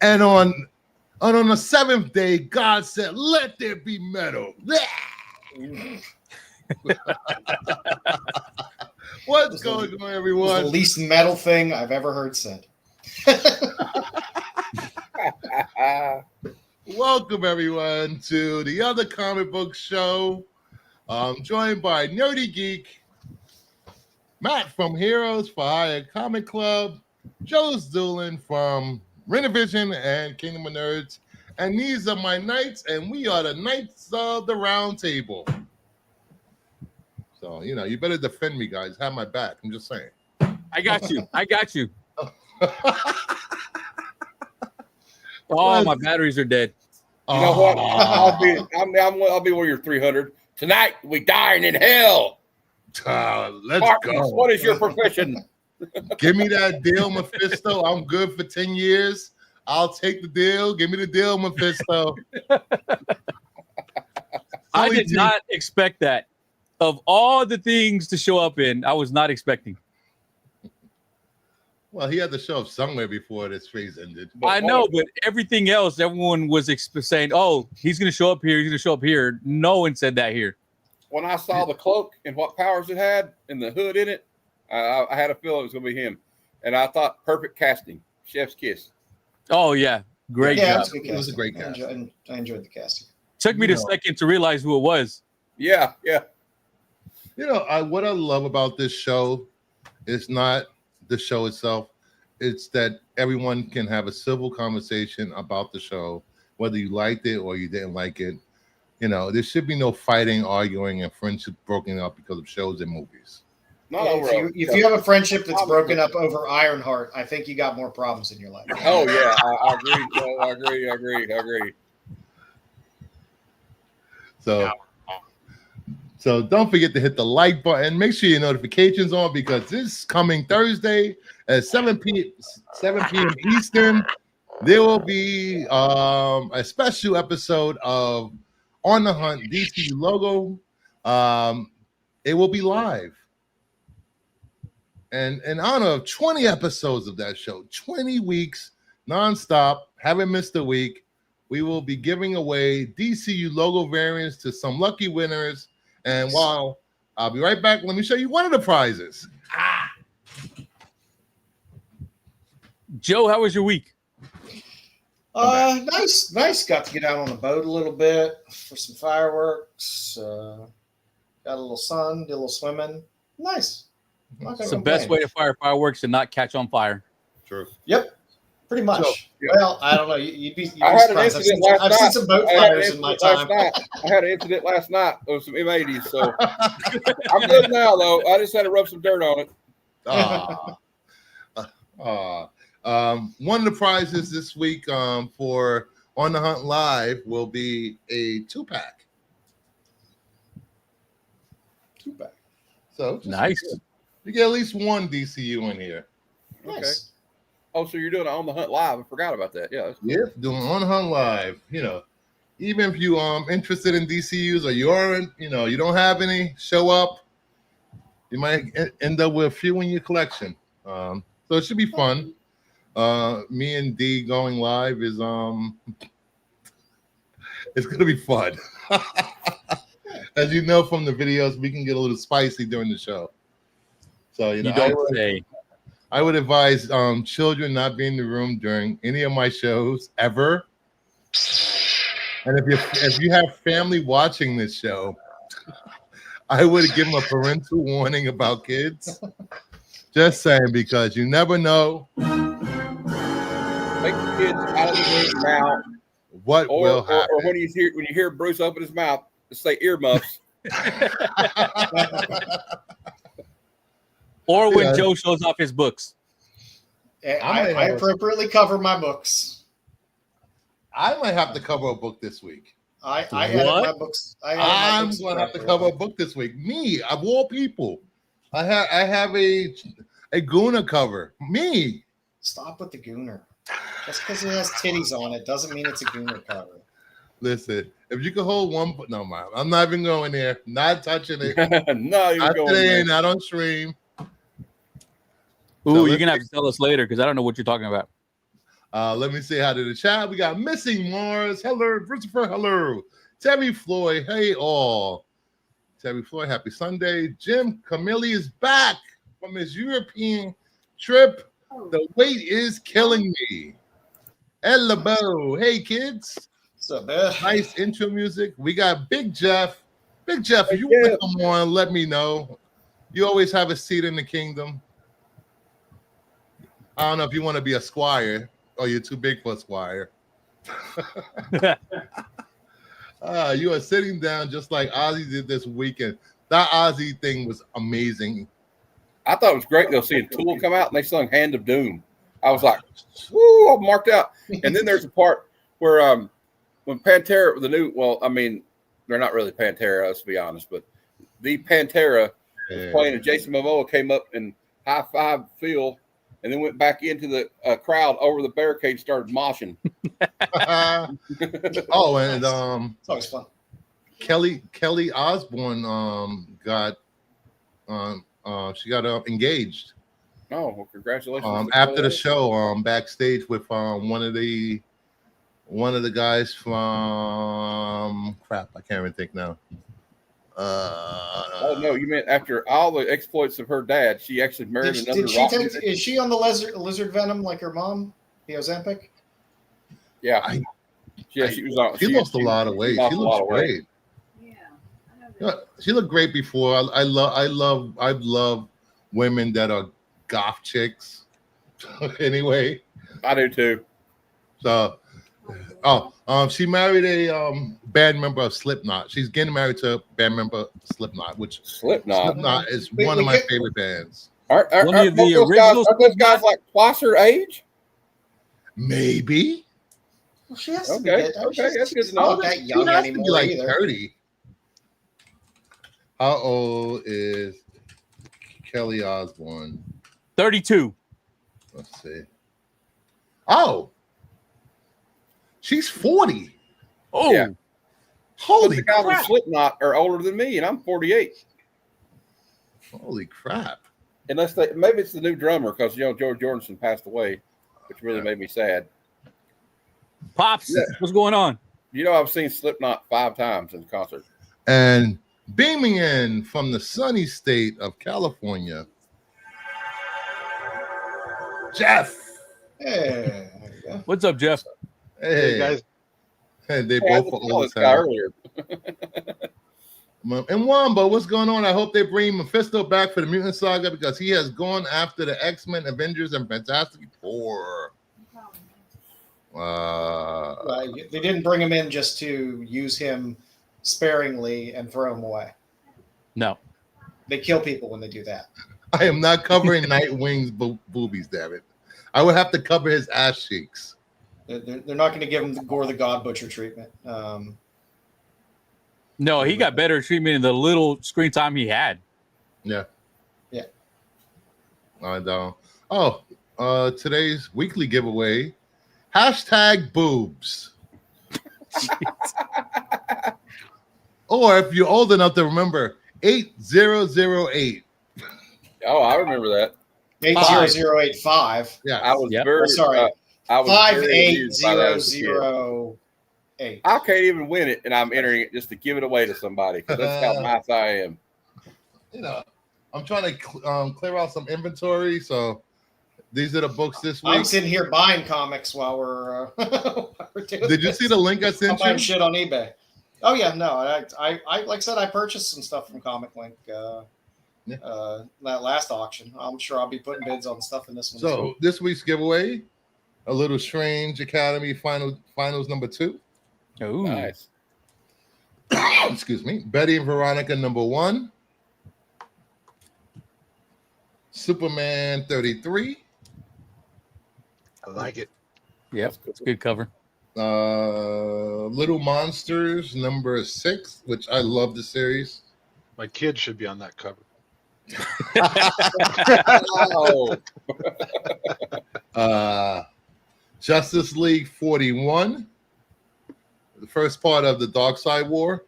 And on the seventh day, God said, "Let there be metal." What's going on, everyone? It was the least metal thing I've ever heard said. Welcome, everyone, to the other comic book show. I'm joined by Nerdy Geek, Matt from Heroes for Hire Comic Club, Joe Doolin from Renovision and Kingdom of Nerds, and these are my knights, and we are the Knights of the Round Table. So, you better defend me, guys. Have my back. I'm just saying. I got you. Oh, my batteries are dead. You know what? I'll be one of your 300. Tonight, we dine in hell. Let's go. What is your profession? Give me that deal, Mephisto. I'm good for 10 years. I'll take the deal. Give me the deal, Mephisto. I did not expect that. Of all the things to show up in, I was not expecting. Well, he had to show up somewhere before this phase ended. I know, but everything else, everyone was saying, "Oh, he's going to show up here. He's going to show up here." No one said that here. When I saw the cloak and what powers it had and the hood in it, I had a feeling it was going to be him. And I thought, perfect casting. Chef's kiss. Oh, yeah. Great job. It was a great cast. I enjoyed the casting. Took me a second to realize who it was. Yeah. What I love about this show is not the show itself. It's that everyone can have a civil conversation about the show, whether you liked it or you didn't like it. There should be no fighting, arguing, and friendship broken up because of shows and movies. If you have a friendship that's broken up over Ironheart, I think you got more problems in your life. Oh, yeah. I agree, Joe. I agree. So don't forget to hit the like button. Make sure your notifications on, because this coming Thursday at 7 p.m. Eastern, there will be a special episode of On the Hunt DC logo. It will be live. And in honor of 20 episodes of that show, 20 weeks nonstop, haven't missed a week, we will be giving away DCU logo variants to some lucky winners. And while I'll be right back, let me show you one of the prizes. Joe, how was your week? Nice. Got to get out on the boat a little bit for some fireworks. Got a little sun, did a little swimming. Nice. It's the best way to fire fireworks and not catch on fire. True. Yep. Pretty much. So, yeah. Well, I don't know. You'd be I had an surprised. incident last night. I've seen some boat fires in my time. I had an incident last night of some M80s, so I'm good now, though. I just had to rub some dirt on it. One of the prizes this week for On the Hunt Live will be a 2-pack. 2-pack. So nice. You get at least one DCU in here. Okay. Nice. Oh, so you're doing it On the Hunt Live. I forgot about that. Yeah. Yeah, doing On the Hunt Live. Even if you interested in DCUs or you aren't, you don't have any, show up. You might end up with a few in your collection. So it should be fun. Me and D going live is it's gonna be fun. As you know from the videos, we can get a little spicy during the show. So I would advise children not be in the room during any of my shows ever. And if you have family watching this show, I would give them a parental warning about kids. Just saying, because you never know. Take the kids out of the room now. What will happen? Or when you hear Bruce open his mouth, just say earmuffs. Or when Joe shows off his books. I appropriately cover my books. I might have to cover a book this week. I edit my books. I'm going to have to cover a book this week. Me, of all people. I have a Gooner cover. Me. Stop with the Gooner. Just because it has titties on it doesn't mean it's a Gooner cover. Listen, if you can hold one, no, man, I'm not even going there. Not touching it. No, you're not going today, there. not on stream. Ooh, you're gonna have to tell us later because I don't know what you're talking about. Let me say hi to the chat. We got Missing Mars. Hello, Christopher. Hello. Terry Floyd. Hey, all. Terry Floyd, happy Sunday. Jim Camille is back from his European trip. The wait is killing me. El Labo. Hey, kids. What's up, man? Nice intro music. We got Big Jeff. Big Jeff, if you want to come on, let me know. You always have a seat in the kingdom. I don't know if you want to be a squire or you're too big for a squire. You are sitting down just like Ozzy did this weekend. That Ozzy thing was amazing. I thought it was great though seeing Tool come out and they sung Hand of Doom. I was like, woo, I'm marked out. And then there's a part where when Pantera, the new, well, I mean, they're not really Pantera, let's be honest, but the Pantera was playing and Jason Momoa came up and high-fived Phil and then went back into the crowd over the barricade and started moshing. Oh, and It's always fun. Kelly Osbourne got she got engaged. Oh, well, congratulations. After the show, backstage with one of the guys from crap, I can't even think now. Oh no, you meant after all the exploits of her dad, she actually married another. Is she on the lizard venom like her mom, the Ozempic? Yeah, she was on. She lost a lot of weight. She looks great. Yeah, she looked great before. I love women that are goth chicks. Anyway, I do too. So, she married a band member of Slipknot. She's getting married to a band member of Slipknot, which Slipknot is one of my favorite bands. Are those guys like twice her age? Maybe. Well, she has to okay, that's good to know. Not that young anymore, be like either. 30. How old is Kelly Osbourne? 32. Let's see. Oh, she's 40. Oh, yeah. Holy the guys crap! with Slipknot are older than me, and I'm 48. Holy crap! Unless maybe it's the new drummer because George Jordanson passed away, which really made me sad. Pops, what's going on? I've seen Slipknot 5 times in concert. And beaming in from the sunny state of California, Jeff. Hey, What's up, Jeff? Hey guys. Hey, they both are old as hell. Earlier. And Wamba, what's going on? I hope they bring Mephisto back for the Mutant Saga because he has gone after the X-Men, Avengers, and Fantastic Four. they didn't bring him in just to use him sparingly and throw him away. No. They kill people when they do that. I am not covering Nightwing's boobies, damn it. I would have to cover his ass cheeks. They're not going to give him the Gore the God Butcher treatment. No, he got better treatment in the little screen time he had. Yeah. Yeah. And today's weekly giveaway, #boobs. Or if you're old enough to remember, 8008. Oh, I remember that. 80085. Yeah. I was Yep. very Sorry. I was very amused by that as a kid. 58008. I can't even win it, and I'm entering it just to give it away to somebody because that's how nice I am. I'm trying to clear out some inventory, so these are the books this week. I'm sitting here buying comics while we're doing Did you see the link I sent I'm buying you? shit on eBay. Oh yeah, no, I like I said, I purchased some stuff from Comic Link that last auction. I'm sure I'll be putting bids on stuff in this one. So this week's giveaway, A Little Strange Academy Finals number 2. Ooh. Nice. Excuse me. Betty and Veronica number 1. Superman 33. I like it. Yep, it's a good cover. Little Monsters number 6, which I love the series. My kid should be on that cover. Justice League 41, the first part of the Darkseid War.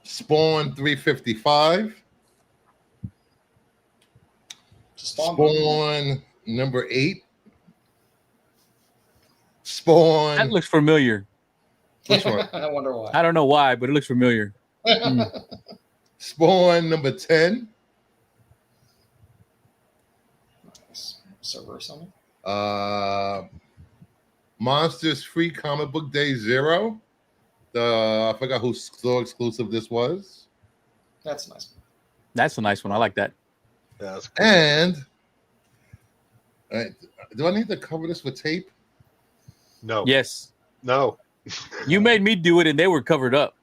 Spawn 355. Spawn Number 8, Spawn. That looks familiar. Which one? I wonder why. I don't know why, but it looks familiar. Spawn number 10. Nice. Server or something. Monsters Free Comic Book Day 0. I forgot whose store exclusive this was. That's nice. That's a nice one. I like that. Yeah, that's cool. And do I need to cover this with tape? No. Yes. No. You made me do it, and they were covered up.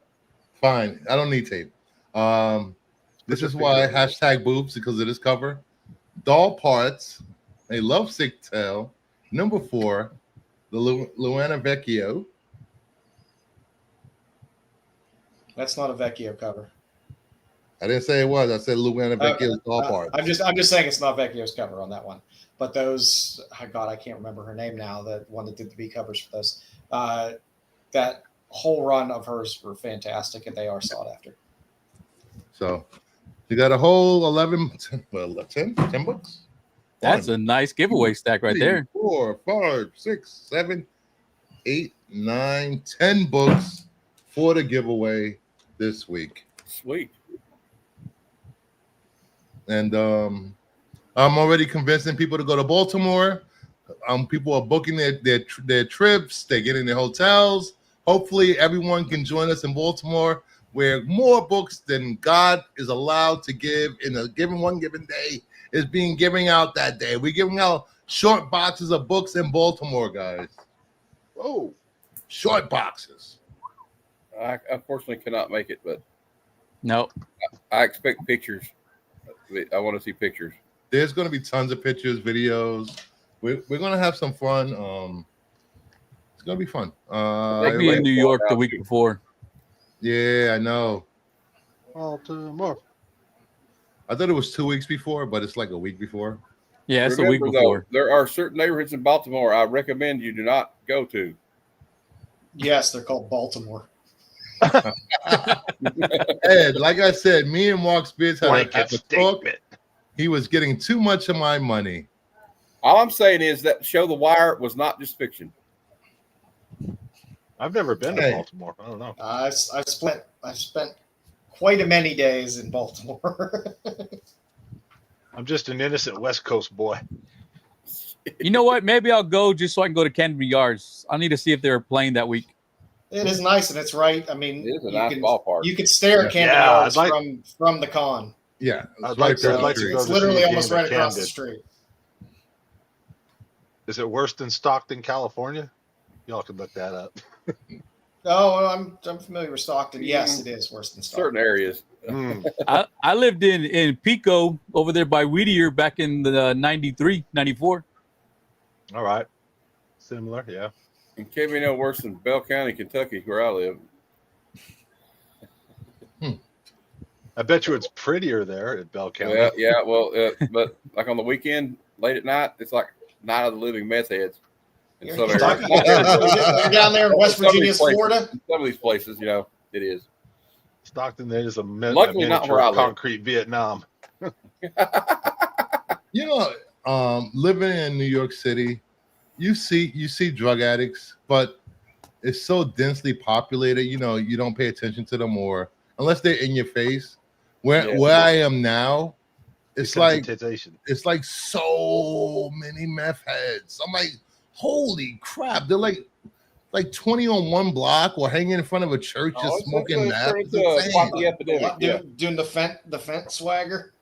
Fine. I don't need tape. This is why hashtag boobs, because of this cover. Doll Parts, a lovesick tale. Number 4, the Luana Vecchio. That's not a Vecchio cover. I didn't say it was. I said Luana Vecchio's Doll Parts. I'm just saying it's not Vecchio's cover on that one. But those, oh God, I can't remember her name now. The one that did the B covers for those. That whole run of hers were fantastic, and they are sought after. So you got a whole 10 books. That's a nice giveaway stack right there. 4, 5, 6, 7, 8, 9, 10 books for the giveaway this week. Sweet. And I'm already convincing people to go to Baltimore. People are booking their trips. They're getting their hotels. Hopefully, everyone can join us in Baltimore, where more books than God is allowed to give in a given day is being given out that day. We're giving out short boxes of books in Baltimore, guys. Oh, Short boxes. I unfortunately cannot make it, but No. I expect pictures. I want to see pictures. There's going to be tons of pictures, videos. We're going to have some fun. It's going to be fun. Like me in New York the week before. Yeah, I know. Baltimore. I thought it was 2 weeks before, but it's like a week before. Yeah, it's the week Remember, before. though, there are certain neighborhoods in Baltimore I recommend you do not go to. Yes, they're called Baltimore. Ed, like I said, me and Mark Spears had Blanket a talk. statement. He was getting too much of my money. All I'm saying is that show The Wire was not just fiction. I've never been to Hey. Baltimore. I don't know. I've spent quite a many days in Baltimore. I'm just an innocent West Coast boy. You know what? Maybe I'll go just so I can go to Canterbury Yards. I need to see if they're playing that week. It is nice, and it's right. I mean, It is a nice ballpark. You could stare at Campbell Yeah, Yards I'd like- from the con. Yeah, I'd it's like right to- there I'd on like the to street. go It's to literally see a almost game right at across the Camden. street. Is it worse than Stockton, California? Y'all can look that up. Oh, I'm familiar with Stockton. Yes, it is worse than Stockton. Certain areas. Mm. I lived in Pico over there by Whittier back in the 93, 94. All right. Similar, yeah. And can't be no worse than Bell County, Kentucky, where I live. I bet you it's prettier there at Bell County. But like on the weekend, late at night, it's like Night of the Living Meth Heads. In You're some talking- areas. you're down there in West Some of Virginia, these places- Florida. Some of these places, it is. Stockton, there is a Luckily not miniature where I live. concrete Vietnam. You know, living in New York City, you see drug addicts, but it's so densely populated. You know, you don't pay attention to them, or unless they're in your face. Where I am now, it's like Desensitization. so many meth heads. I'm like, holy crap! They're like 20 on one block, or hanging in front of a church just smoking meth. It's insane. Epidemic. Yeah. Doing the fent swagger.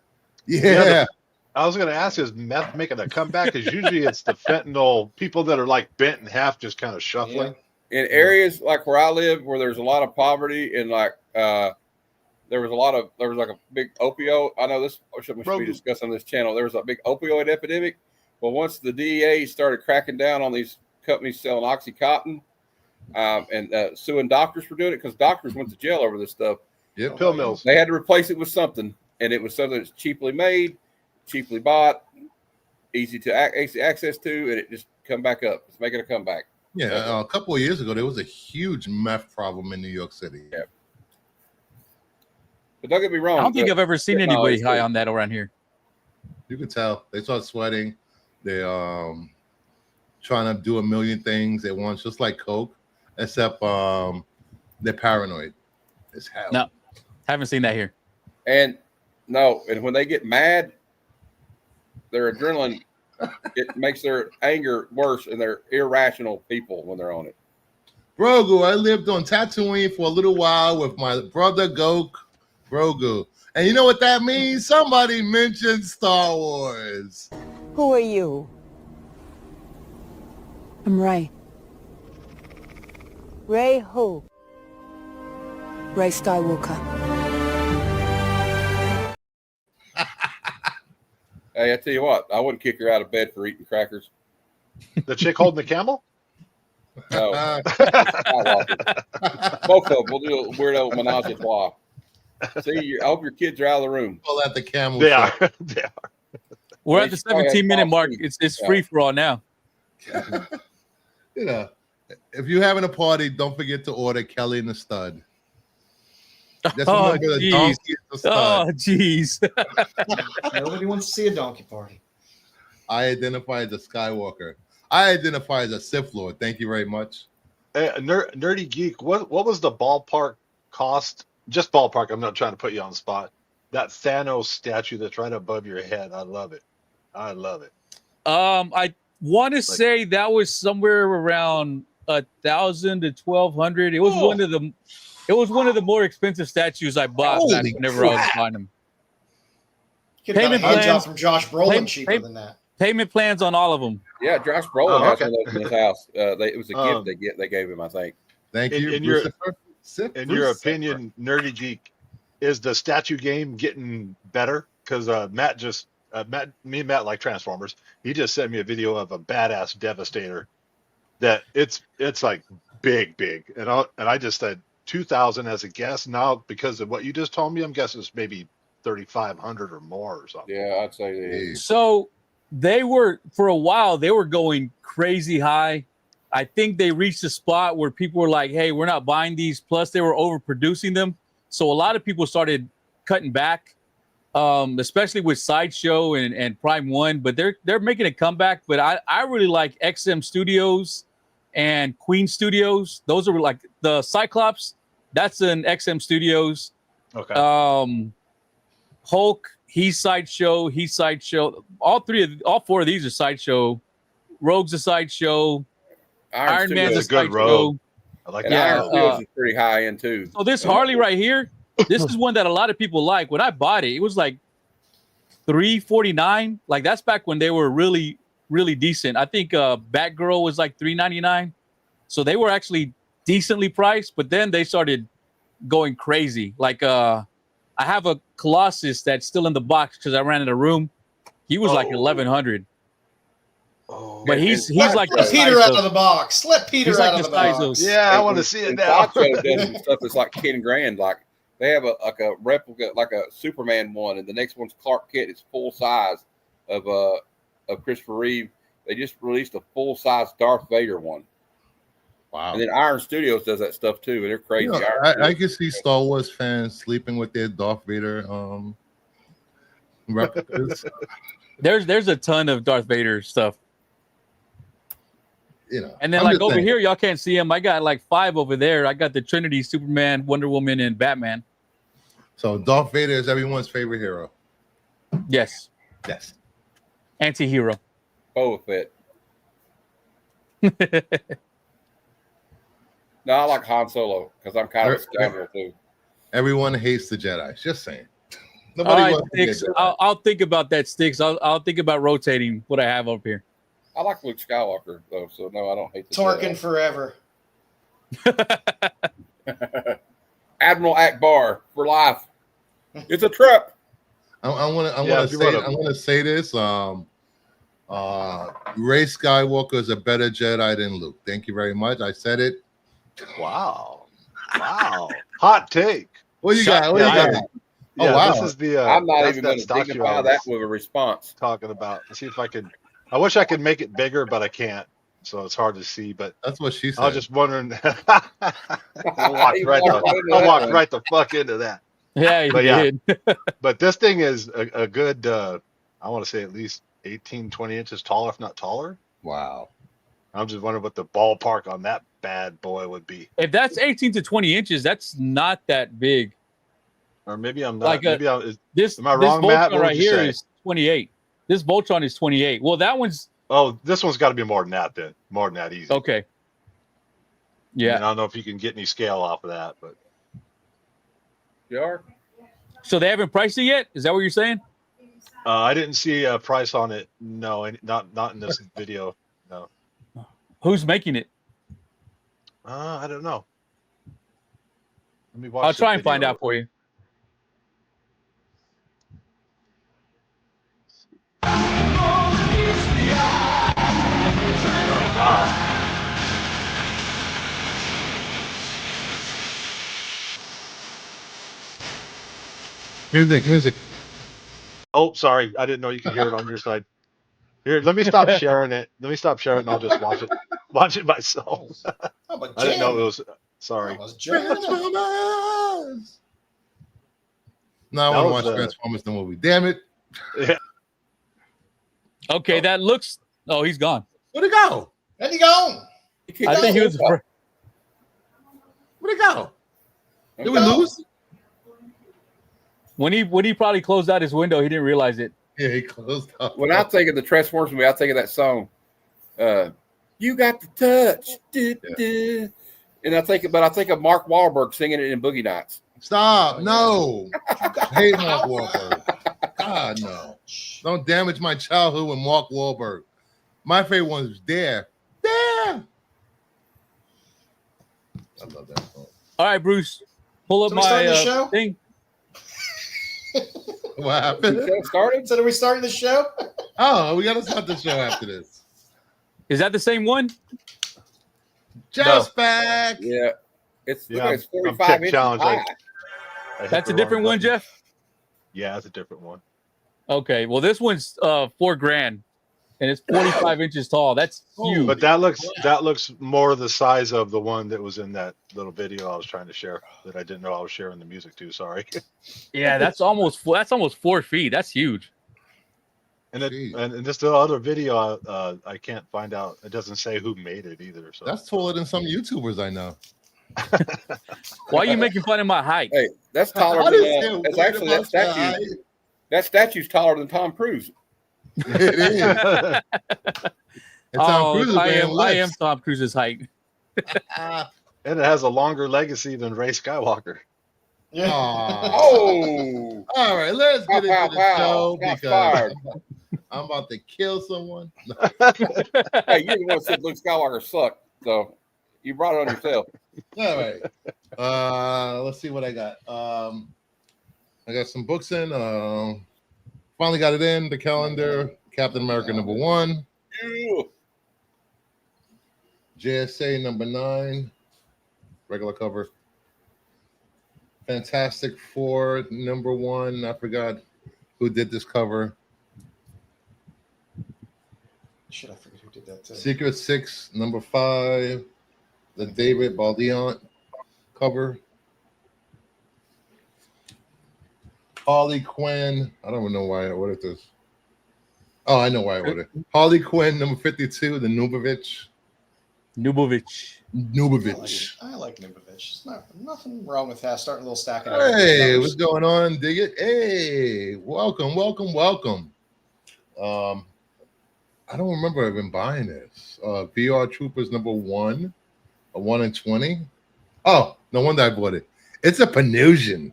Yeah. I was going to ask, is meth making a comeback? Because usually it's the fentanyl people that are like bent in half, just kind of shuffling. Yeah. In areas like where I live, where there's a lot of poverty and there was like a big opioid. I know this should be discussed on this channel. There was a big opioid epidemic. Well, once the DEA started cracking down on these companies selling OxyContin and suing doctors for doing it, because doctors went to jail over this stuff. Yep. Pill mills. They had to replace it with something, and it was something that's cheaply made, cheaply bought, easy to access to, and it just come back up. It's making a comeback. Yeah, a couple of years ago, there was a huge meth problem in New York City. Yeah. But don't get me wrong. I don't think I've ever seen no, anybody it's high good. on that around here. You could tell they start sweating. They trying to do a million things at once, just like Coke, except they're paranoid as hell. No, haven't seen that here. And when they get mad, their adrenaline, it makes their anger worse, and they're irrational people when they're on it. Grogu, I lived on Tatooine for a little while with my brother Grogu. And you know what that means? Somebody mentioned Star Wars. Who are you? I'm Rey. Rey who? Rey Skywalker. Hey, I tell you what, I wouldn't kick her out of bed for eating crackers. The chick holding the camel? No. Both of them. We'll do a weirdo menage a trois. See, I hope your kids are out of the room. Call that the camel. They show. are. They are. We're at the 17-minute mark. It's free for all now. You know, if you're having a party, don't forget to order Kelly and the Stud. Just Oh, remember the jeez. donkey and the stud. Oh, jeez. Nobody wants to see a donkey party. I identify as a Skywalker. I identify as a Sith Lord. Thank you very much. Hey, Nerdy Geek, what was the ballpark cost? Just ballpark. I'm not trying to put you on the spot. That Thanos statue that's right above your head. I love it. I love it. I want to say that was somewhere around 1,000 to 1,200. It was one of the. It was one of the more expensive statues I bought back whenever I was buying them. Could have got a Payment hand job plans- from Josh Brolin cheaper than that. Payment plans on all of them. Yeah, Josh Brolin has okay. one of those in his house. It was a gift they gave him, I think. Thank you. In your Bruce. opinion, Nerdy Geek, is the statue game getting better? Because Matt me and Matt like Transformers. He just sent me a video of a badass Devastator that it's like big, and I just said 2,000 as a guess. Now because of what you just told me, I'm guessing it's maybe 3,500 or more or something. Yeah, I'd say they. So they were, for a while, they were going crazy high. I think they reached a spot where people were like, hey, we're not buying these. Plus, they were overproducing them. So a lot of people started cutting back, especially with Sideshow and Prime One. But they're making a comeback. But I really like XM Studios and Queen Studios. Those are like the Cyclops. That's an XM Studios. Okay. Hulk, he's Sideshow. All four of these are Sideshow. Rogue's a Sideshow. Iron Man's a good Sideshow. Rogue. I like And that. Iron Studios is pretty high end too. So this Harley right here, this is one that a lot of people like. When I bought it, it was like $349. Like that's back when they were really, really decent. I think Batgirl was like $399. So they were actually decently priced, but then they started going crazy. Like I have a Colossus that's still in the box because I ran in a room. He was like $1,100. Oh, But he's like the Let Peter size out of the box. Let Peter he's out like of the the size box. of yeah, I want to see it now. Sideshow does some stuff that's like 10 grand. Like they have a replica, like a Superman one, and the next one's Clark Kent. It's full size of Christopher Reeve. They just released a full size Darth Vader one. Wow. And then Iron Studios does that stuff too, and they're crazy. You know, I can see Star Wars fans sleeping with their Darth Vader replicas. there's a ton of Darth Vader stuff. You know, And then I'm like just over saying. here, y'all can't see them. I got like 5 over there. I got the Trinity, Superman, Wonder Woman, and Batman. So Darth Vader is everyone's favorite hero. Yes. Yes. Anti-hero. Boba Fett. No, I like Han Solo because I'm kind of a scoundrel too. Everyone hates the Jedi. Just saying. All Nobody right, wants to be a Sticks. Jedi. I'll think about that, Sticks. I'll think about rotating what I have up here. I like Luke Skywalker though, so no, I don't hate the Tarkin Jedi. forever. Admiral Akbar for life. It's a trap. I want if you wanna- to say this. Rey Skywalker is a better Jedi than Luke. Thank you very much. I said it. Wow. Hot take. What you Shut got? What you down. got? Yeah, Oh, wow. this is the. I'm not that's even that going to statue dignify I that was with a response. talking about. Let's see if I can. I wish I could make it bigger, but I can't. So it's hard to see. But That's what she said. I was just wondering. I walked right the fuck into that. Yeah, you But yeah. did. But this thing is a good. I want to say at least 18, 20 inches taller, if not taller. Wow. I'm just wondering what the ballpark on that bad boy would be. If that's 18 to 20 inches, that's not that big. Or maybe I'm not. Like Maybe I'm. This, Am I this wrong, Matt? Voltron What right would you here say? is 28. This Voltron is 28. Well, that one's Oh, this one's got to be more than that. Then more than that, easy. okay. I Yeah. mean, I don't know if you can get any scale off of that, but You are? So they haven't priced it yet? Is that what you're saying? I didn't see a price on it. No, not in this video. No. Who's making it? I don't know. Let me watch. I'll the try and find video. out for you. Music. Oh, sorry. I didn't know you could hear it on your side. Here, let me stop sharing it. Let me stop sharing it and I'll just watch it. Watch it myself. Oh, but I didn't know it Jim. was. Sorry. That was Jim. Transformers. No, I That want to was, watch Transformers the movie. Damn it. Yeah. Okay, that looks. Oh, he's gone. Where'd it go? There you go. I think he was. Where'd it go? Did we No. lose? When he probably closed out his window, he didn't realize it. Yeah, he closed up. When I think of the Transformers movie, I think of that song. You got the touch. And I think of Mark Wahlberg singing it in Boogie Nights. Stop. No. I hate Mark Wahlberg. God, no. Don't damage my childhood with Mark Wahlberg. My favorite one is Dare. Dare. I love that song. All right, Bruce, pull up So we starting the my show? thing. What happened? Is that started? So are we starting the show? Oh, we got to start the show after this. Is that the same one? Just back. Yeah. It's, Yeah, it's I'm 45 tech inches challenge. high. I hit That's the a different wrong one, button. Jeff? Yeah, that's a different one. Okay, well, this one's $4,000 and it's 45 inches tall. That's huge. But that looks more the size of the one that was in that little video I was trying to share that I didn't know I was sharing the music to. Sorry. Yeah, that's almost 4 feet. That's huge. And Jeez. and just the other video, I can't find out. It doesn't say who made it either. So That's taller than some YouTubers I know. Why are you making fun of my height? Hey, that's taller I than didn't say that's what actually that about statue. that. That statue's taller than Tom Cruise. It is. And Tom Cruise is I wearing am lips. Tom Cruise's height. and it has a longer legacy than Ray Skywalker. Yeah. Aw. Oh, All right, let's get into Pow, the pow, show pow. Shots because fired. I'm about to kill someone. hey, you're the one that said Luke Skywalker sucked, so you brought it on yourself. All right. Let's see what I got. I got some books in. Finally got it in. The calendar. Captain America #1. Ew. JSA #9. Regular cover. Fantastic Four #1. I forgot who did this cover. Shit, I forget who did that too. Secret Six #5. The David Baldiant cover. Harley Quinn. I don't even know why I ordered this. Oh, I know why I ordered it. Harley Quinn #52. The Nubovich. I like Nubovich. Nothing wrong with that. Starting a little stack. Hey, what's going on? Dig it. Hey, welcome. I don't remember even buying this. VR Troopers #1, a 1 in 20. Oh, no wonder I bought it. It's a Panosian.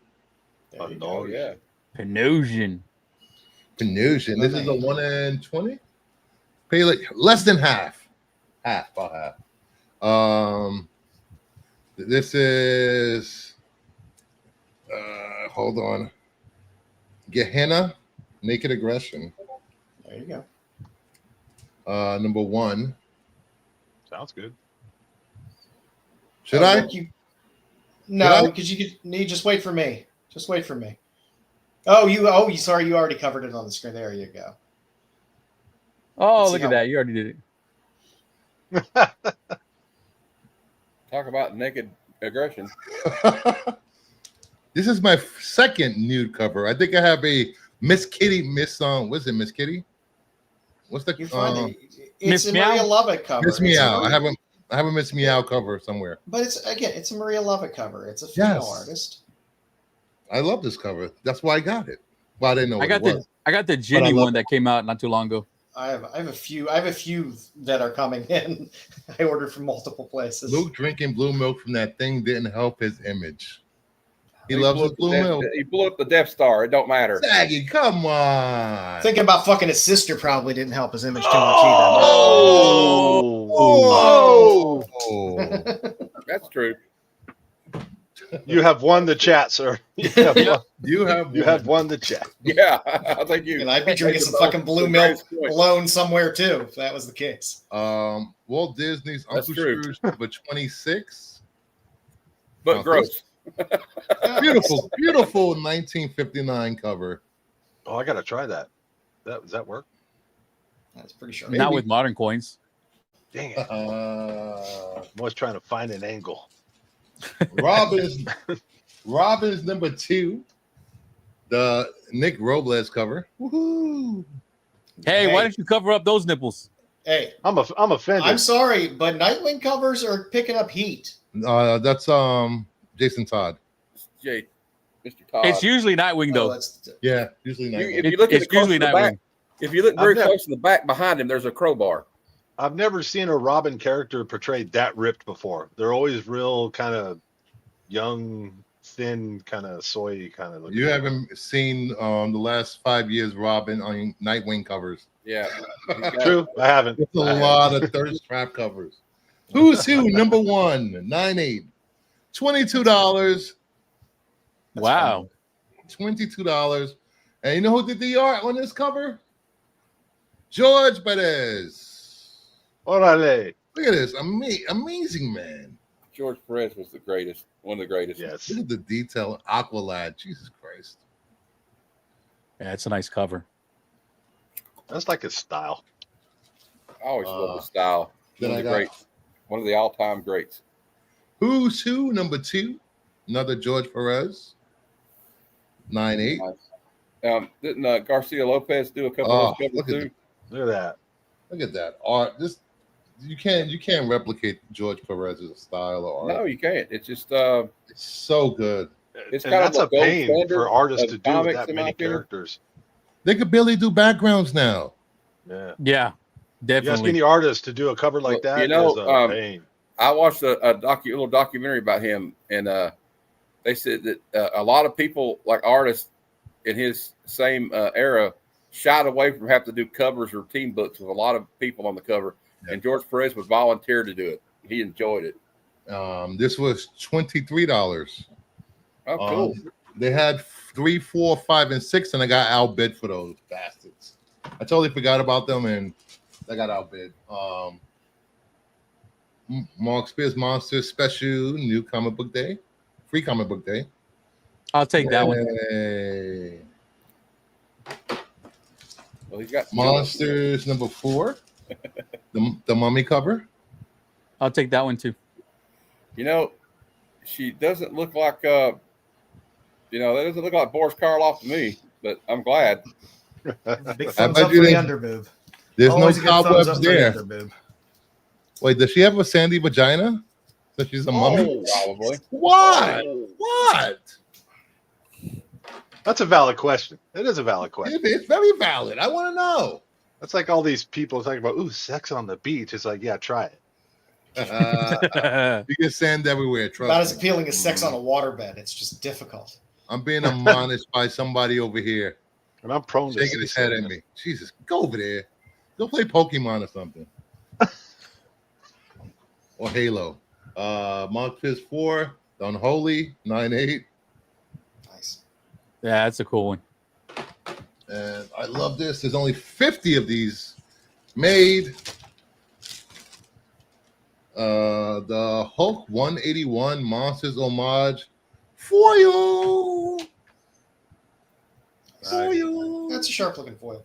There you Oh go. yeah. Panosian. Panosian. This is a 1 in 20. Pay like less than half. About half. This is hold on. Gehenna, Naked Aggression. There you go. #1. Sounds good. Should I? No, because you just wait for me. Just wait for me. Oh, sorry, you already covered it on the screen. There you go. Oh, Let's see look how- at that. You already did it. Talk about naked aggression. This is my second nude cover. I think I have a Miss Kitty, what's it, Miss Kitty? What's the You find it. It's Miss a Meow? Maria Lovett cover. Miss It's a Meow? Maria- I have a Miss Meow cover somewhere. But it's a Maria Lovett cover. It's a female artist. I love this cover. That's why I got it. Well, I didn't know what it was. I got the Ginny love one that came out not too long ago. I have a few that are coming in. I ordered from multiple places. Luke drinking blue milk from that thing didn't help his image. He loves his blue milk. He blew up the Death Star. It don't matter. Saggy, come on. Thinking about fucking his sister probably didn't help his image too much Oh, That's true. you have won the chat, sir. You have won the chat. Yeah, I think you. either. And I'd be drinking some fucking blue milk alone somewhere too, if that was the case. Walt Disney's That's Uncle true. Scrooge number 26. But gross. Beautiful 1959 cover. Oh, I gotta try that. Does that work? That's pretty sure. Not with modern coins. Dang it! I'm always trying to find an angle. Robin's number 2. The Nick Robles cover. Woohoo! Hey, why don't you cover up those nipples? Hey, I'm offended. I'm sorry, but Nightwing covers are picking up heat. That's Jason Todd. Jay, Mr. Todd. It's usually Nightwing Oh, though. that's Yeah, usually Nightwing. If you look at It's the close usually to the back, Nightwing. if you look very I've never- close to the back behind him, there's a crowbar. I've never seen a Robin character portrayed that ripped before. They're always real kind of young, thin, kind of soy kind of looking. You haven't seen the last 5 years Robin on Nightwing covers. Yeah. True, I haven't. It's a lot of thirst trap covers. Who's Who number 1, 9/8, $22. Wow. $22. And you know who did the art on this cover? George Perez. Orale. Look at this. Amazing, man. George Perez was the greatest, one of the greatest. Yes. Look at the detail. Aqualad. Jesus Christ. Yeah, it's a nice cover. That's like his style. I always love the style. Then One I of the got greats. One of the all-time greats. Who's Who number 2. Another George Perez. 9/8. Didn't Garcia Lopez do a couple Oh, of those look covers at too? Look at that. Look at that art. This you can't replicate George Perez's style of art. No, you can't. It's just It's so good. It's And kind of that's the a gold pain standard for artists of to do with comics, that in my many opinion. characters. They could barely do backgrounds now. Yeah. Yeah, You ask definitely. any artist to do a cover like Well, that, you know, is a pain. I watched a little documentary about him, and they said that a lot of people, like artists in his same era, shied away from having to do covers or team books with a lot of people on the cover. Yeah. And George Perez would volunteer to do it. He enjoyed it. This was $23. Oh, cool. They had 3, 4, 5, and 6, and I got outbid for those bastards. I totally forgot about them, and I got outbid. Mark Spears Monster Special New Comic Book Day, Free Comic Book Day. I'll take that one. Hey. Well, he's got Monsters number 4, the Mummy cover. I'll take that one too. You know, she doesn't look like that doesn't look like Boris Karloff to me, but I'm glad. Big I thumbs bet up you for the they- underboob. There's Always a no good thumbs cobwebs up for the there. underboob. Wait, does she have a sandy vagina? So she's a mummy? Probably. What? What? That's a valid question. It is a valid question. It's very valid. I want to know. That's like all these people talking about, ooh, sex on the beach. It's like, yeah, try it. You get sand everywhere. Trust About as me. appealing as sex on a waterbed. It's just difficult. I'm being admonished by somebody over here, And I'm prone to shaking his head at me. Jesus, go over there. Go play Pokemon or something. Or Halo. Mark Fizz 4, The Unholy, 9/8. Nice. Yeah, that's a cool one. And I love this. There's only 50 of these made. The Hulk 181 Monsters Homage foil. Foil. That's a sharp looking foil.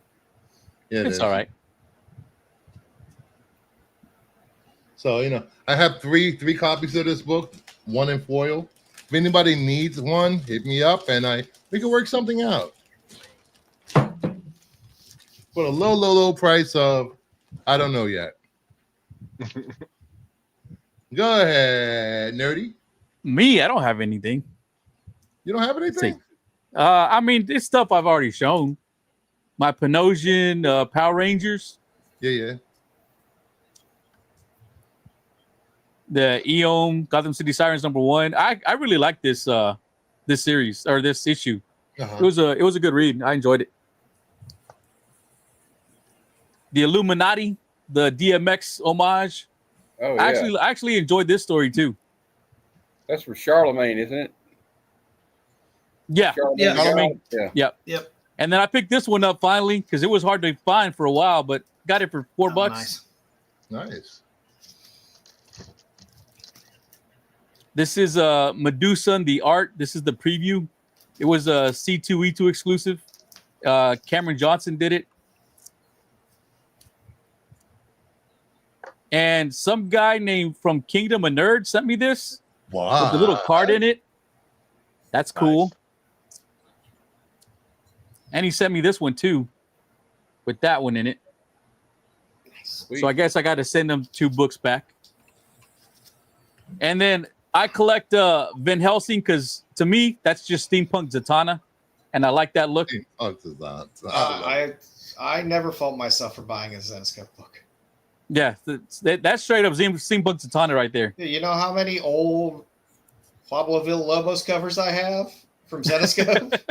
Yeah, it It's is. all right. So, I have three copies of this book, one in foil. If anybody needs one, hit me up and we can work something out. for a low price of, I don't know yet. Go ahead, Nerdy. Me, I don't have anything. You don't have Let's see. anything? I mean, this stuff I've already shown. My Panosian Power Rangers. Yeah. The Eom Gotham City Sirens #1. I really like this this series or this issue. It was a good read. I enjoyed it. The Illuminati, the DMX homage. Oh yeah. I actually enjoyed this story too. That's for Charlemagne, isn't it? Yeah. Charlemagne. Yeah. Yep. And then I picked this one up finally because it was hard to find for a while, but got it for $4. Nice. This is Medusa and the art. This is the preview. It was a C2E2 exclusive. Cameron Johnson did it. And some guy named from Kingdom of Nerds sent me this. Wow. With a little card in it. That's cool. Nice. And he sent me this one too. With that one in it. Sweet. So I guess I got to send them 2 books back. And then I collect Van Helsing because to me, that's just steampunk Zatanna. And I like that look. I never fault myself for buying a Zenescope book. Yeah, that's straight up steampunk Zatanna right there. You know how many old Pablo Villalobos covers I have from Zenescope?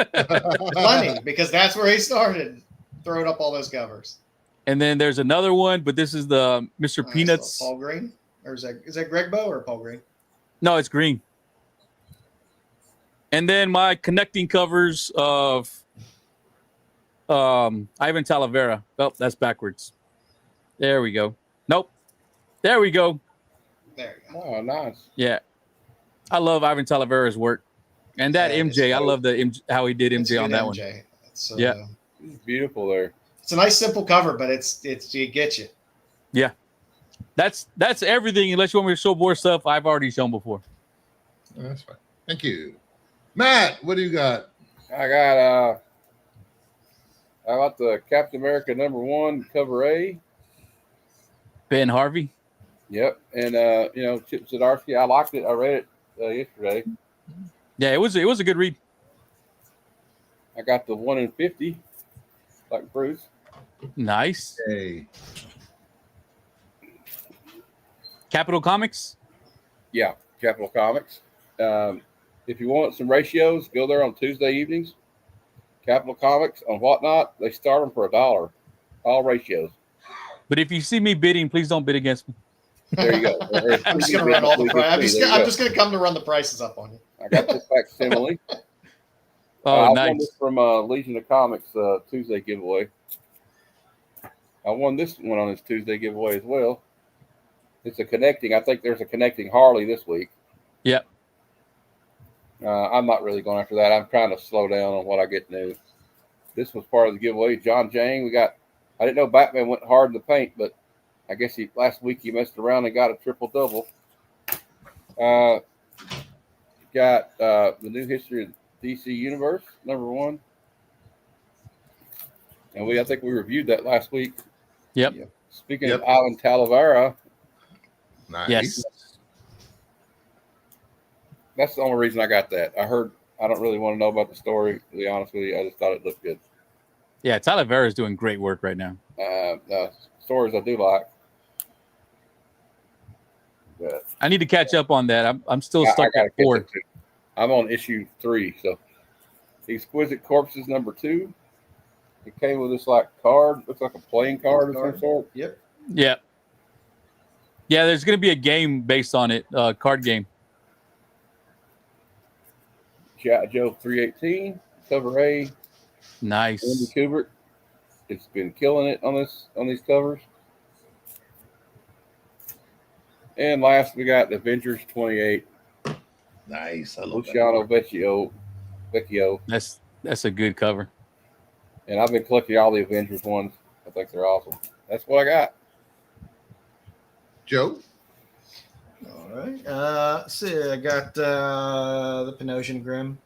Plenty, because that's where he started throwing up all those covers. And then there's another one, but this is the Mr. Peanuts. Paul Green? Or is that Greg Bow or Paul Green? No, it's green. And then my connecting covers of Ivan Talavera. Oh, that's backwards. There we go. Nope. There we go. There you go. Oh, nice. Yeah. I love Ivan Talavera's work. And that MJ, I love how he did MJ on that one. It's, yeah. It's beautiful there. It's a nice simple cover, but it gets you. Yeah. That's everything unless you want me to show more stuff I've already shown before. That's fine. Thank you. Matt, what do you got? I got the Captain America #1 cover A. Ben Harvey. Yep. And Chip Zdarsky, I liked it. I read it yesterday. Yeah, it was a good read. I got the 1 in 50, like Bruce. Nice. Hey. Capital Comics? Yeah, Capital Comics. If you want some ratios, go there on Tuesday evenings. Capital Comics on Whatnot, they start them for $1. All ratios. But if you see me bidding, please don't bid against me. There you go. I'm just going to run all the prices. I'm just going to come to run the prices up on you. I got this facsimile. Oh, I nice. won this from Legion of Comics Tuesday giveaway. I won this one on this Tuesday giveaway as well. It's a connecting. I think there's a connecting Harley this week. Yep. I'm not really going after that. I'm trying to slow down on what I get new. This was part of the giveaway. John Jang, I didn't know Batman went hard in the paint, but I guess last week he messed around and got a triple-double. Got the new history of DC Universe, #1. And I think we reviewed that last week. Yep. Speaking of Ivan Talavera. Nice. Yes. That's the only reason I got that. I don't really want to know about the story, to be honest with you. I just thought it looked good. Yeah, Talavera is doing great work right now. Stories I do like. But I need to catch up on that. I'm still stuck at 4. I'm on issue 3. So, Exquisite Corpses #2. It came with this card. Looks like a playing card of some sort. Yep. Yeah. Yeah, there's going to be a game based on it, card game. Joe 318, cover A. Nice. Andy Kubert. It's been killing it on these covers. And last we got Avengers 28. Nice. I love Luciano Vecchio. That's a good cover. And I've been collecting all the Avengers ones. I think they're awesome. That's what I got. Joe? All right. Let's see. I got the Panosian Grim.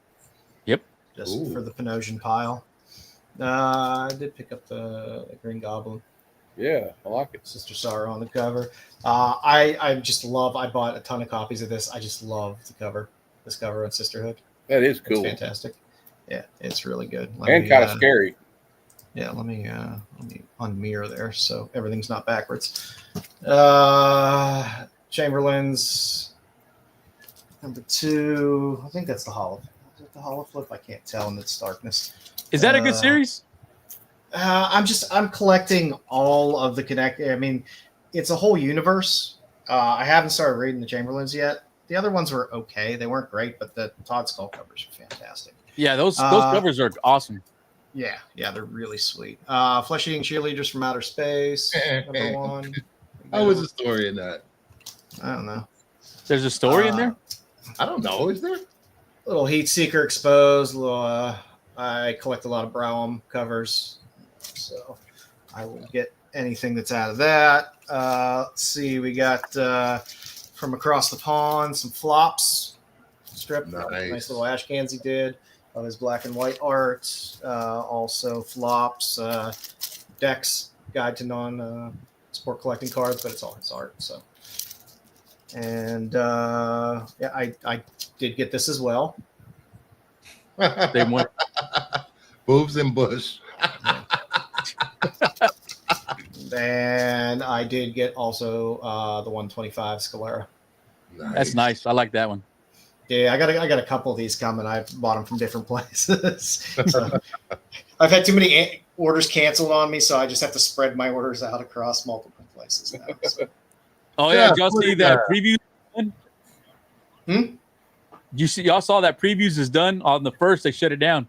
Yep. Just Ooh. for the Panosian pile. I did pick up the Green Goblin. Yeah, I like it. Sister Sorrow on the cover. I just love. I bought a ton of copies of this. I just love the cover. This cover on Sisterhood. That is cool. It's fantastic. Yeah, it's really good. And kind of scary. Yeah, let me unmirror there so everything's not backwards. Chamberlain's number 2. I think that's the Hollow. Is it the Hollow Flip? I can't tell in its darkness. Is that a good series? I'm collecting all of the connect. I mean, it's a whole universe. I haven't started reading the Chamberlains yet. The other ones were okay. They weren't great, but the Todd Skull covers are fantastic. Yeah, those covers are awesome. Yeah, they're really sweet. Flesh-eating cheerleaders from outer space, number 1. How was the story in that? I don't know. There's a story in there? I don't know. Is there? Little Heat Seeker exposed. Little. I collect a lot of Browham covers, so I will get anything that's out of that. Let's see. We got from across the pond some flops strip. Nice little ash cans he did of his black and white art. Also flops, Dex Guide to Non Sport Collecting Cards, but it's all his art. So, and I did get this as well. They went Boobs and Bush. And I did get also the 125 Scalera. Nice. That's nice. I like that one. Yeah, I got a couple of these coming. I bought them from different places. So I've had too many orders canceled on me, so I just have to spread my orders out across multiple places now. So. Oh yeah, did y'all see that preview? Y'all saw that previews is done on the 1st. They shut it down.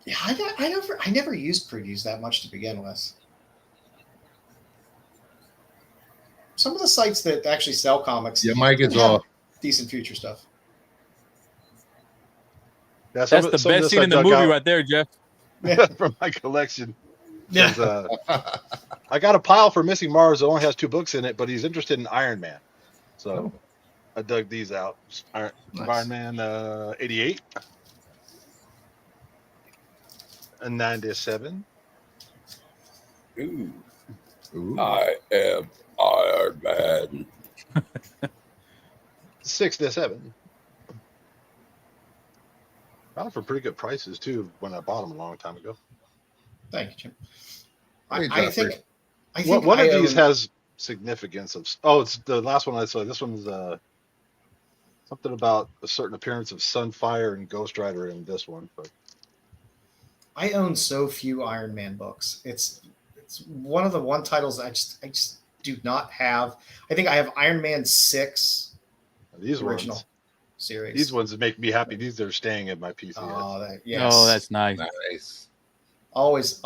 Yeah, I never used previews that much to begin with. Some of the sites that actually sell comics, your mic is off. Decent future stuff. Yeah, that's the best scene in the movie right there, Jeff. From my collection. Yeah. I got a pile for Missing Mars that only has 2 books in it, but he's interested in Iron Man. So I dug these out. Nice. Iron Man 88. And 97. Ooh. I am Iron Man. 67. Got for pretty good prices too when I bought them a long time ago. Thank you, Jim. I think one of these has significance of. Oh, it's the last one I saw. This one's something about a certain appearance of Sunfire and Ghost Rider in this one. But I own so few Iron Man books. It's one of the titles I just do not have. I think I have Iron Man 6. These original ones, series. These ones that make me happy. These are staying at my PC. Yes. That's nice. Nice. Always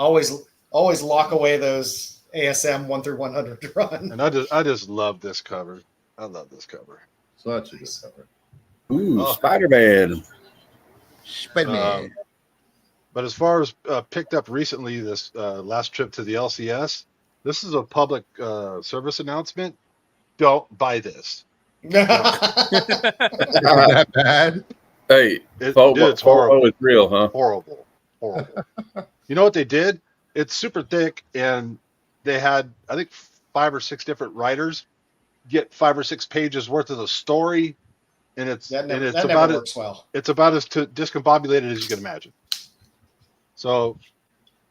lock away those ASM 1 through 100 run. And I just love this cover. I love this cover. Such a good cover. Ooh, Spider-Man. Spider-Man. But as far as picked up recently, this last trip to the LCS, this is a public service announcement. Don't buy this. That bad? Hey, it's horrible. It's real, huh? Horrible. You know what they did? It's super thick, and they had, I think, 5 or 6 different writers get 5 or 6 pages worth of the story, and it's about as discombobulated as you can imagine. So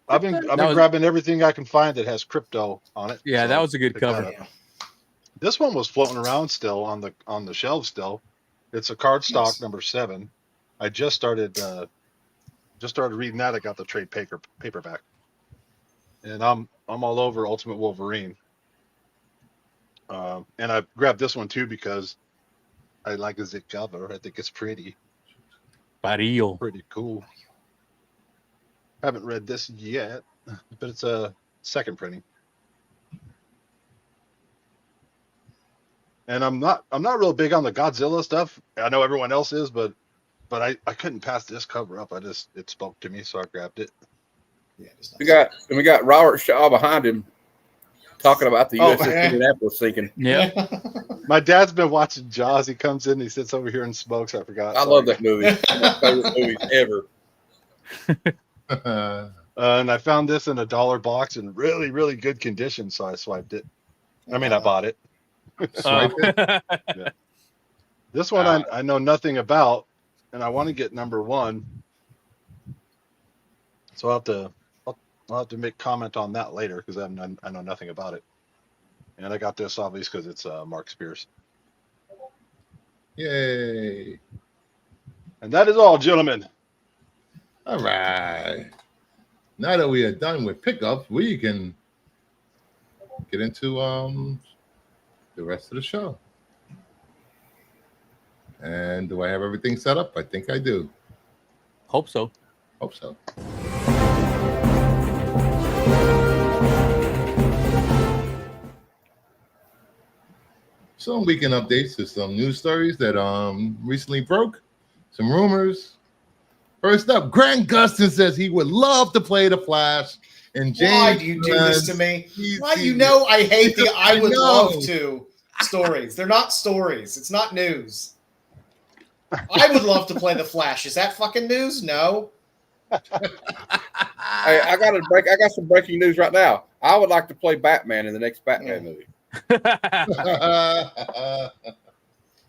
I've been grabbing everything I can find that has crypto on it. Yeah, that was a good cover. This one was floating around still on the shelves still. It's a cardstock number 7. I just started reading that. I got the trade paperback, and I'm all over Ultimate Wolverine. And I grabbed this one too because I like the zip cover. I think it's pretty. Barrio. Pretty cool. Haven't read this yet, but it's a second printing. And I'm not real big on the Godzilla stuff. I know everyone else is, but I couldn't pass this cover up. It spoke to me, so I grabbed it. Yeah, we got Robert Shaw behind him talking about the USS Indianapolis sinking. Yeah. My dad's been watching Jaws. He comes in, he sits over here and smokes. I forgot. I love that movie. One of my favorite movies ever. And I found this in a dollar box in really, really good condition, so I swiped it. I mean, I bought it. Swipe it. This one I know nothing about, and I want to get number 1. So I'll have to make comment on that later because I know nothing about it. And I got this obviously because it's Mark Spears. Yay. And that is all, gentlemen. All right. Now that we are done with pickups, we can get into the rest of the show. And do I have everything set up? I think I do. Hope so. Hope so. Some weekend updates to some news stories that recently broke. Some rumors. First up, Grant Gustin says he would love to play the Flash. And James, why do you do this to me? Why you know I hate the I would love to stories. They're not stories. It's not news. I would love to play the Flash. Is that fucking news? No. Hey, I got some breaking news right now. I would like to play Batman in the next Batman movie.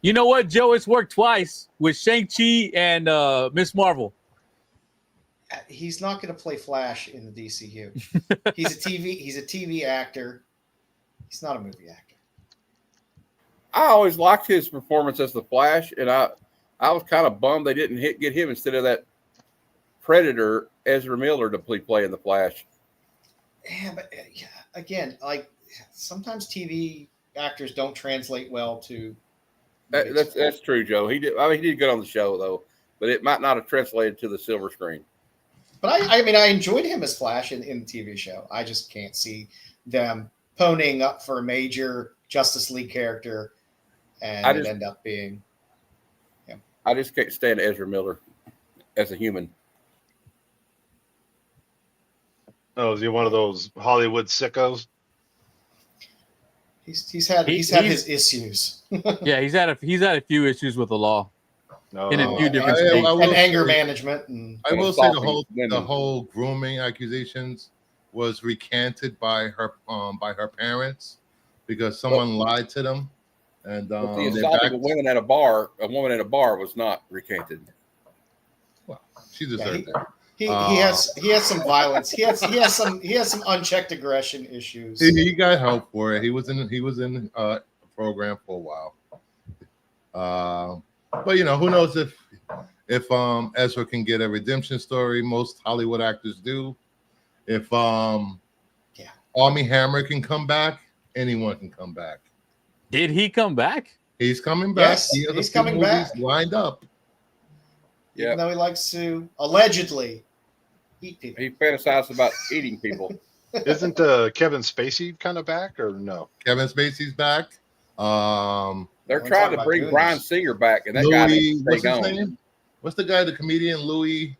You know what, Joe? It's worked twice with Shang-Chi and Miss Marvel. He's not going to play Flash in the DCU. He's a TV actor. He's not a movie actor. I always liked his performance as the Flash, and I was kind of bummed they didn't get him instead of that Predator Ezra Miller to play in the Flash. Yeah, but again, like sometimes TV actors don't translate well to. That's true, Joe. He did. I mean, he did good on the show though, but it might not have translated to the silver screen. But I mean, I enjoyed him as Flash in the TV show. I just can't see them ponying up for a major Justice League character and it end up being. Yeah. I just can't stand Ezra Miller as a human. Oh, is he one of those Hollywood sickos? He's had his issues. Yeah, he's had a few issues with the law. In a few different states. And anger management. And I will say the whole grooming accusations was recanted by her parents because someone lied to them. And the assault of a woman at a bar was not recanted. Well, she deserved that. He has some violence. He has some unchecked aggression issues. He got help for it. He was in a program for a while. But you know, who knows if Ezra can get a redemption story? Most Hollywood actors do. If Armie Hammer can come back, anyone can come back. Did he come back? He's coming back. Yes, he's coming back. Lined up. Yeah. Even though he likes to allegedly eat people. He fantasized about eating people. Isn't Kevin Spacey kind of back or no? Kevin Spacey's back. They're trying to bring Bryan Singer back, and that what's his name? What's the guy? The comedian Louis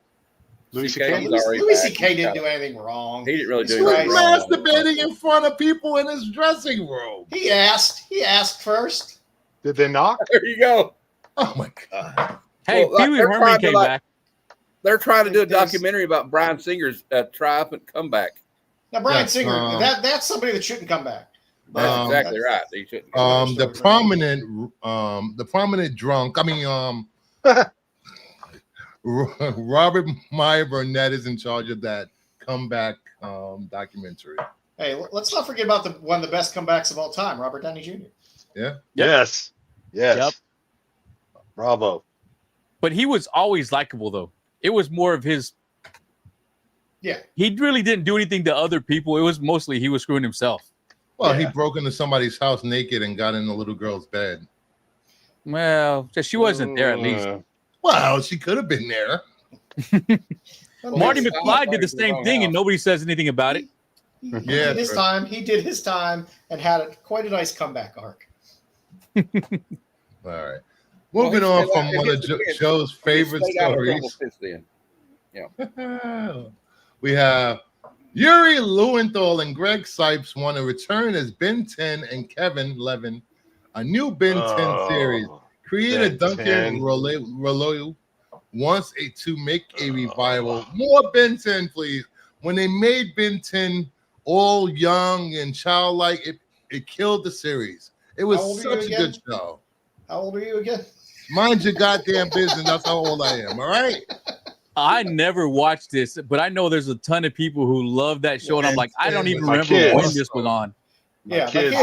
C.K. Louis C.K. didn't do anything wrong. He didn't really do anything. He was masturbating in front of people in his dressing room. He asked first. Did they knock? There you go. Oh my God. Hey, Pee Wee Herman came back. They're trying to do a documentary about Bryan Singer's triumphant comeback. Now, Bryan Singer, that's somebody that shouldn't come back. That's exactly right. He shouldn't. The prominent drunk. I mean, Robert Meyer Burnett is in charge of that comeback documentary. Hey, let's not forget about one of the best comebacks of all time, Robert Downey Jr. Yeah. Yes. Yep. Bravo. But he was always likable, though. It was more of his. Yeah. He really didn't do anything to other people. It was mostly he was screwing himself. Well, he broke into somebody's house naked and got in the little girl's bed. Well, she wasn't there at least. Well, she could have been there. Marty McFly did the same thing, and nobody says anything about it. He did his time and had quite a nice comeback arc. All right. Moving on from one of Joe's favorite stories. Yeah. We have Yuri Lowenthal and Greg Sipes want to return as Ben 10 and Kevin Levin, a new Ben 10 series. Creator Duncan Rollo wants to make a revival. More Ben 10, please. When they made Ben 10 all young and childlike, it killed the series. It was such a good show. How old are you again? Mind your goddamn business. That's how old I am. All right. I never watched this, but I know there's a ton of people who love that show, and I'm like, I don't even remember when this was on. Yeah, kids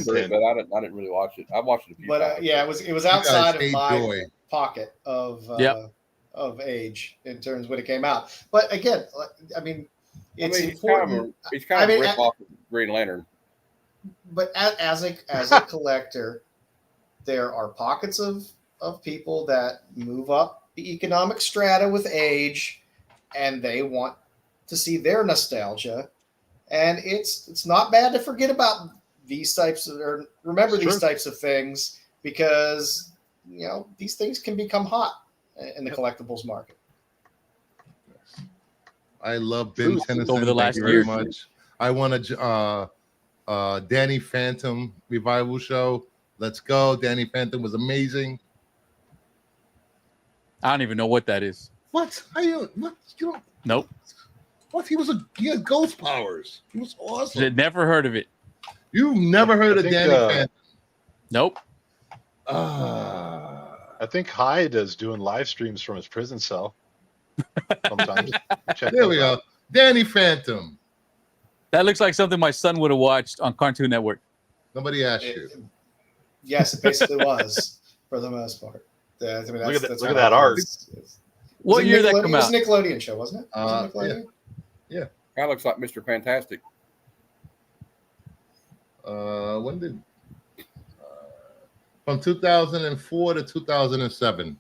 But I didn't really watch it. I watched it a few times. Yeah, it was outside of my pocket of age in terms when it came out. But again, I mean, it's important. It's kind of a rip off of Green Lantern. But as a collector, there are pockets of people that move up the economic strata with age, and they want to see their nostalgia. And it's not bad to forget about these types of, or remember these types of things, because these things can become hot in the collectibles market. I love Ben Tennyson over the last year very much. I want a Danny Phantom revival show. Let's go. Danny Phantom was amazing. I don't even know what that is. What? You don't? Nope. What? He had ghost powers. He was awesome. Never heard of it. You've never heard of Danny Phantom? Nope. I think Hyde is doing live streams from his prison cell. Sometimes. There we go. Danny Phantom. That looks like something my son would have watched on Cartoon Network. Nobody asked you. Yes, it basically was for the most part. I mean, look at that art. What year that come out? It was a Nickelodeon show, wasn't it? Yeah. Kind of looks like Mr. Fantastic. When did from 2004 to 2007?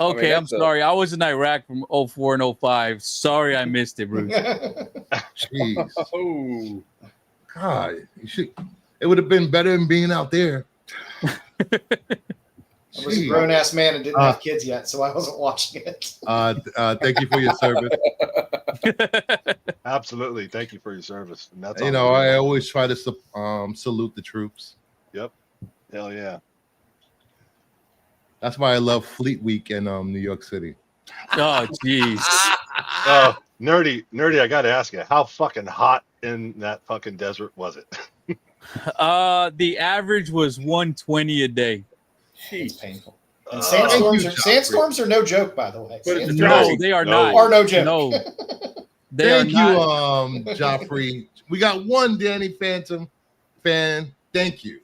Okay, I'm sorry. I was in Iraq from 04 and 05. Sorry, I missed it, Bruce. Jeez. Oh, God, it would have been better than being out there. I was a grown ass man and didn't have kids yet, so I wasn't watching it. Thank you for your service. Absolutely, thank you for your service. And that's I always try to salute the troops. Yep. Hell yeah. That's why I love Fleet Week in New York City. Oh, jeez. Nerdy, I got to ask you, how fucking hot in that fucking desert was it? The average was 120 a day. It's painful. And sandstorms are no joke, by the way. No, they are not. Are no joke. No. Thank you, Joffrey. We got one Danny Phantom fan. Thank you.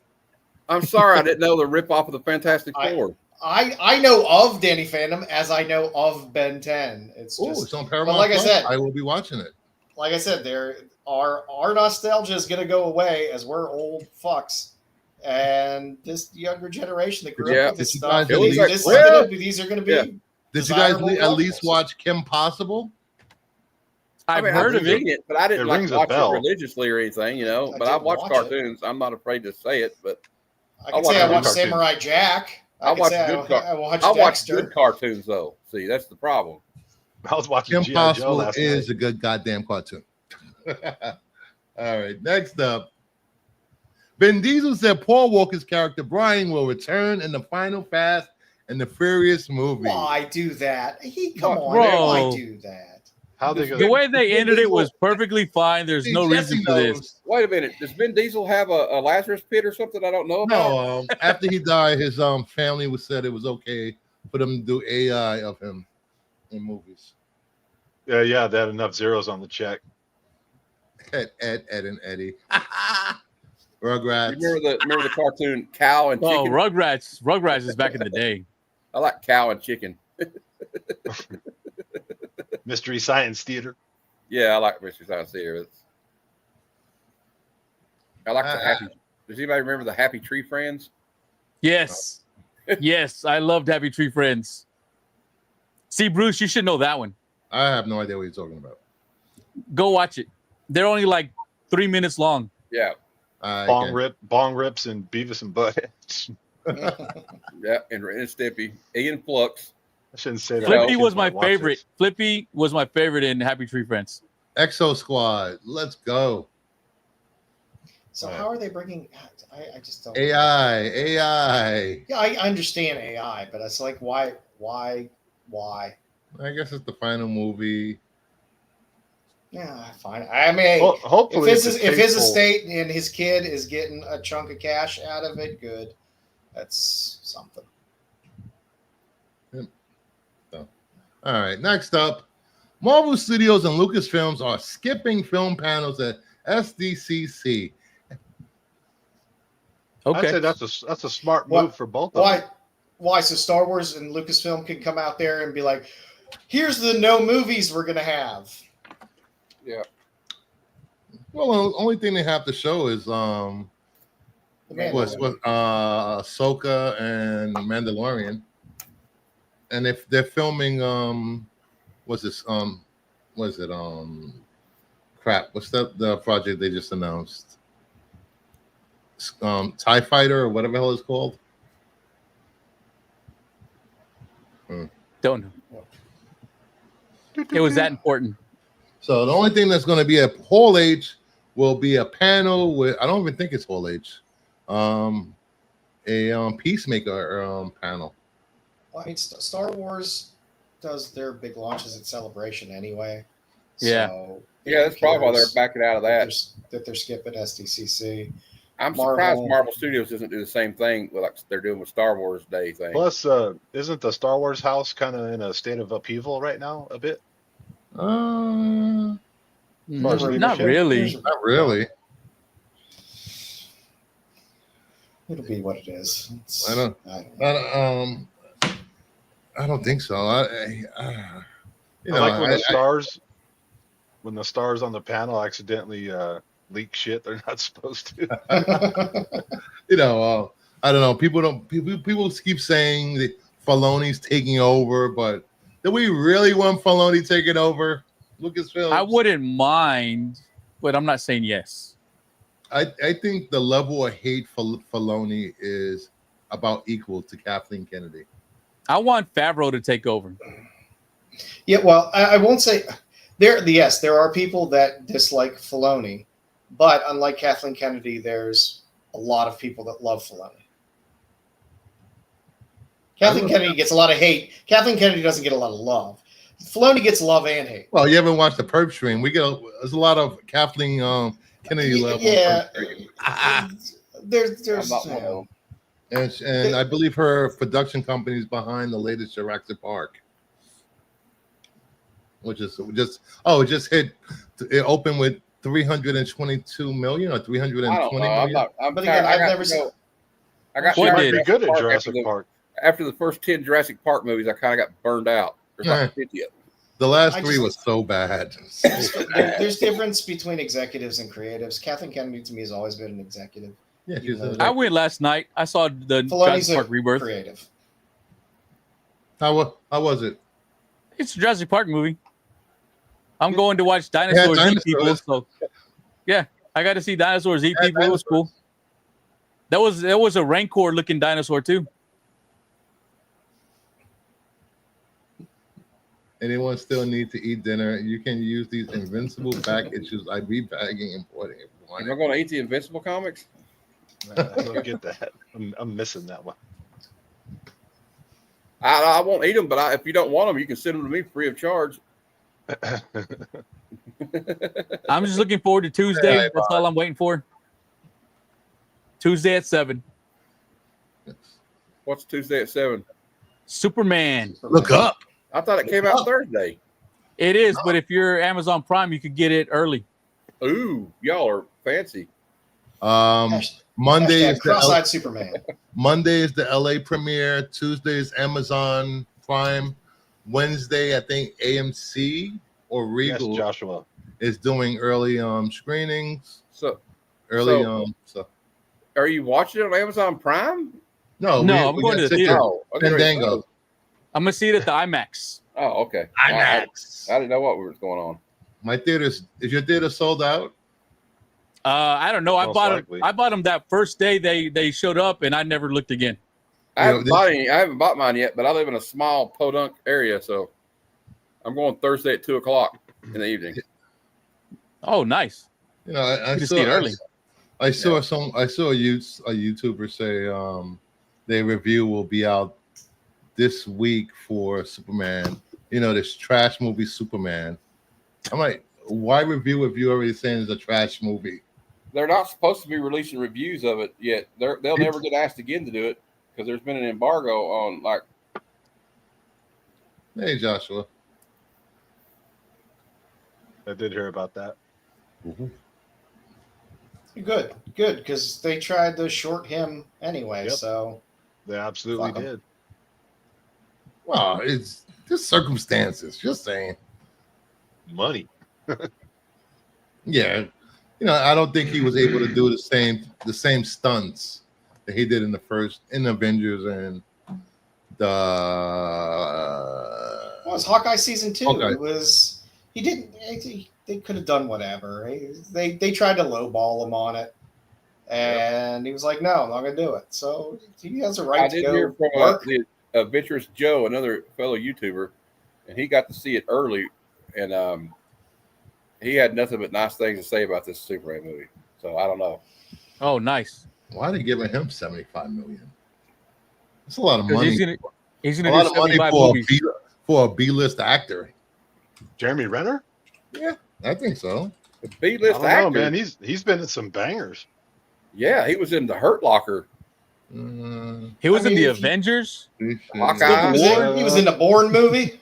I'm sorry, I didn't know the rip off of the Fantastic Four. I know of Danny Phantom as I know of Ben 10. It's on Paramount. Like I said, I will be watching it. Like I said, our nostalgia is going to go away as we're old fucks, and this younger generation that grew up with this stuff. These are going to be. Yeah. Did you guys at least watch Kim Possible? I've heard of it, but I didn't watch it religiously or anything, But I've watched cartoons. I'm not afraid to say it, but I can say I watched Samurai Jack. I watch good cartoons, though. See, that's the problem. I was watching Kim Possible is a good goddamn cartoon. All right, next up. Vin Diesel said Paul Walker's character Brian will return in the final Fast and the Furious movie. Why do that? Why do that? The way they ended it was perfectly fine. There's no reason for this. Wait a minute. Does Vin Diesel have a Lazarus pit or something I don't know about? No. After he died, his family said it was okay for them to do AI of him in movies. Yeah, they had enough zeros on the check. Ed, and Eddie. Rugrats. You remember the cartoon Cow and Chicken? Oh, Rugrats is back in the day. I like Cow and Chicken. Mystery Science Theater. Yeah, I like Mystery Science Theater. I like the Happy. Does anybody remember the Happy Tree Friends? Yes. Yes, I loved Happy Tree Friends. See, Bruce, you should know that one. I have no idea what you're talking about. Go watch it. They're only like 3 minutes long. Yeah. Bong rips and Beavis and Butthead. Yeah, and Stimpy. Ian Flux. I shouldn't say that. Flippy was my favorite. Flippy was my favorite in Happy Tree Friends. Exo Squad. Let's go. So how are they bringing? I just don't. AI. Yeah, I understand AI, but it's like why? Well, I guess it's the final movie. Yeah, fine. I mean, Well, hopefully, if it's a his tasteful- estate and his kid is getting a chunk of cash out of it, good. That's something. So, all right, next up, Marvel Studios and Lucasfilms are skipping film panels at SDCC. I'd Okay. say that's a smart What- move for both of them. Why? So Star Wars and Lucasfilm can come out there and be like, "Here's the no movies we're gonna have." Yeah. Well, the only thing they have to show is The Mandalorian. Ahsoka and Mandalorian, and if they're filming what's the project they just announced? TIE Fighter or whatever the hell it's called. Don't know. It was that important. So the only thing that's going to be a Hall H will be a panel with, I don't even think it's Hall H, a Peacemaker panel. Well, I mean, Star Wars does their big launches at Celebration anyway. Yeah. So Yeah, that's probably why they're cares backing out of that. that they're skipping SDCC. I'm Marvel. surprised Marvel Studios doesn't do the same thing like they're doing with Star Wars Day thing. Plus, isn't the Star Wars house kind of in a state of upheaval right now? A bit. Not Not really. really. It'll be what it is. I don't think so. You know, I like when the stars on the panel accidentally leak shit they're not supposed to. you know, I don't know. People keep saying that Filoni's taking over, but do we really want Filoni taking over Lucasfilm? I wouldn't mind, but I'm not saying yes. I think the level of hate for Filoni is about equal to Kathleen Kennedy. I want Favreau to take over. Yeah, well, I won't say there are people that dislike Filoni, but unlike Kathleen Kennedy, there's a lot of people that love Filoni. Kathleen Kennedy gets a lot of hate. Kathleen Kennedy doesn't get a lot of love. Filoni gets love and hate. Well, you haven't watched the Perp stream. There's a lot of Kathleen Kennedy love. Yeah, there's I'm not one of them. and I believe her production company is behind the latest Jurassic Park, which is it just hit. It opened with 322 million or 320 I don't know. million. But again, I've never seen. I got What Might did? be good at Park Jurassic Park. after the first 10 Jurassic Park movies. I kind of got burned out. There's like 50 of them. The last I three just- was so bad. There's difference between executives and creatives. Kathleen Kennedy to me has always been an executive. Yeah, she's I went last night. I saw the Filoni's Jurassic Park Rebirth. creative. how was it? It's a Jurassic Park movie. I'm going to watch dinosaurs eat people. dinosaurs. So, yeah, I got to see dinosaurs eat people. It was cool. That was a Rancor looking dinosaur too. Anyone still need to eat dinner? You can use these invincible pack issues. I be bagging and importing. Am I going to eat the Invincible comics? I don't get that. I'm missing that one. I won't eat them, but if you don't want them, you can send them to me free of charge. I'm just looking forward to Tuesday. Hey, That's all I'm waiting for. Tuesday at 7. What's Tuesday at 7? Superman. Look up. I thought it came out Thursday. It is, but if you're Amazon Prime, you could get it early. Ooh, y'all are fancy. Monday is Cross-eyed Superman. Monday is the LA premiere. Tuesday is Amazon Prime. Wednesday, I think AMC or Yes, Regal Joshua. is doing early screenings. So, So are you watching it on Amazon Prime? no, No, I'm going to the theater. Oh, okay. Fandango. I'm gonna see it at the IMAX. Oh, okay. IMAX. I didn't know what was going on. My theaters. Is your theater sold out? I don't know. I Most bought likely. them. I bought them that first day they showed up, and I never looked again. I haven't bought mine yet, but I live in a small podunk area, so I'm going Thursday at 2:00 in the evening. Oh, nice. You know, I You saw see it early. I saw a YouTuber say their review will be out this week for Superman, this trash movie Superman. I'm like, why review if you already saying it's a trash movie? They're not supposed to be releasing reviews of it yet. They'll never get asked again to do it because there's been an embargo on like. Hey, Joshua. I did hear about that. Mm-hmm. Good, because they tried to short him anyway. Yep. So They absolutely Fuck 'em. did. Well, it's just circumstances. Just saying. Money. Yeah, I don't think he was able to do the same stunts that he did in Avengers and the. well, it's Hawkeye season 2. Hawkeye. It was he didn't. They could have done whatever. They tried to lowball him on it, and he was like, "No, I'm not going to do it." So he has a right I to did go hear from work. the Adventurous Joe, another fellow YouTuber, and he got to see it early, and he had nothing but nice things to say about this Superman movie. So I don't know. Oh, nice. Why are they giving him $75 million? That's a lot of 'Cause money. He's A gonna lot do of money 75 for movies. for a B-list actor. Jeremy Renner? Yeah, I think so. The I B-list don't actor, know, man. He's been in some bangers. yeah, he was in the Hurt Locker. He was I in mean, the if you- Avengers. Hawkeye. He was in the Bourne movie.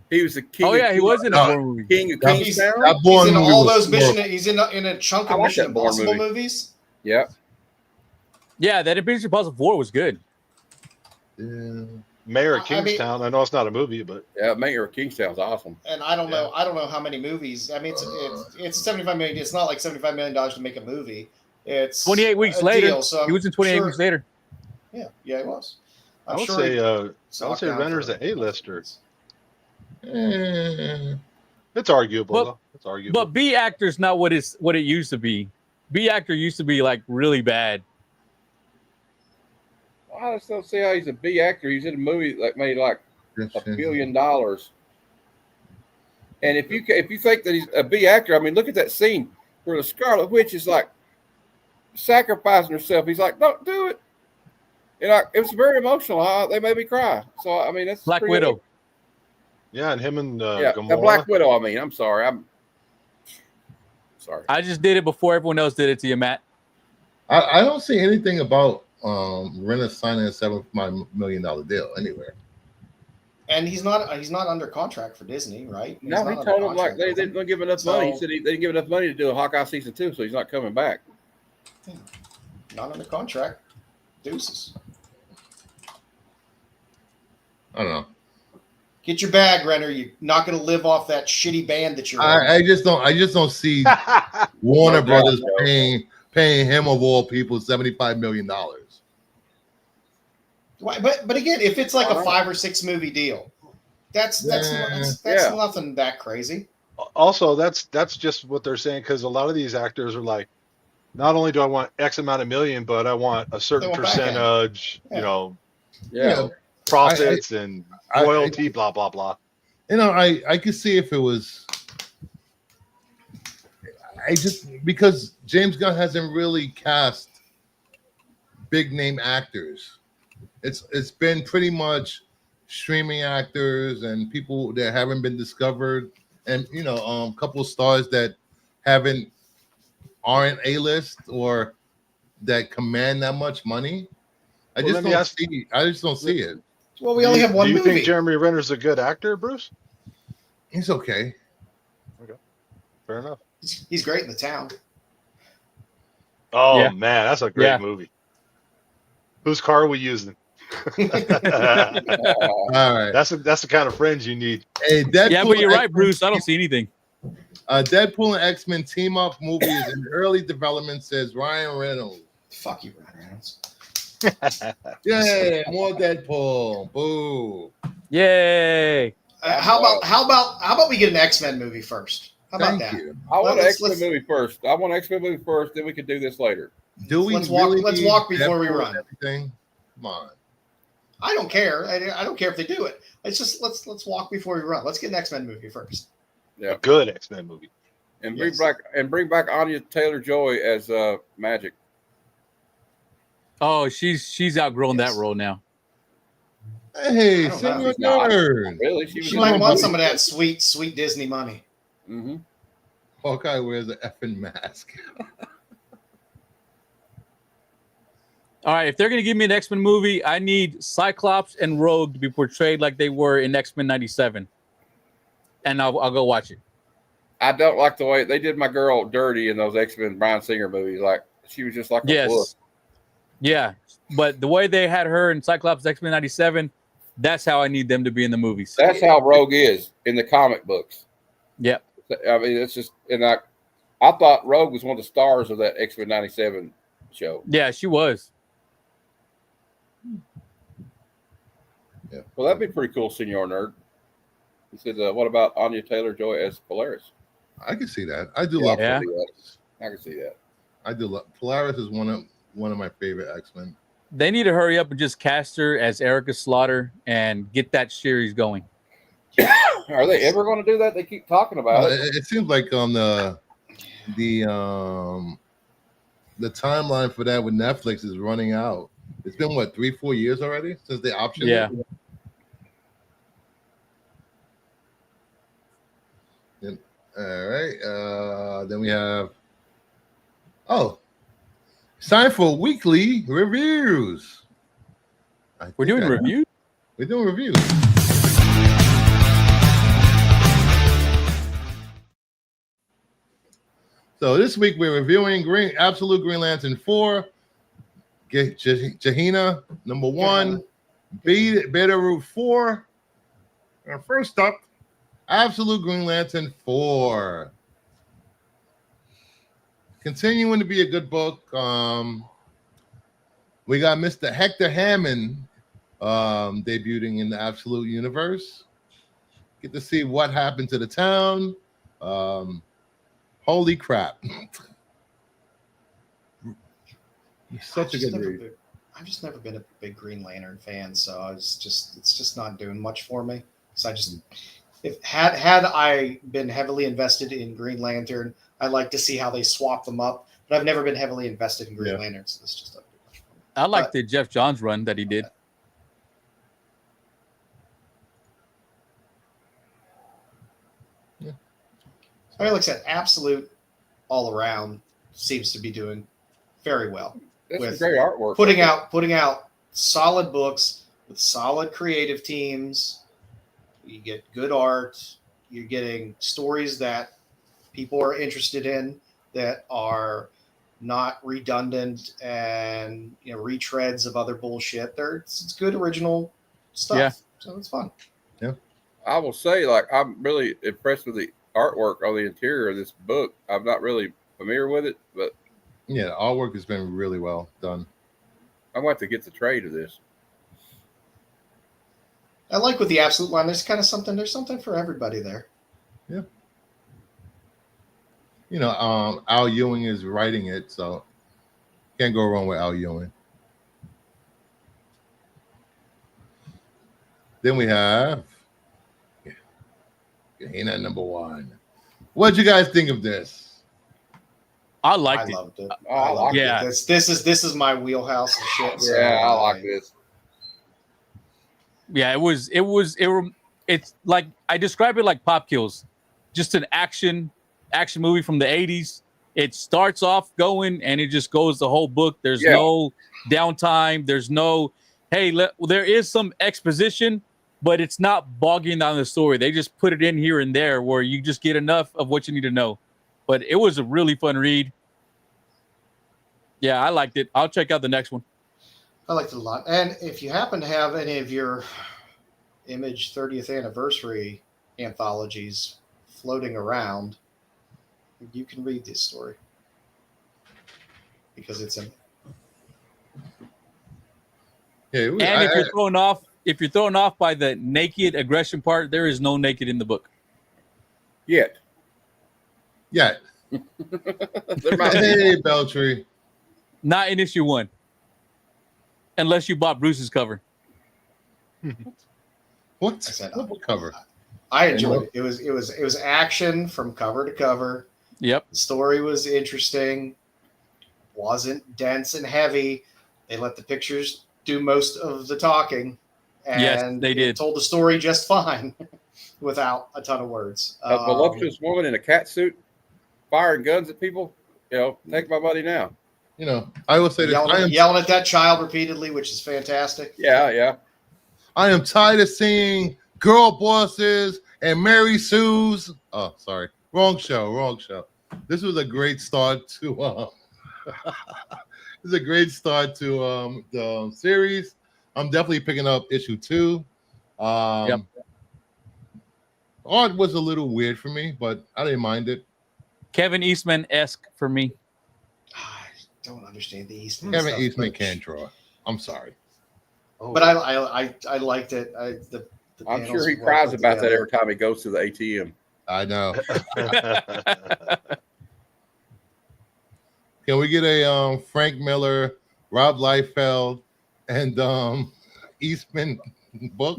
He was the king. Oh yeah, he was in a No. Bourne movie. King of That- Kingstown. That He's Bourne in movie all was those horrible. mission. He's in a chunk I of like Mission that Bourne Impossible movie. movies. Yeah, Yeah, that Mission Impossible 4 was good. Yeah. Mayor of I mean- Kingstown. I know it's not a movie, but yeah. Mayor of Kingstown's awesome. And I don't know how many movies. I mean, it's 75 million. It's not like $75 million to make a movie. It's 28 weeks a later. deal, so He was in 28 sure- weeks later. Yeah, he was. I would say it's I would say locked down Renner's for- an A-lister. Eh, It's arguable But- though. It's arguable. But B actor's not what it used to be. B actor used to be like really bad. I just don't see how he's a B actor. He's in a movie that made like $1 billion. And if you think that he's a B actor, I mean, look at that scene where the Scarlet Witch is like sacrificing herself. He's like, "Don't do it." And it was very emotional. They made me cry. So I mean, that's Black pretty Widow. yeah, and him and Yeah, Gamora. Black Widow. I mean, I'm sorry. I'm sorry. I just did it before everyone else did it to you, Matt. I don't see anything about Renner signing a $75 million deal anywhere. And he's not under contract for Disney, right? He's No, not he under told him like contract they with them. didn't give enough So- money. He said they didn't give enough money to do a Hawkeye season 2, so he's not coming back. Not under contract. Deuces. I don't know. Get your bag, Renner. You're not going to live off that shitty band that you're in. I just don't see Warner Brothers paying him of all people $75 million. Why- But again, if it's like Why a not? 5 or 6 movie deal, that's Yeah. nothing that crazy. Also, that's just what they're saying because a lot of these actors are like, not only do I want X amount of million, but I want a certain They want back end. percentage, Yeah. Yeah. profits and I- royalty, blah blah blah. I could see if it was. Because James Gunn hasn't really cast big name actors. It's been pretty much streaming actors and people that haven't been discovered, and a couple of stars that aren't A-list or that command that much money. I Well, just don't see it. Well, we only have one Do you movie. think Jeremy Renner's a good actor, Bruce? He's okay. Fair enough. He's great in The Town. Oh Yeah. man, that's a great Yeah. movie. Whose car are we using? All right. That's the kind of friends you need. Hey, Deadpool Yeah, but you're and right, Bruce. I don't see anything. Deadpool and X-Men team up movie is in early development, says Ryan Reynolds. Fuck you, Ryan Reynolds. Yay, more Deadpool. Boo. Yay. How about we get an X-Men movie first? How about Thank that? you. I want an Let's- X-Men movie first. I want an X-Men movie first, then we can do this later. Do we Let's walk- really let's need walk before we Deadpool run. and everything? Come on. I don't care. I don't care if they do it. It's just let's walk before we run. Let's get an X-Men movie first. A good X-Men movie. And Yes. bring back Anya Taylor-Joy as Magic. Oh, she's outgrown Yes. that role now. Hey, I don't Senor She's not. Nerd. Really? She was She in might the want movie. some of that sweet Disney money. Mm-hmm. Hawkeye wears an effing mask. All right, if they're gonna give me an X-Men movie, I need Cyclops and Rogue to be portrayed like they were in X-Men '97, and I'll go watch it. I don't like the way they did my girl dirty in those X-Men Bryan Singer movies. Like she was just like a wolf. Yeah, but the way they had her in Cyclops X-Men '97, that's how I need them to be in the movies. That's how Rogue is in the comic books. Yep. I mean, it's just, and I thought Rogue was one of the stars of that X-Men '97 show. Yeah, she was. Yeah. Well, that'd be pretty cool, Senor Nerd. He said, "What about Anya Taylor-Joy as Polaris?" I can see that. I do love Yeah. Polaris. I can see that. I do love Polaris is one of my favorite X-Men. They need to hurry up and just cast her as Erica Slaughter and get that series going. Are they ever going to do that? They keep talking about it. It seems like on the timeline for that with Netflix is running out. It's been what 3-4 years already since they optioned Yeah. it. Then, all right. Then we have it's time for weekly reviews. We're doing reviews. We're doing reviews. So this week we're reviewing Absolute Green Lantern 4, Jahina number 1, Beta Root 4. And first up, Absolute Green Lantern 4. Continuing to be a good book. We got Mr. Hector Hammond debuting in the Absolute universe. Get to see what happened to the town. Holy crap. Such a good read. I've just never been a big Green Lantern fan, so it's just not doing much for me. So had I been heavily invested in Green Lantern, I'd like to see how they swap them up. But I've never been heavily invested in Green Lantern, so it's just not doing much for me. I like the Jeff Johns run that he did. I mean, like I said, Absolute all around seems to be doing very well. That's some great artwork. Putting out solid books with solid creative teams. You get good art. You're getting stories that people are interested in that are not redundant and retreads of other bullshit. It's good original stuff. Yeah. So it's fun. Yeah. I will say, like, I'm really impressed with the artwork on the interior of this book. I'm not really familiar with it, but yeah, the artwork has been really well done. I'm going to have to get the trade of this. I like with the Absolute line. There's something for everybody there. Yeah. Al Ewing is writing it, so can't go wrong with Al Ewing. Then we have Gehenna number 1. What'd you guys think of this? I liked it. Loved it. Oh, I liked it. This is my wheelhouse of shit. So Yeah, I like this. Yeah, it's like I describe it like Pop Kills, just an action movie from the 80s. It starts off going and it just goes the whole book. There's no downtime. There's no, there is some exposition, but it's not bogging down the story. They just put it in here and there where you just get enough of what you need to know. But it was a really fun read. Yeah, I liked it. I'll check out the next one. I liked it a lot. And if you happen to have any of your Image 30th anniversary anthologies floating around, you can read this story because it's in. Yeah, And if you're thrown off by the naked aggression part, there is no naked in the book. Yet. Yeah. Hey, Beltry. Not in issue 1. Unless you bought Bruce's cover. What cover? I enjoyed it. It was action from cover to cover. Yep. The story was interesting. Wasn't dense and heavy. They let the pictures do most of the talking. And Yes, they did. It told the story just fine without a ton of words. A voluptuous woman in a cat suit firing guns at people. Take my money now. I will say this: yelling at that child repeatedly, which is fantastic. Yeah. I am tired of seeing girl bosses and Mary Sue's. Oh, sorry, wrong show. This was a great start to. This is a great start to the series. I'm definitely picking up issue 2. Yep. Art was a little weird for me, but I didn't mind it. Kevin Eastman-esque for me. I don't understand the Eastman. Kevin Eastman can't draw. I'm sorry. But I liked it. I'm sure he cries about that every time he goes to the ATM. I know. Can we get a Frank Miller, Rob Liefeld, and Eastman book?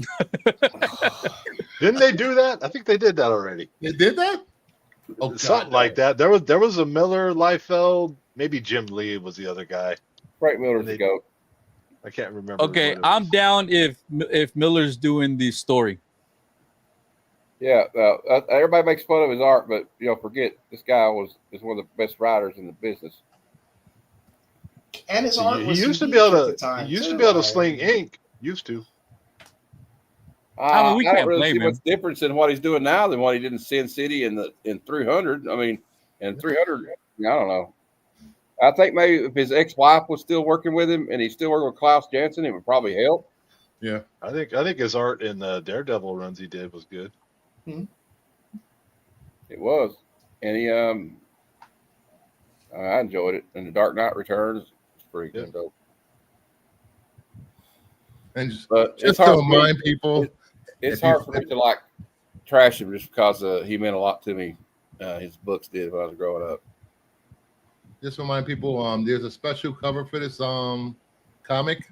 Didn't they do that? I think they did that already. They did that? Oh, Something like that. There was a Miller, Liefeld, maybe Jim Lee was the other guy. Frank Miller's the GOAT. I can't remember. Okay, I'm down if Miller's doing the story. Yeah, everybody makes fun of his art, but forget this guy is one of the best writers in the business. And his art He was used to be unique able at the to. time, He used to too. be able to sling ink. Used to. I mean, we I can't don't really blame see him. much difference in what he's doing now than what he did in Sin City and in 300. I mean, in 300, I don't know. I think maybe if his ex-wife was still working with him and he's still working with Klaus Janson, it would probably help. Yeah. I think his art in the Daredevil runs he did was good. It was, and he I enjoyed it. And the Dark Knight Returns, it's pretty good though. And But just to remind people, it's hard for me to like trash him just because he meant a lot to me. His books did when I was growing up. just remind people, there's a special cover for this comic.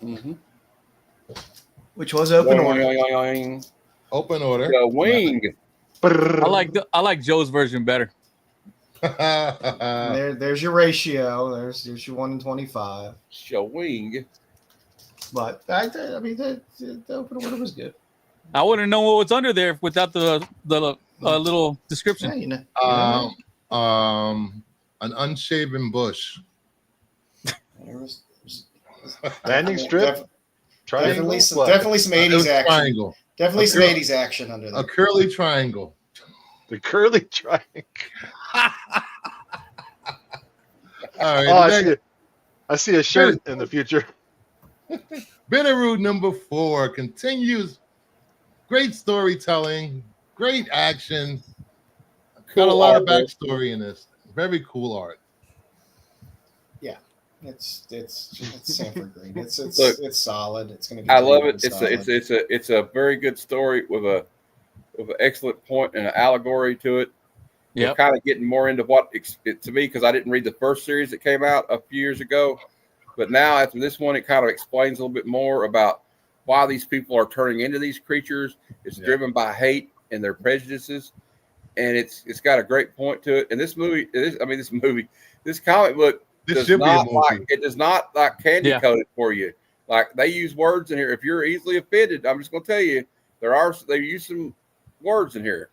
Mm-hmm. Which was open order. Open order. The wing. I like Joe's version better. There's your ratio. There's your 1 in 25. Showing. But I mean, the open order was good. I wouldn't know what was under there without the little description. Yeah, An unshaven bush. There was Landing strip. definitely some What? 80s action. Triangle. Definitely some 80s action under there. A curly triangle. The curly triangle. All right. Oh, I see a shirt in the future. Bitterroot number 4 continues. Great storytelling, great action. Got a lot of backstory in this. Very cool art. Yeah, it's Sanford Green. It's Look, it's solid. It's going to. I love it. It's a very good story with an excellent point and an allegory to it. Yeah, We're kind of getting more into what to me, because I didn't read the first series that came out a few years ago, but now after this one, it kind of explains a little bit more about why these people are turning into these creatures. It's driven by hate and their prejudices, and it's got a great point to it. And this comic book does not like candy coated for you. Like, they use words in here. If you're easily offended, I'm just going to tell you they use some words in here.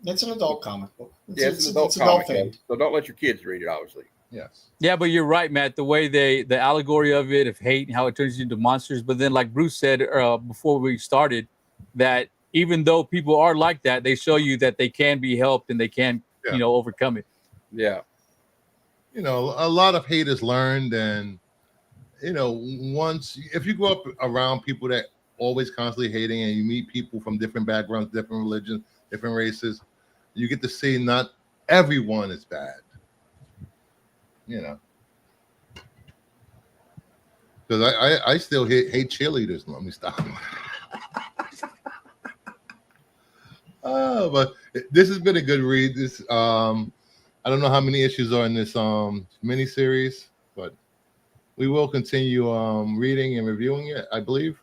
It's an adult comic book. It's an adult comic book, so don't let your kids read it. Obviously. Yes. Yeah, but you're right, Matt. The way the allegory of it, of hate and how it turns you into monsters. But then, like Bruce said before we started, that even though people are like that, they show you that they can be helped and they can, overcome it. Yeah. A lot of hate is learned, and if you grow up around people that always constantly hating, and you meet people from different backgrounds, different religions, different races, you get to see not everyone is bad. Because I still hate cheerleaders. Let me stop. But this has been a good read. This I don't know how many issues are in this miniseries, but we will continue reading and reviewing it, I believe.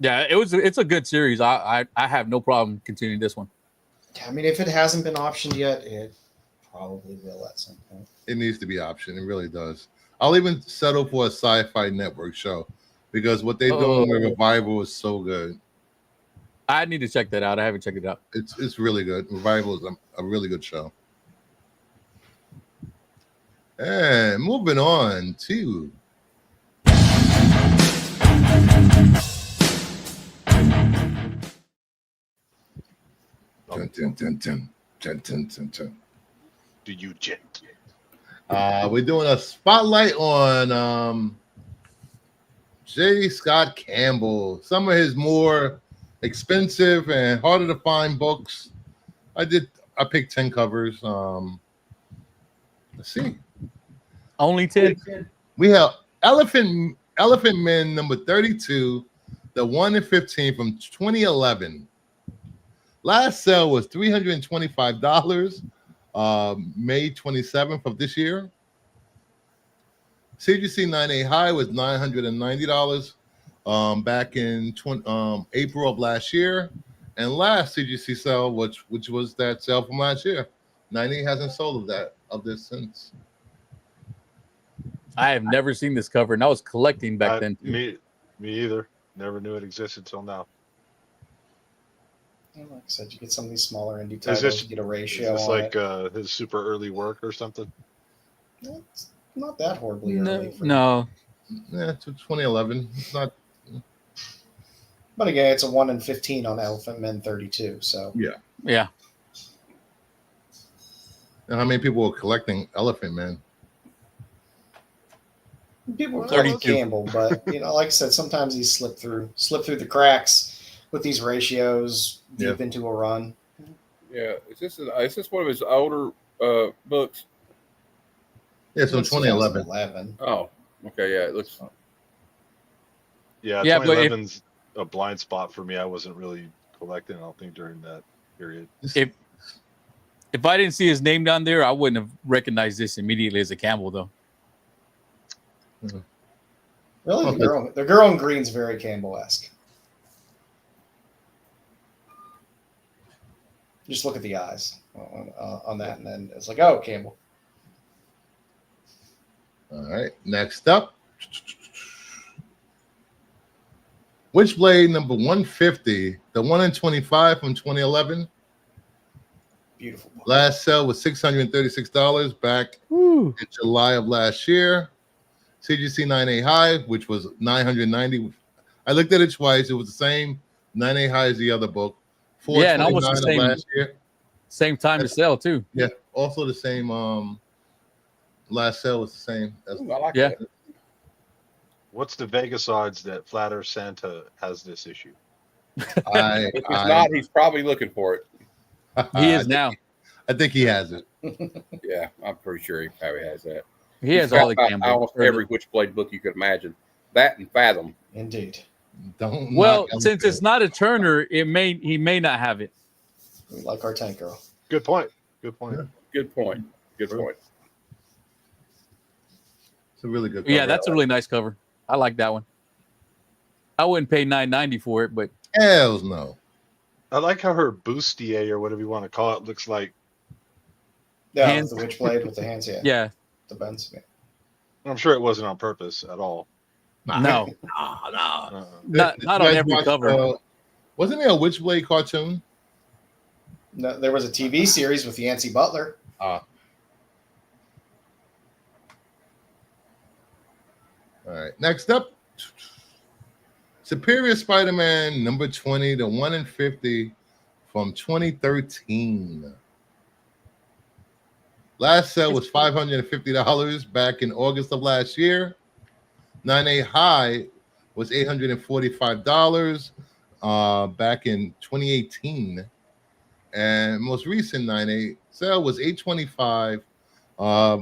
Yeah, it's a good series. I have no problem continuing this one. I mean, if it hasn't been optioned yet, it probably will at some point. It needs to be optioned. It really does. I'll even settle for a Sci-Fi Network show because what they're doing with Revival is so good. I need to check that out. I haven't checked it out. It's really good. Revival is a really good show. And moving on to Do you gent? we're doing a spotlight on J. Scott Campbell. Some of his more expensive and harder to find books. I picked 10 covers. Let's see. Only 10? We have Elephant Men number 32, the 1 in 15 from 2011. Last sale was $325, May 27th of this year. CGC 9A high was $990 back in April of last year. And last CGC sale, which was that sale from last year, 9A hasn't sold of this since. I have never seen this cover, and I was collecting back then. Me either. Never knew it existed till now. Like I said, you get some of these smaller indie titles, you get a ratio. Is this on like his super early work or something? It's not that horribly early. No. Yeah, it's 2011. It's not. But again, it's a 1 in 15 on Elephant Men 32. So Yeah. And how many people were collecting Elephant Man? people were calling Campbell, but like I said, sometimes he slip through the cracks with these ratios deep into a run. Yeah, is this one of his older books? Yeah, so 2011. Oh, okay, yeah, it looks. Yeah, 2011's a blind spot for me. I wasn't really collecting, I don't think, during that period. If I didn't see his name down there, I wouldn't have recognized this immediately as a Campbell, though. Mm-hmm. Really, the girl in green's very Campbell-esque. Just look at the eyes on that, and then it's like, oh, Campbell. All right, next up, Witchblade number 150, the 1 in 25 from 2011. Beautiful book. Last sale was $636 back in July of last year. CGC 9A high, which was $990. I looked at it twice. It was the same 9A high as the other book. Yeah, and almost the same last year. Same time to sell too. Yeah, also the same. Last sale was the same. I like that. What's the Vegas odds that Flat Earth Santa has this issue? If he's not, he's probably looking for it. He is now. I think he has it. Yeah, I'm pretty sure he probably has that. He has all the Campbell. Almost every Witchblade book you could imagine. That and Fathom. Indeed. Well, since it's not a Turner, he may not have it. We like our tank girl. Good point. Good point. Yeah. Good point. Good point. It's a really good cover. Yeah, that's a really nice cover. I like that one. I wouldn't pay $9.90 for it, but hells no. I like how her bustier, or whatever you want to call it, looks like. Yeah, Hands. the Witchblade with the hands. Yeah. yeah. The bends. Yeah. I'm sure it wasn't on purpose at all. No. No. Not on every cover. Wasn't there a Witchblade cartoon? No, there was a TV series with Yancey Butler. All right. Next up, Superior Spider-Man number 20, the 1 in 50 from 2013. Last sale was $550 back in August of last year. 9A high was $845 back in 2018. And most recent 9A sale was $825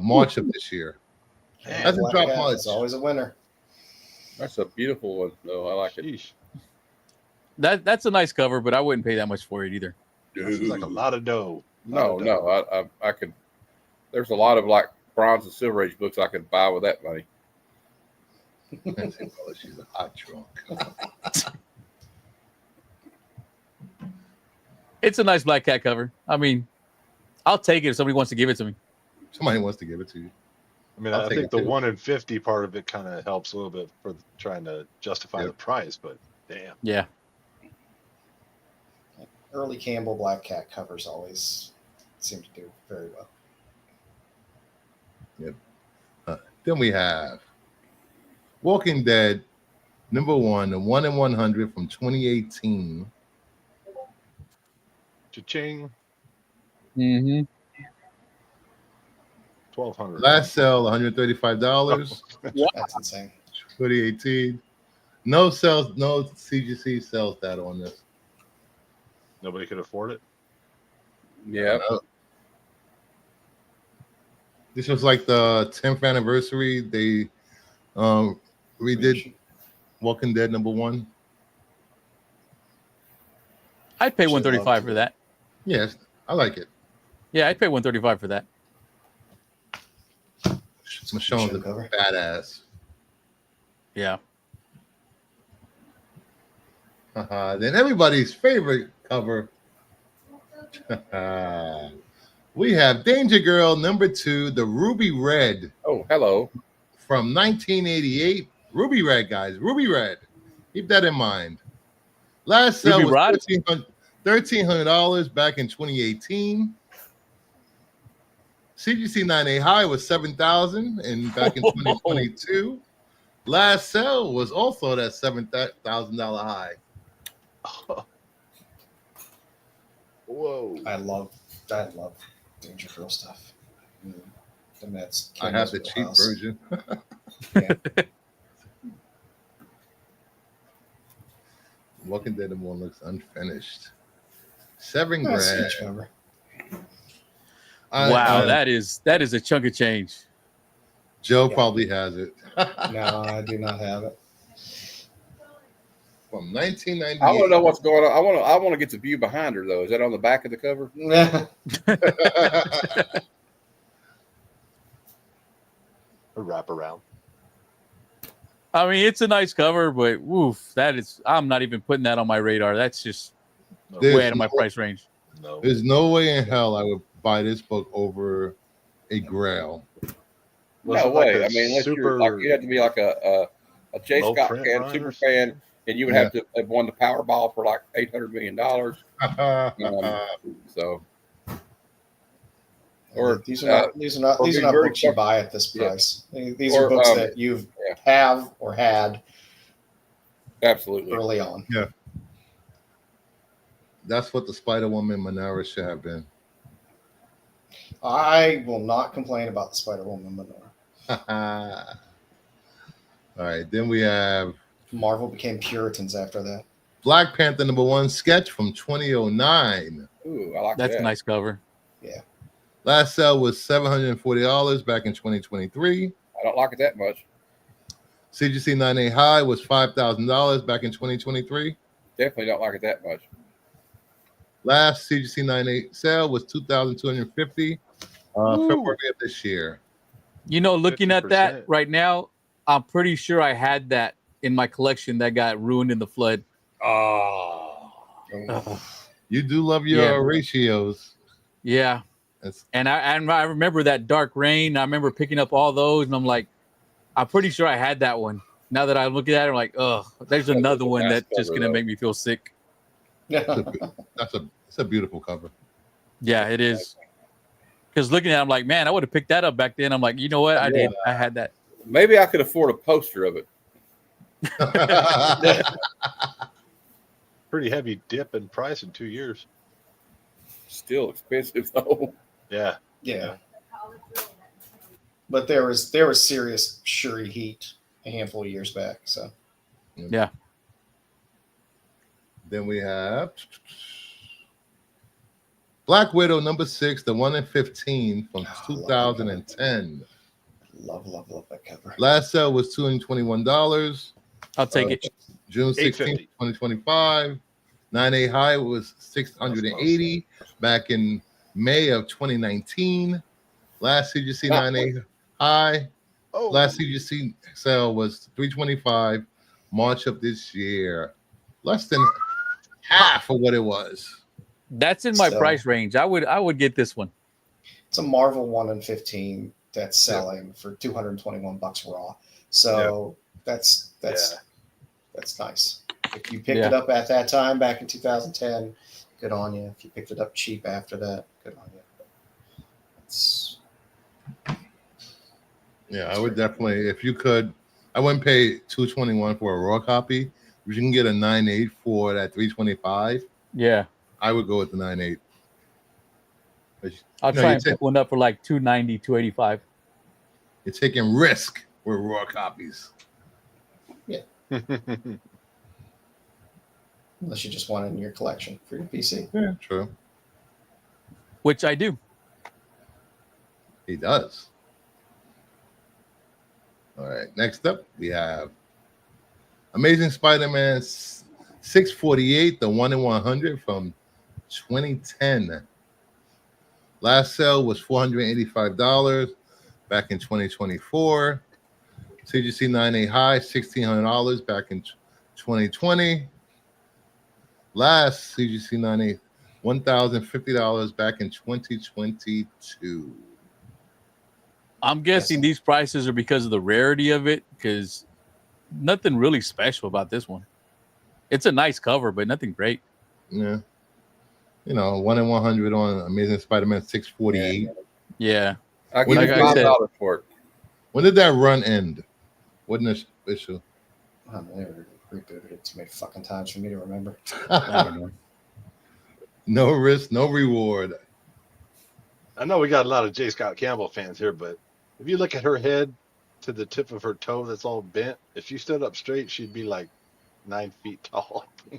March of this year. Hasn't dropped much. It's always a winner. That's a beautiful one, though. I like it. Sheesh. That's a nice cover, but I wouldn't pay that much for it either. This is like a lot of dough. No. I could. There's a lot of like Bronze and Silver Age books I could buy with that money. She's a hot drunk. It's a nice Black Cat cover. I mean, I'll take it if somebody wants to give it to me. Somebody wants to give it to you. I mean, I'll I take think it the too. 1 in 50 part of it kind of helps a little bit for trying to justify the price, but damn. Yeah. Early Campbell Black Cat covers always seem to do very well. Then we have Walking Dead #1, the 1 in 100 from 2018. Cha-ching. Mm-hmm. 1,200. Last sale $135. That's insane. 2018. No sales, no CGC sells that on this. Nobody could afford it. Yeah. This was like the 10th anniversary. They redid Walking Dead #1. I'd pay Should love 135 to. for that. Yes, I like it. Yeah, I'd pay 135 for that. Michonne's a cover. badass. Yeah. Then everybody's favorite cover. We have Danger Girl #2, the Ruby Red Oh, hello. from 1988. Ruby Red, guys. Ruby Red. Keep that in mind. Last sale Ruby was Rod? $1,300 back in 2018. CGC 9A high was $7,000 and back in 2022. Last sale was also that $7,000 high. Whoa. I love Danger Girl stuff. And that's I have the Campbell's cheap wheelhouse. version. Yeah. Walking Dead #1 looks unfinished. $7 That's a grand. huge cover. Wow, that is a chunk of change. Joe Yeah. probably has it. No, I do not have it. From 1998. I want to know what's going on. I want to get the view behind her though. Is that on the back of the cover? A wraparound. I mean, it's a nice cover, but woof, I'm not even putting that on my radar. That's just There's way out of my no- price range. No. There's no way in hell I would buy this book over a Grail. Was No it like way. a I mean, unless super you're like, you have to be like a J. low Scott print fan, run super or fan, and you would have to have won the Powerball for like $800 million. So, or these are not or these are be not very books you careful. buy at this Yeah. price. These Or, are books that you yeah. have or had absolutely. early on. That's what the Spider-Woman Manara should have been. I will not complain about the Spider-Woman Manora. All right, then we have Marvel became Puritans after that. Black Panther #1 sketch from 2009. Ooh, I like That's that. a nice cover. Last sale was $740 back in 2023. I don't like it that much. CGC 9A high was $5,000 back in 2023. Definitely don't like it that much. Last CGC 9A sale was $2,250 February of this year. You know, looking at that 50%. right now, I'm pretty sure I had that in my collection that got ruined in the flood. You do love your Yeah. ratios. Yeah. That's, And I remember that Dark Rain. I remember picking up all those, and I'm like, I'm pretty sure I had that one. Now that I look at it, I'm like, oh, there's another one nice that's just cover, gonna though. make me feel sick. it's a beautiful cover. Yeah, it is. Because looking at it, I'm like, man, I would have picked that up back then. I'm like, you know what? I did. I had that. Maybe I could afford a poster of it. Pretty heavy dip in price in 2 years. Still expensive though. Yeah. Yeah. But there was serious Shuri heat a handful of years back. So Yeah. Then we have Black Widow #6, the 1 in 15 from Oh, 2010. love that cover. Last sale was $221. I'll take it. June 16th, 2025. 9A high was $680 back in May of 2019. Last CGC 9A high, last CGC sale was $325 March of this year. Less than half of what it was. That's in my So- price range. I would get this one. It's a Marvel 1 in 15 that's selling for $221 raw. So that's nice. If you picked it up at that time back in 2010, good on you. If you picked it up cheap after that, good on you. I would definitely, if you could, I wouldn't pay $221 for a raw copy. If you can get a 9.8 for that $325, I would go with the 9.8. I'll try and pick one up for like $290, $285. You're taking risk with raw copies. Yeah. Unless you just want it in your collection for your PC. Yeah, true. Which I do. He does. All right. Next up, we have Amazing Spider-Man 648, the 1 in 100 from 2010. Last sale was $485 back in 2024. CGC 9A high, $1,600 back in 2020. Last CGC 9A, $1,050 back in 2022. I'm guessing these prices are because of the rarity of it, because nothing really special about this one. It's a nice cover, but nothing great. Yeah. 1 in 100 on Amazing Spider-Man 648. Yeah. I'll give you $5 for it. When did that run end? Wasn't this issue? Oh, they rebooted it too many fucking times for me to remember. I don't know. No risk, no reward. I know we got a lot of J. Scott Campbell fans here, but if you look at her head to the tip of her toe that's all bent, if she stood up straight, she'd be like 9 feet tall. He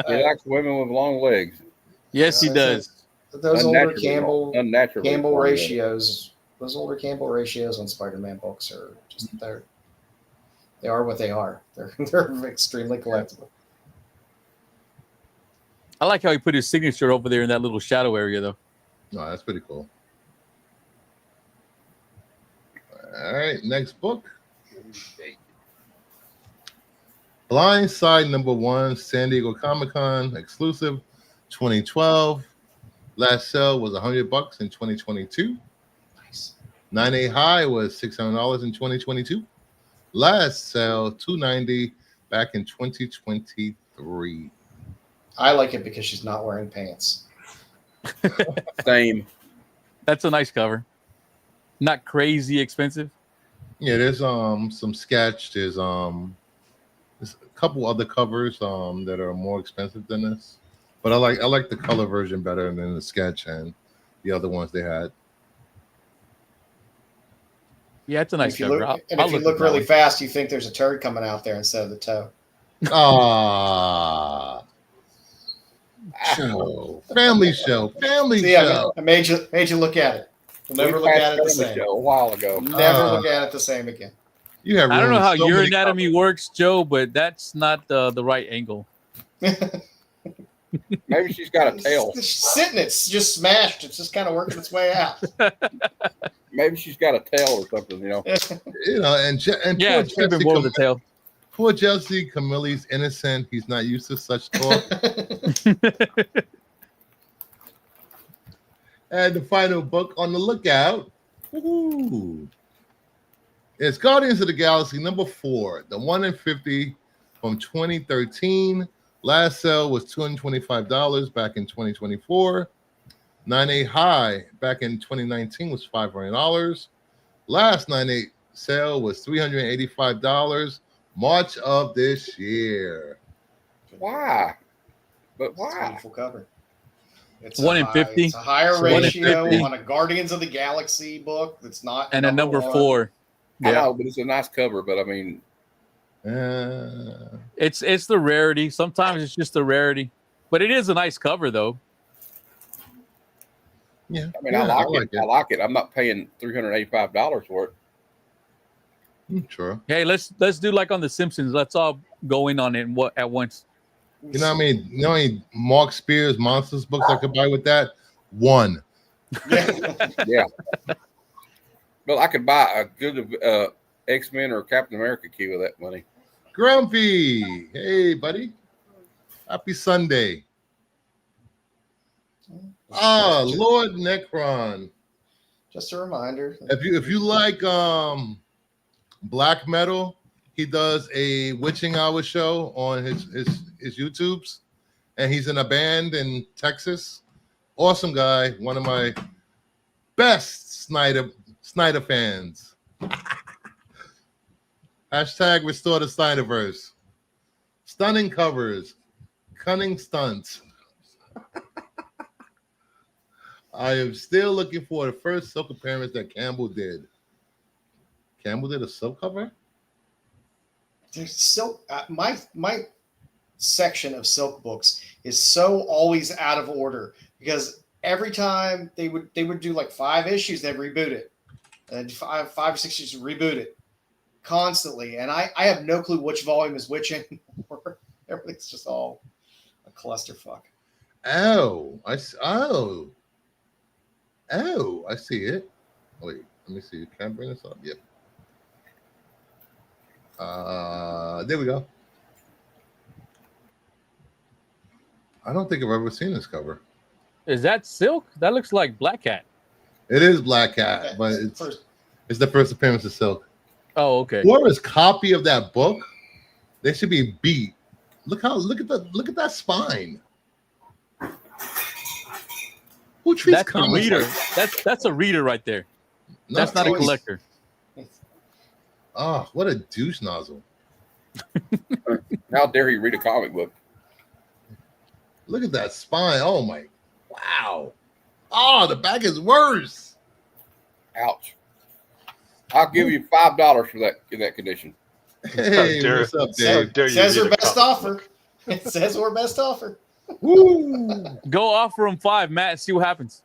likes women with long legs. Yes, he does. Those older Campbell ratios. Those older Campbell ratios on Spider-Man books are just they are what they are. They're extremely collectible. I like how he put his signature over there in that little shadow area, though. No, that's pretty cool. All right, next book. Blind Side #1, San Diego Comic-Con exclusive, 2012. Last sale was $100 in 2022. Nice. 9A high was $600 in 2022. Last sale $290 back in 2023. I like it because she's not wearing pants. Same. That's a nice cover. Not crazy expensive. Yeah, there's some sketch. There's a couple other covers that are more expensive than this. But I like the color version better than the sketch and the other ones they had. Yeah, it's a nice cover. If you look really fast, you think there's a turd coming out there instead of the toe. Ah. Show. Family show. Family show. I made you look at it. You'll never look at it the same. A while ago. Never look at it the same again. You have I don't know how your anatomy works, Joe, but that's not the right angle. Maybe she's got a tail. She's sitting, it's just smashed. It's just kind of working its way out. Maybe she's got a tail or something, and yeah, it's been more of the tail. Poor Jesse Camille's innocent. He's not used to such talk. And the final book on the lookout. Woo-hoo. It's Guardians of the Galaxy #4, the 1 in 50 from 2013. Last sale was $225 back in 2024. 9A high back in 2019 was $500. Last 9A sale was $385 March of this year. Why? But It's why? a beautiful cover. It's 1 in 50. It's a higher ratio on a Guardians of the Galaxy book that's not and a #4. I know, but it's a nice cover. But I mean, it's the rarity. Sometimes it's just the rarity, but it is a nice cover though. Yeah, I mean, I like it. I like it. I'm not paying $385 for it. Sure. Hey, let's do like on The Simpsons. Let's all go in on it at once. You know what I mean? You know any Mark Spears Monsters books I could buy with that? One. Yeah. But I could buy a good XMEN or Captain America key with that money. Grumpy. Hey, buddy. Happy Sunday. Lord Necron. Just a reminder. If you like black metal, he does a witching hour show on his YouTubes, and he's in a band in Texas. Awesome guy, one of my best Snyder fans. Hashtag restore the Snyderverse. Stunning covers, cunning stunts. I am still looking for the first silk appearance that Campbell did. Campbell did a silk cover? There's silk. My section of silk books is so always out of order because every time they would do like 5 issues, they'd reboot it, and 5 or 6 issues, reboot it constantly, and I have no clue which volume is which anymore. Everything's just all a clusterfuck. Oh, I see it. Wait, let me see. Can I bring this up? Yep. There we go. I don't think I've ever seen this cover. Is that silk? That looks like Black Cat. It is Black Cat, but it's the first appearance of silk. Oh, okay. Whoever's copy of that book, they should be beat. Look at that spine. Who treats That's a comics reader. like That's a reader right there. That's not a collector. Oh, what a douche nozzle. How dare he read a comic book? Look at that spine. Oh my, wow. Oh, the back is worse. Ouch. I'll give you $5 for that in that condition. Hey, what's up, Dave? It says our best offer. It says our best offer. Woo. Go offer him 5, Matt, and see what happens.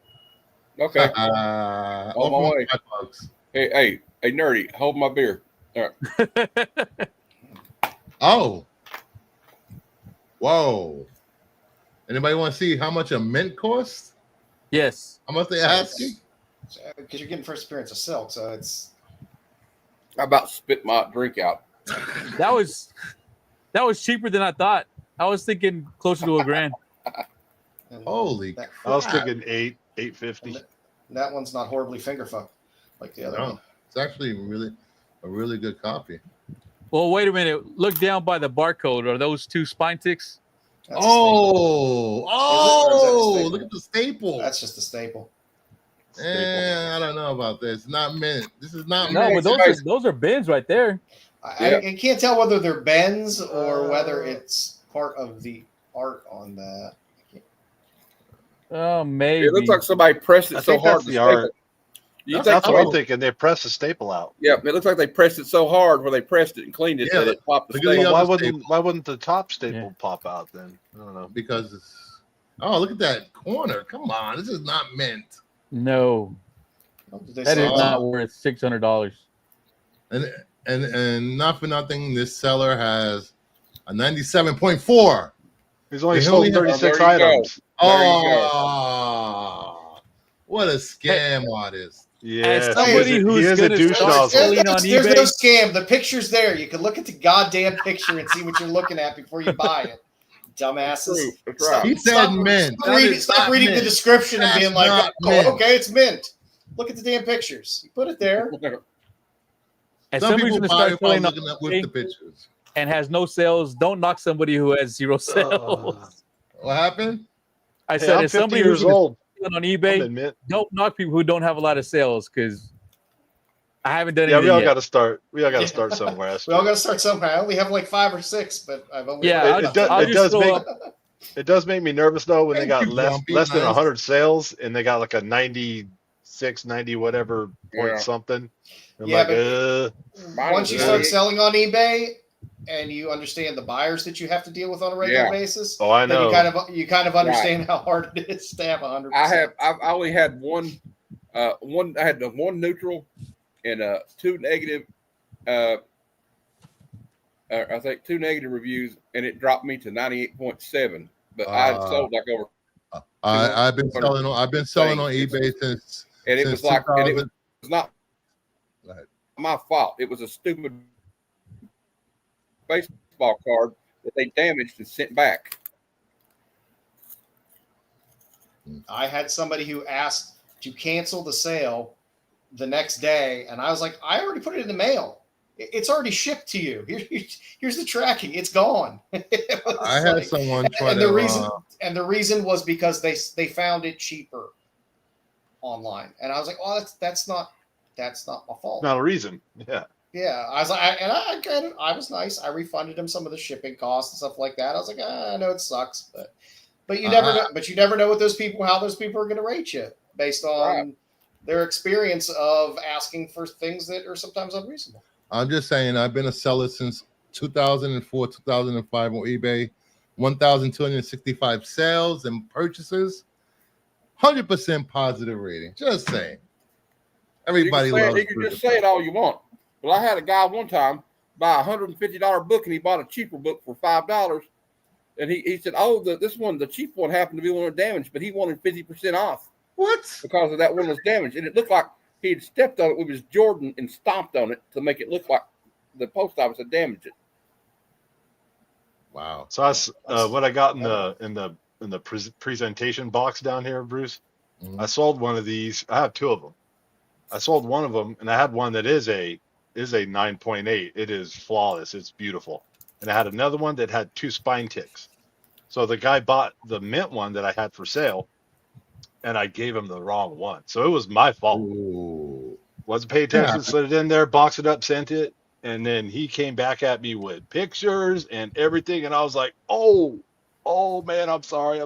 Okay. On my way. Hey, nerdy, hold my beer. All right. Oh. Whoa. Anybody want to see how much a mint costs? Yes. How much they asking? Because you're getting first appearance of silk, so it's. I about spit my drink out. That was cheaper than I thought. I was thinking closer to $1,000. Holy crap. I was thinking $850. That one's not horribly finger fucked like the other one. It's actually a really good copy. Well, wait a minute. Look down by the barcode. Are those 2 spine ticks? That's a staple. Look at the staple. That's just a staple. I don't know about this. Not mint. This is not No, mint. but those are bins right there. I can't tell whether they're bends or whether it's part of the art on that. Oh, maybe. It looks like somebody pressed it so hard. That's the art. That's what I'm thinking. They pressed the staple out. Yeah, it looks like they pressed it so hard where they pressed it and cleaned it that it popped the staple. Why wouldn't the top staple pop out then? I don't know. Because it's look at that corner. Come on, this is not mint. No, that is not worth $600. And not for nothing, this seller has a 97.4. He's only sold 36 items. Oh, what a scam artist! Yeah, as somebody who's a douche nozzle. There's no scam. The picture's there. You can look at the goddamn picture and see what you're looking at before you buy it. Dumbasses. That's right. He said mint. Stop reading the description and being like, "Oh, okay, it's mint." Look at the damn pictures. You put it there. And Some somebody's people going to start buy selling looking up with the pictures. and has no sales. Don't knock somebody who has 0 sales. What happened? I said, I'm if 50 somebody years who's old on eBay, don't knock people who don't have a lot of sales because I haven't done anything we all yet. got to start. We all got to start somewhere. We all got to start somewhere. I only have like 5 or 6, but I've only It does make me nervous though when they got less than 100 sales and they got like a 96, 90 whatever point something. But once you start selling on eBay and you understand the buyers that you have to deal with on a regular basis, I know. Then you kind of understand how hard it is to have 100%. I only had one. I had the 1 neutral and 2 negative. I think 2 negative reviews, and it dropped me to 98.7. But I had sold like over. I've been selling on eBay since. And it was like, and it was not my fault. It was a stupid baseball card that they damaged and sent back. I had somebody who asked to cancel the sale the next day, and I was like, I already put it in the mail. It's already shipped to you. Here's the tracking. It's gone. I had someone try and to. the reason was because they found it cheaper online, and I was like, oh, that's not my fault. Not a reason. Yeah. Yeah, I was like, I get it. I was nice. I refunded him some of the shipping costs and stuff like that. I was like, I know it sucks, but you never know. But you never know how those people are going to rate you based on their experience of asking for things that are sometimes unreasonable. I'm just saying, I've been a seller since 2004, 2005 on eBay. 1,265 sales and purchases. 100% positive rating. Just saying. Everybody loves it. You can just say it all you want. Well, I had a guy one time buy a $150 book, and he bought a cheaper book for $5. And he said, "Oh, this one, the cheap one, happened to be one damaged, but he wanted 50% off." What? Because of that one was damaged, and it looked like he had stepped on it with his Jordan and stomped on it to make it look like the post office had damaged it. Wow. So what I got in the presentation box down here, Bruce, I sold one of these. I have two of them. I sold one of them, and I had one that is a 9.8. It is flawless. It's beautiful. And I had another one that had 2 spine ticks. So the guy bought the mint one that I had for sale, and I gave him the wrong one. So it was my fault. Ooh. Wasn't paying attention, slid it in there, boxed it up, sent it, and then he came back at me with pictures and everything, and I was like, oh man, I'm sorry.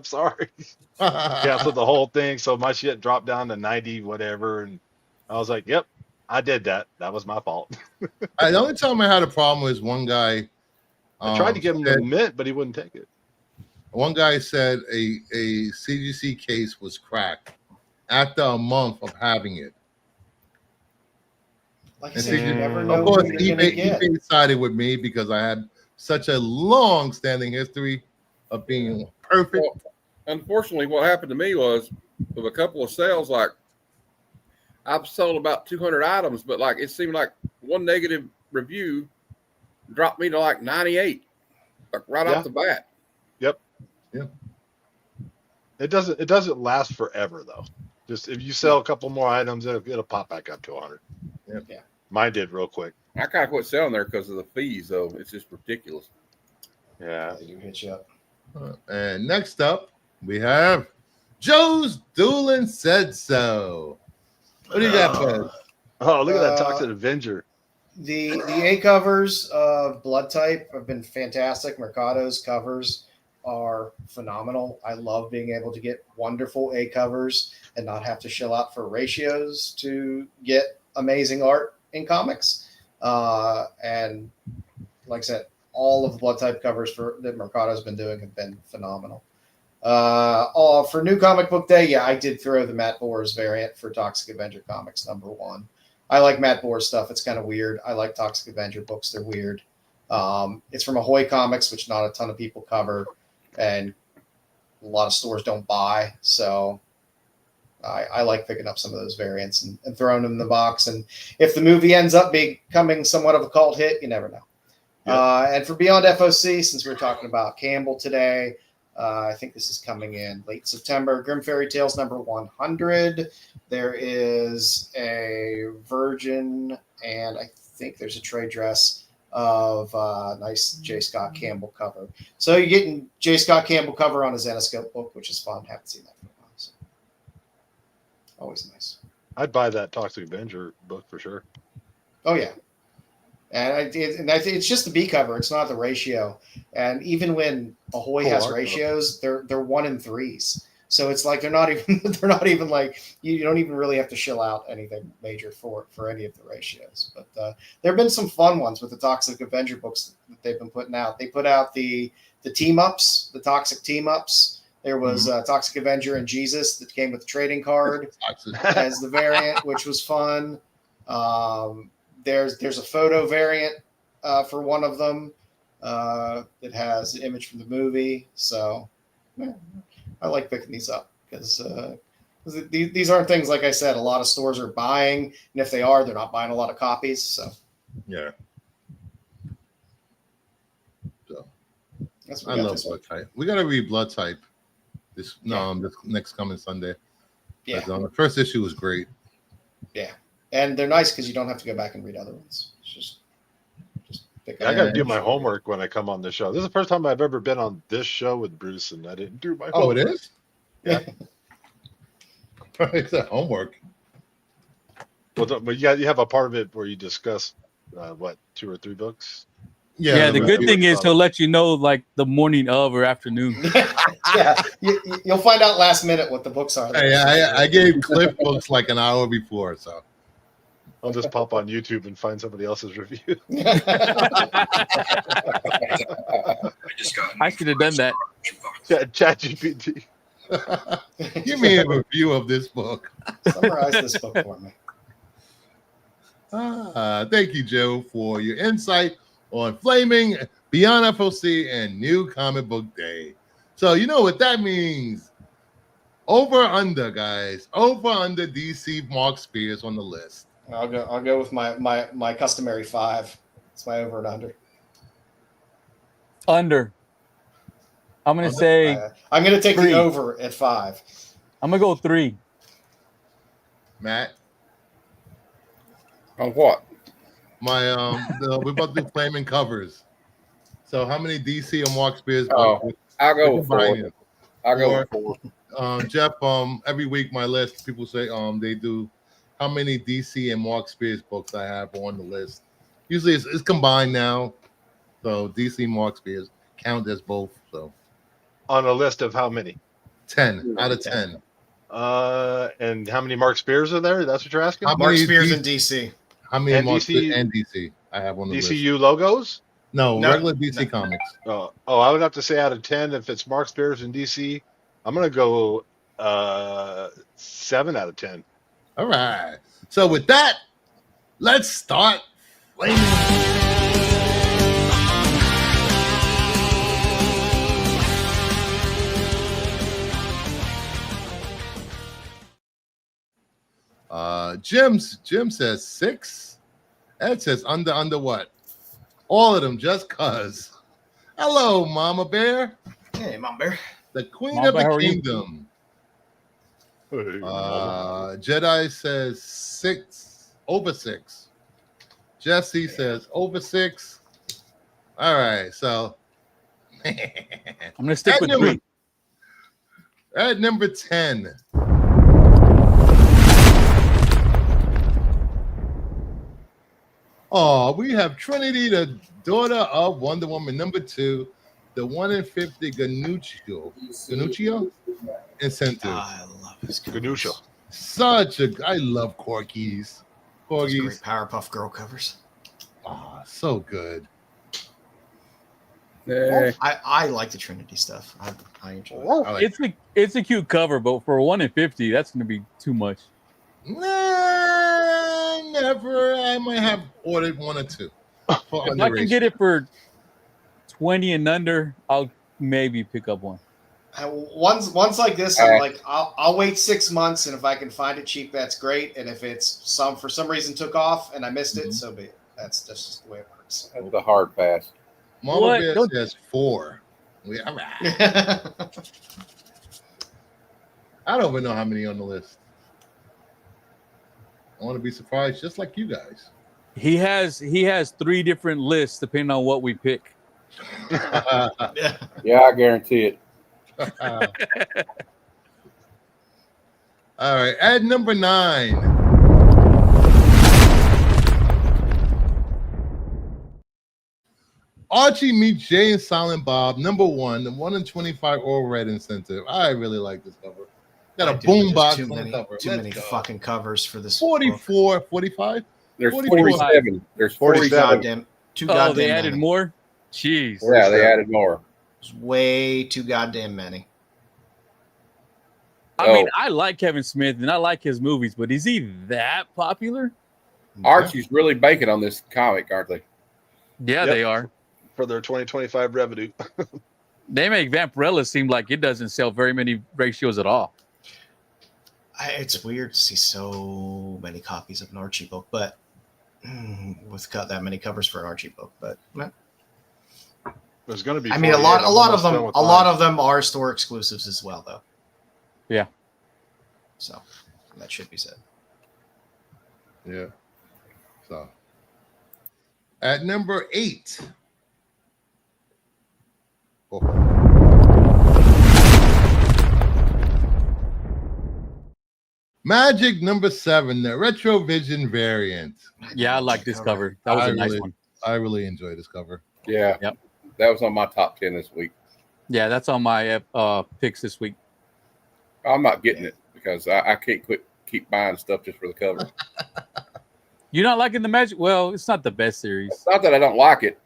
Canceled the whole thing, so my shit dropped down to 90 whatever, and I was like, yep, I did that. That was my fault. The only time I had a problem was one guy. I tried to give him the mint, but he wouldn't take it. One guy said a CGC case was cracked after a month of having it. Like I said, you never know. Of course, what you're gonna get. eBay sided with me because I had such a long-standing history of being perfect. Well, unfortunately, what happened to me was with a couple of sales, like I've sold about 200 items, but like it seemed like one negative review dropped me to like 98, like right off the bat. Yep. Yeah. It doesn't last forever though. Just if you sell a couple more items, it'll pop back up to 100. Yeah. Mine did real quick. I kind of quit selling there because of the fees, though. It's just ridiculous. Yeah. They do hit you up. And next up, we have Joe's Doolin Said So. What do you got, Buzz? Oh, look at that Toxic Avenger. The A covers of Blood Type have been fantastic. Mercado's covers are phenomenal. I love being able to get wonderful A covers and not have to shell out for ratios to get amazing art in comics. And like I said, all of the Blood Type covers that Mercado's been doing have been phenomenal. For New Comic Book Day, I did throw the Matt Boers variant for Toxic Avenger Comics #1. I like Matt Boers stuff. It's kind of weird. I like Toxic Avenger books. They're weird. It's from Ahoy Comics, which not a ton of people cover, and a lot of stores don't buy. So I like picking up some of those variants and throwing them in the box. And if the movie ends up becoming somewhat of a cult hit, you never know. Yeah. And for Beyond FOC, since we're talking about Campbell today, I think this is coming in late September. Grim Fairy Tales #100. There is a Virgin, and I think there's a trade dress of nice J. Scott Campbell cover. So you're getting J. Scott Campbell cover on a Zenoscope book, which is fun. Haven't seen that for a while. So. Always nice. I'd buy that Toxic Avenger book for sure. Oh, yeah. And it's just the B cover. It's not the ratio. And even when Ahoy has ratios, they're 1 in 3s. So it's like they're not even like you don't even really have to shill out anything major for any of the ratios. But there have been some fun ones with the Toxic Avenger books that they've been putting out. They put out the team ups, the Toxic team ups. There was Toxic Avenger and Jesus that came with the trading card as the variant, which was fun. There's a photo variant for one of them that has the image from the movie. So yeah, I like picking these up because these aren't things, like I said, a lot of stores are buying. And if they are, they're not buying a lot of copies. So yeah. So that's I love Blood Type. We got to read Blood Type this next coming Sunday. Yeah. The first issue was great. Yeah. and they're nice because you don't have to go back and read other ones. It's just pick I up. got to do my homework when I come on the show. This is the first time I've ever been on this show with Bruce, and I didn't do my Oh, it homework. is? Yeah. It's a homework. Well, but you have a part of it where you discuss, 2 or 3 books? Yeah, the good thing is he'll he'll let you know like the morning of or afternoon. Yeah, you'll find out last minute what the books are. Hey, I gave Cliff books like an hour before, so. I'll just pop on YouTube and find somebody else's review. I should have done that. Chat GPT. Give me a review of this book. Summarize this book for me. Thank you, Joe, for your insight on Flaming, Beyond FOC, and New Comic Book Day. So you know what that means. Over under, guys. Over under DC Mark Spears on the list. I'll go with my customary 5. It's my over and under. Under. I'm gonna say I'm gonna take 3. the over at 5. I'm gonna go 3. Matt, On what? we're about to do Flaming covers. So how many DC and Mark Spears? Oh, I'll go with 4. combining? I'll go with 4. Jeff, every week my list, people say they do how many DC and Mark Spears books I have on the list. Usually it's combined now. So DC and Mark Spears count as both. So On a list of how many? 10 out of 10. And how many Mark Spears are there? That's what you're asking? How Mark many Spears DC in DC. How many And Mark DC Spears and DC I have on the list? DCU logos? No, No. regular DC comics. Oh, I would have to say out of 10, if it's Mark Spears in DC, I'm going to go 7 out of 10. All right. So with that, let's start Flaming. Jim says 6. Ed says under what? All of them just cuz. Hello, Mama Bear. Hey, Mom Bear. The Queen Mama of Bear, the how are you? Kingdom. Jedi says 6, over 6. Jesse says over 6. All right, so I'm gonna stick with 3. at number 10. Oh, we have Trinity, the daughter of Wonder Woman, number 2, the 1 in 50 Ganuccio incentive. I love his Ganuccio. I love Corgis. Those Corgis. great Powerpuff Girl covers. Oh, so good. Yeah. I like the Trinity stuff. I enjoy it. I like It's a cute cover, but for 1 in 50, that's gonna be too much. Nah, never. I might have ordered 1 or 2. If I can get it for 20 and under, I'll maybe pick up one. Ones like this, I'm like, I'll wait 6 months, and if I can find it cheap, that's great. And if it's for some reason took off and I missed it, so be it. That's just the way it works. That's the hard pass. Mama What? Bear Don't- says 4. All right. I don't even know how many on the list. I want to be surprised, just like you guys. He has 3 different lists depending on what we pick. Yeah, I guarantee it. All right, at number 9. Archie meets Jay and Silent Bob, number 1, the 1 in 25 All Red incentive. I really like this cover. Got a boom box on the cover. Too many fucking covers for this. 44, 45? There's 44. 47. There's 47. Too Oh, goddamn they added many. more? Jeez. Yeah, they added more. It's way too goddamn many. I mean, I like Kevin Smith and I like his movies, but is he that popular? Archie's really banking on this comic, aren't they? Yeah, Yep. they are. For their 2025 revenue. They make Vampirella seem like it doesn't sell very many ratios at all. It's weird to see so many copies of an Archie book, but with that many covers for an Archie book. But There's going to be. I mean, a 48. lot I'm almost done with a mine. lot of them are store exclusives as well, though. Yeah. So that should be said. Yeah. So at number 8. Oh. Magic number 7, the Retrovision variant. Yeah, I like this cover. That was a nice one. I really enjoy this cover. Yeah. Yep. That was on my top 10 this week. Yeah, that's on my picks this week. I'm not getting it because I can't keep buying stuff just for the cover. You're not liking the Magic? Well, it's not the best series. It's not that I don't like it.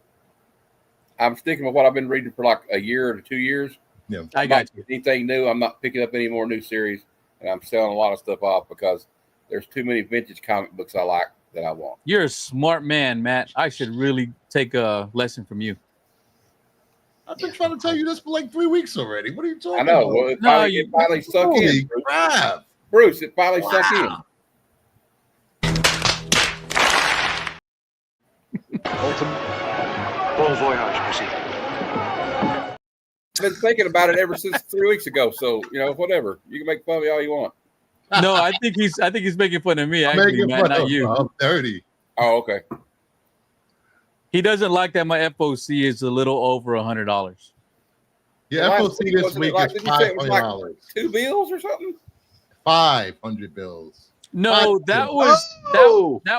I'm sticking with what I've been reading for like a year to 2 years. Yeah, I got you. Anything new, I'm not picking up any more new series, and I'm selling a lot of stuff off because there's too many vintage comic books I like that I want. You're a smart man, Matt. I should really take a lesson from you. I've been trying to tell you this for like 3 weeks already. What are you talking I know. about? Well, it finally sunk Holy in. crap. Bruce, it finally sunk in. Bon voyage, Missy. I've been thinking about it ever since 3 weeks ago. So whatever. You can make fun of me all you want. No, I think he's making fun of me, actually, Matt, not you. I'm dirty. Oh, okay. He doesn't like that my FOC is a little over $100. Yeah, Last FOC week, this wasn't week it like- is did you say it was like $500. 2 bills or something? 500 bills. No, that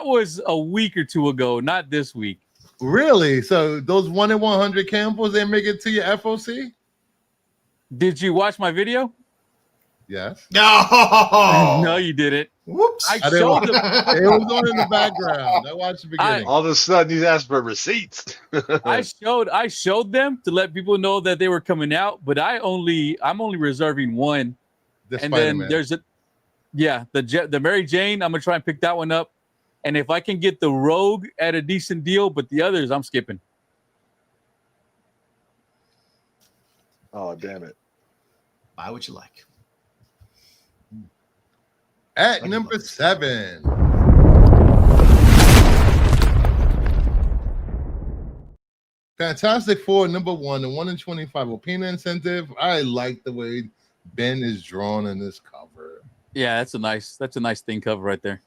was a week or two ago, not this week. Really? So those 1 in 100 Campbells, they make it to your FOC? Did you watch my video? Yes. No. No, you didn't. Whoops. I I didn't showed watch them. it. Was on in the background. I watched the beginning. All of a sudden, he's asking for receipts. I showed them to let people know that they were coming out, but I'm only reserving one. The And Spider-Man. then there's the Mary Jane. I'm gonna try and pick that one up, and if I can get the Rogue at a decent deal, but the others I'm skipping. Oh, damn it. Buy what you like. At number 7. Fantastic Four number 1, the 1 in 25 Opina incentive. I like the way Ben is drawn in this cover. Yeah, that's a nice thing cover right there.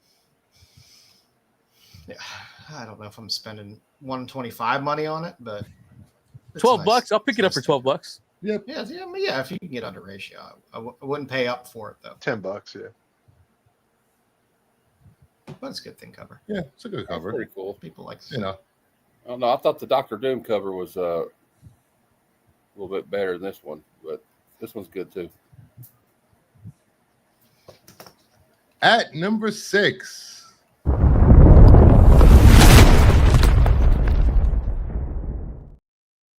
Yeah, I don't know if I'm spending 125 money on it, but it's $12. nice. I'll pick it up for $12. Yep. Yeah, if you can get under ratio, I wouldn't pay up for it though. $10, yeah. But it's a good thing cover. Yeah, it's a good That's cover. pretty cool. People like You know. I don't know. I thought the Doctor Doom cover was a little bit better than this one, but this one's good too. At number 6.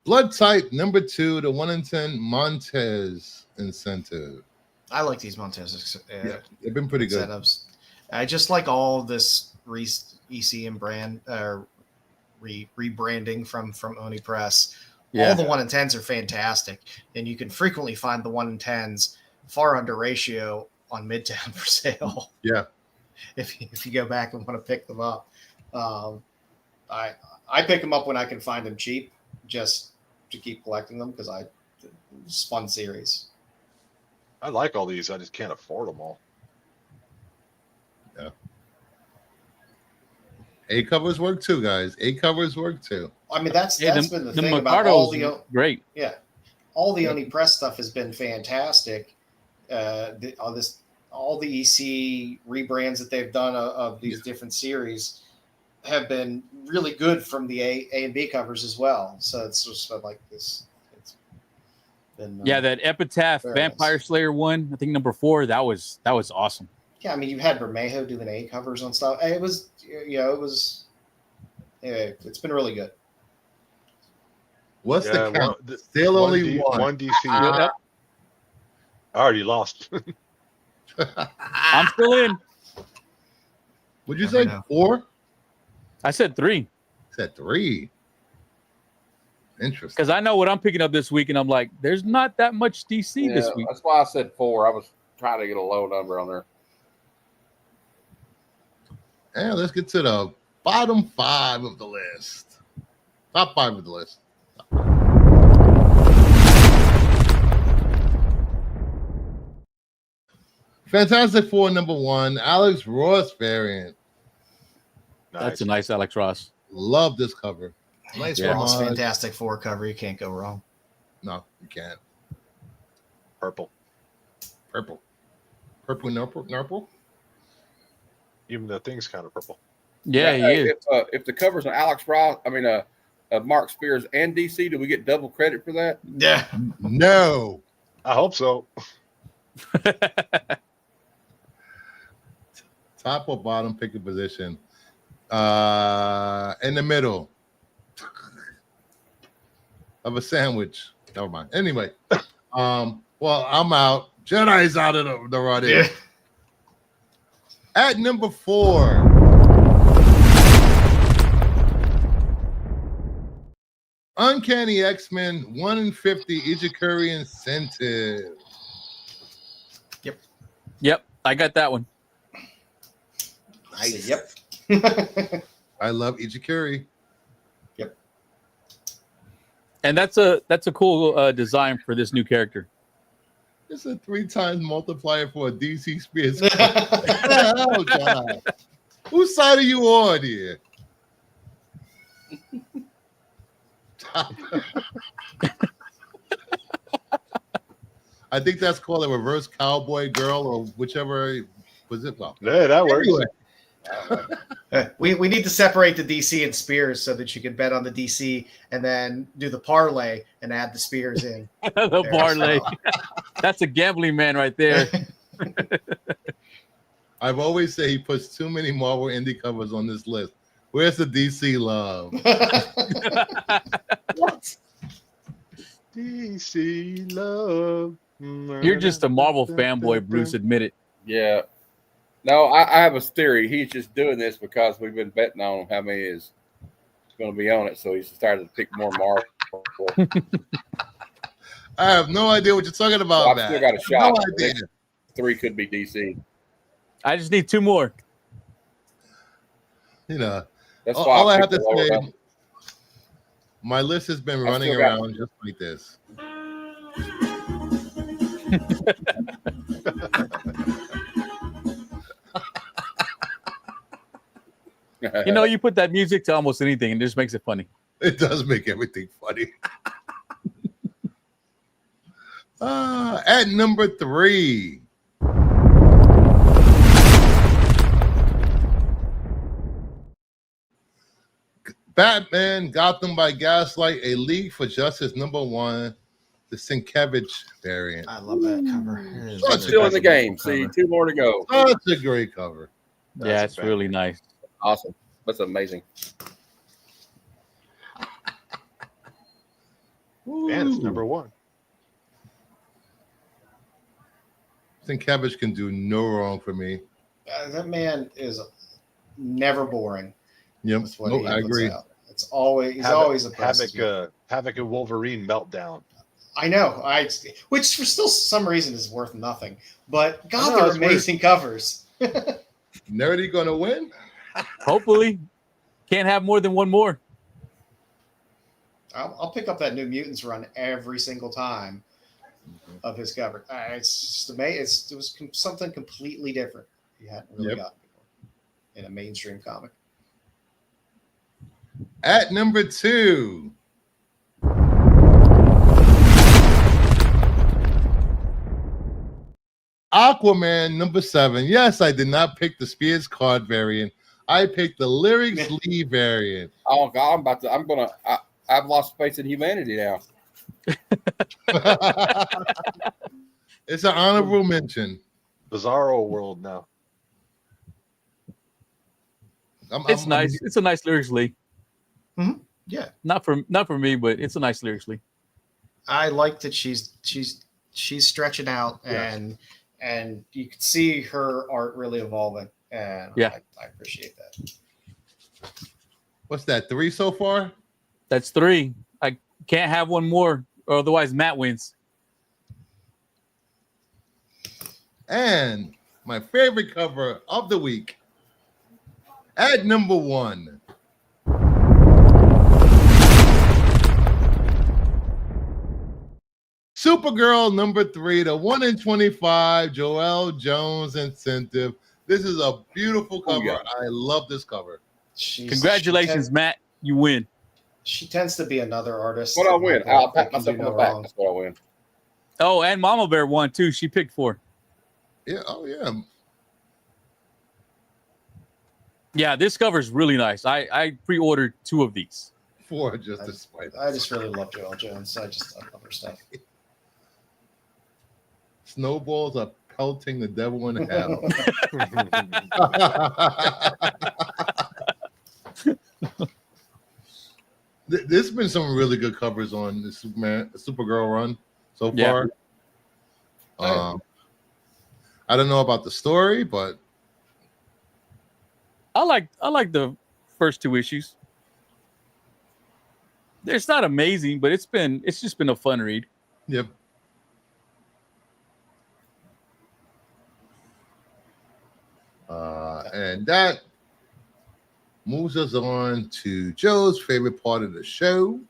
Blood type number 2, the 1 in 10 Montez incentive. I like these Montez Yeah, they've been pretty good. incentives. I just like all this EC and brand rebranding from Oni Press. Yeah. All the 1 in 10s are fantastic, and you can frequently find the 1 in 10s far under ratio on Midtown for sale. Yeah. If you go back and want to pick them up, I pick them up when I can find them cheap, just to keep collecting them because it's a fun series. I like all these. I just can't afford them all. Yeah. A covers work too, guys. A covers work too. I mean, that's Yeah, been the thing about Mercado's all the great. all the Oni Press stuff has been fantastic. All the EC rebrands that they've done of these different series have been really good from the A and B covers as well. So it's just like this. It's been That Epitaph very Vampire nice. Slayer one, I think number 4, that was awesome. Yeah, I mean, you had Bermejo doing A covers on stuff. It was, it's been really good. What's the count? Still one only D- one. one DC. Yep. I already lost. I'm still in. Would you Never say know. 4? I said 3 Said 3. Interesting. because I know what I'm picking up this week, and I'm like, there's not that much DC this week. That's why I said 4. I was trying to get a low number on there. And let's get to the bottom 5 of the list. Top 5 of the list. Fantastic Four number 1, Alex Ross variant. That's a nice Alex Ross. Love this cover. Nice Ross homage. Fantastic Four cover. You can't go wrong. No, you can't. Purple. Purple. Nurple. Even the thing's kind of purple. Yeah, he is. If the cover's an Alex Ross, Mark Spears and DC, do we get double credit for that? Yeah. No. I hope so. Top or bottom, pick a position. In the middle of a sandwich. Never mind. Anyway, well, I'm out. Jedi's out of the running. Yeah. At number 4, Uncanny X-Men 1 in 50 Ijikuri incentive. Yep, I got that one. Nice. Yep. I love Ijikuri. Yep. And that's a cool design for this new character. It's a 3 times multiplier for a DC Spears. Oh, God. Whose side are you on here? I think that's called a reverse cowboy girl or whichever was it. Well, Yeah, that works. anyway, We need to separate the DC and Spears so that you can bet on the DC and then do the parlay and add the Spears in. The There, parlay. so. That's a gambling man right there. I've always said he puts too many Marvel indie covers on this list. Where's the DC love? What? DC love. You're just a Marvel fanboy, Bruce. Admit it. Yeah. No, I have a theory. He's just doing this because we've been betting on him how many is going to be on it. So he's started to pick more Marvel. I have no idea what you're talking about. Well, I've Matt. still got a shot. No idea. 3 could be DC. I just need 2 more. You know, That's all why I have to picked the lower say, number. my list has been I running still got around just like this. You know, you put that music to almost anything and it just makes it funny. It does make everything funny. At number 3, Batman Gotham by Gaslight, A League for Justice #1, the Sienkiewicz variant. I love that cover. It is Such really Still in the beautiful game. See, cover. 2 more to go. Such a great cover. Yeah, it's really nice. Awesome. That's amazing. And it's Ooh. number 1. Sienkiewicz can do no wrong for me. That man is never boring. Yep. With what No, he I puts agree. out. It's always he's always impressive. Havoc and Wolverine meltdown. I know. Which for still some reason is worth nothing. But I God, know, they're it's amazing covers. Nerdy gonna win? Hopefully. Can't have more than 1 more. I'll pick up that New Mutants run every single time of his cover. It's just amazing. It was something completely different. You hadn't really Yep. gotten before in a mainstream comic. At number 2, Aquaman #7. Yes, I did not pick the Spears card variant. I picked the Lyrics Lee variant. Oh God, I've lost faith in humanity now. It's an honorable mention. Bizarro world now. It's nice. It's a nice lyrics league. Yeah, Not for me, but it's a nice lyrics league. I like that she's stretching out Yes. and you can see her art really evolving. And Yeah. I appreciate that. What's that? 3 so far? That's 3. I can't have 1 more, or otherwise Matt wins. And my favorite cover of the week. At number 1, Supergirl #3, the 1 in 25 Joelle Jones incentive. This is a beautiful cover. yeah. I love this cover. Congratulations, Matt. You win. She tends to be another artist. What I win? I'll pat can do myself on no the back. wrong. That's what I win. Oh, and Mama Bear won too. She picked 4. Yeah. Oh yeah. Yeah, this cover's really nice. I pre-ordered 2 of these. 4 just to spite. I just really love Joelle Jones. I love her stuff. Snowballs are pelting the devil in hell. There's been some really good covers on the Supergirl run so far. Yeah. I don't know about the story, but I like the first 2 issues. It's not amazing, but it's just been a fun read. yep. And that moves us on to Joe's favorite part of the show,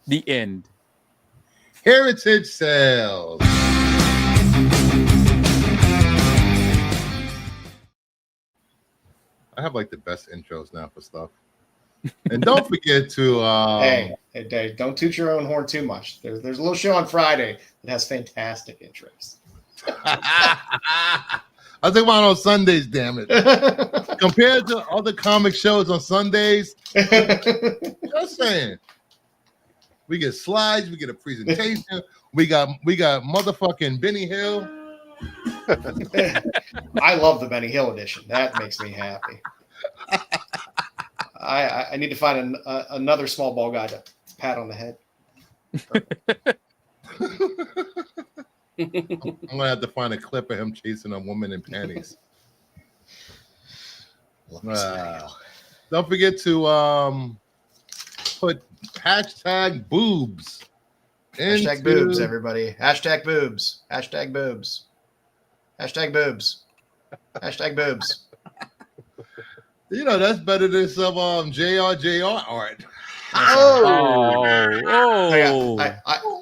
The end. Heritage Sales. I have like the best intros now for stuff. And don't forget to Hey, Dave, don't toot your own horn too much. There's a little show on Friday that has fantastic intros. I think about on Sundays, damn it. Compared to other comic shows on Sundays, just saying. We get slides, we get a presentation, we got motherfucking Benny Hill. I love the Benny Hill edition. That makes me happy. I need to find another small ball guy to pat on the head. I'm gonna have to find a clip of him chasing a woman in panties. Don't forget to put hashtag boobs. Hashtag boobs, everybody. Hashtag boobs. Hashtag boobs. Hashtag boobs. Hashtag boobs. You know, that's better than some JRJR art.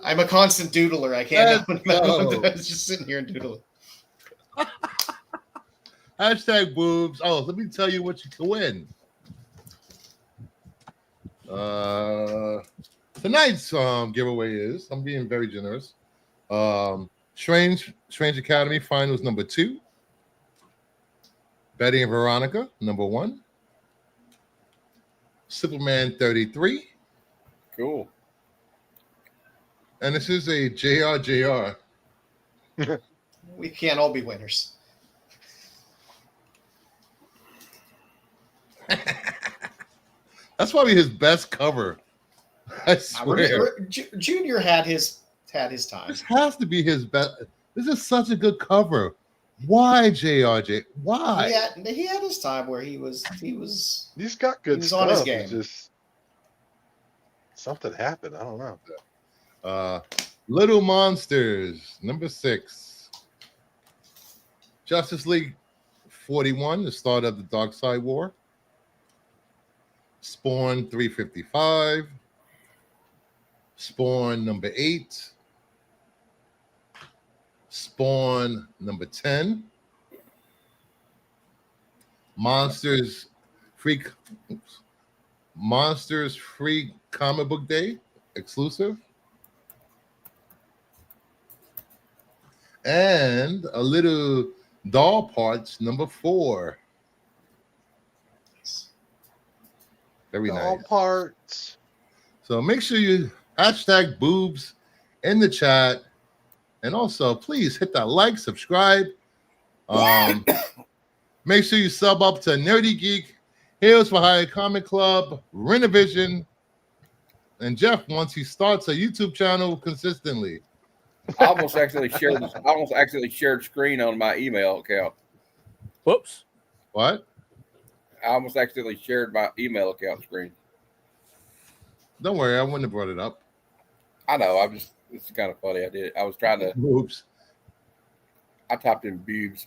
I'm a constant doodler. I can't help it. I was just sitting here and doodling. Hashtag boobs. Oh, let me tell you what you can win. Tonight's giveaway is, I'm being very generous. Strange Academy Finals number 2. Betty and Veronica, number 1. Superman 33. Cool. And this is a JRJR. We can't all be winners. That's probably his best cover. I swear. Junior had his time. This has to be his best. This is such a good cover. Why JRJ? Why? He had his time where he was. He's got good stuff. On his game. It's just something happened. I don't know. Little Monsters, number 6. Justice League 41, the start of the Dark Side War. Spawn 355. Spawn number 8. Spawn number 10. Monsters Free Comic Book Day exclusive. And a little doll parts number 4. Very nice. Doll parts. So make sure you hashtag boobs in the chat. And also, please hit that like, subscribe. Make sure you sub up to Nerdy Geek, Heroes for Hire Comic Club, Renovision, and Jeff once he starts a YouTube channel consistently. I almost actually shared screen on my email account. Whoops. What? I almost accidentally shared my email account screen. Don't worry, I wouldn't have brought it up. I know. It's kind of funny. I did it. I was trying to. Oops. I typed in boobs.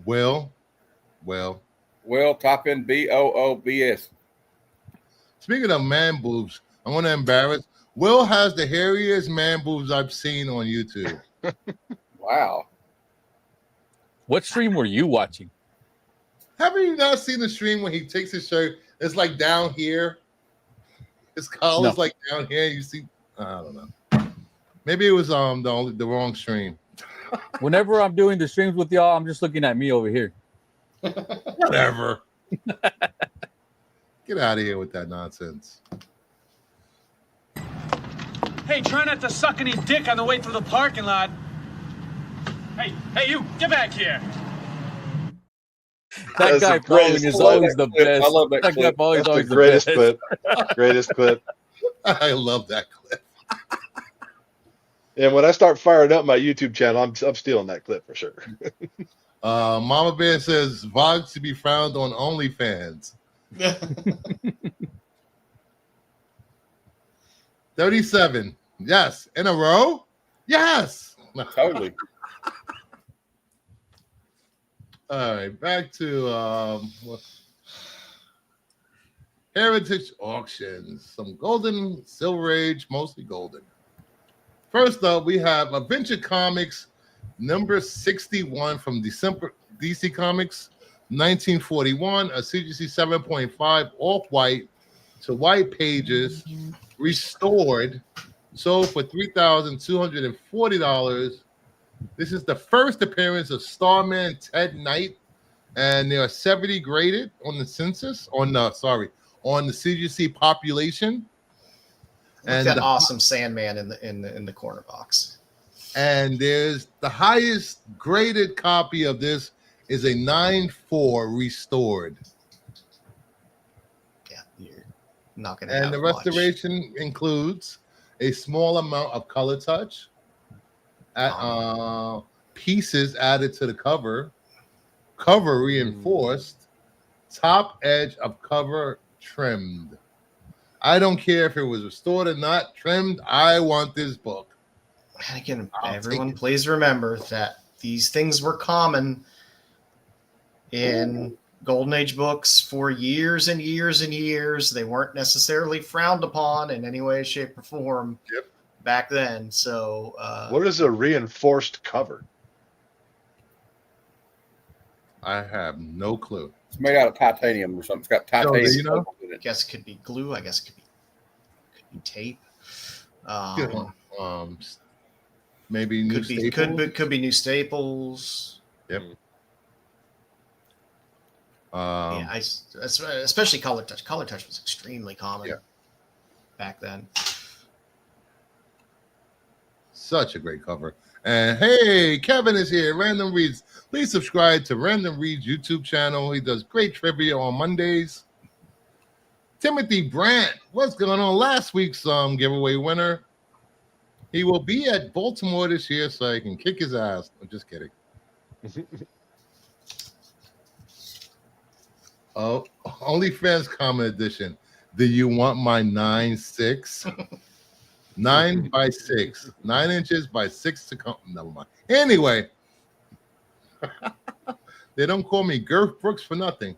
Well, type in BOOBS. Speaking of man boobs, I want to embarrass. Will has the hairiest man boobs I've seen on YouTube. Wow. What stream were you watching? Haven't you not seen the stream when he takes his shirt? It's like down here. His collar's like down here. You see, I don't know. Maybe it was the wrong stream. Whenever I'm doing the streams with y'all, I'm just looking at me over here. Whatever. Get out of here with that nonsense. Hey, try not to suck any dick on the way through the parking lot. Hey, you, get back here. That guy following is always the best. I love that That guy clip. following is That's the always the greatest best. clip. Greatest clip. I love that clip. And when I start firing up my YouTube channel, I'm stealing that clip for sure. Mama Bear says Vogs to be found on OnlyFans. 37. Yes. In a row? Yes. Totally. All right. Back to Heritage Auctions. Some golden, silver age, mostly golden. First up, we have Adventure Comics number 61 from December DC Comics 1941, a CGC 7.5 off-white to white pages, restored, sold for $3,240. This is the first appearance of Starman Ted Knight, and they are 70 graded on the census, on the CGC population. And that awesome Sandman in the corner box. And there's the highest graded copy of this is a 9.4 restored. Yeah, you're not gonna. And have the much. restoration includes a small amount of color touch, pieces added to the cover reinforced, top edge of cover trimmed. I don't care if it was restored or not, trimmed. I want this book. And again, everyone, please remember that these things were common in Golden Age books for years and years and years. They weren't necessarily frowned upon in any way, shape, or form back then. So, what is a reinforced cover? I have no clue. It's made out of titanium or something. It's got titanium. You know? I guess it could be glue. I guess it could be tape. Maybe new staples. Could be new staples. Yep. Yeah, especially color touch. Color touch was extremely common back then. Such a great cover. And hey, Kevin is here. Random Reads. Please subscribe to Random Reads YouTube channel. He does great trivia on Mondays. Timothy Brandt, what's going on? Last week's giveaway winner. He will be at Baltimore this year, so I can kick his ass. I'm just kidding. Oh, OnlyFans comment edition. Do you want my 9.6? 9 by 6, 9 inches by 6 to come. Never mind. Anyway, they don't call me Girth Brooks for nothing.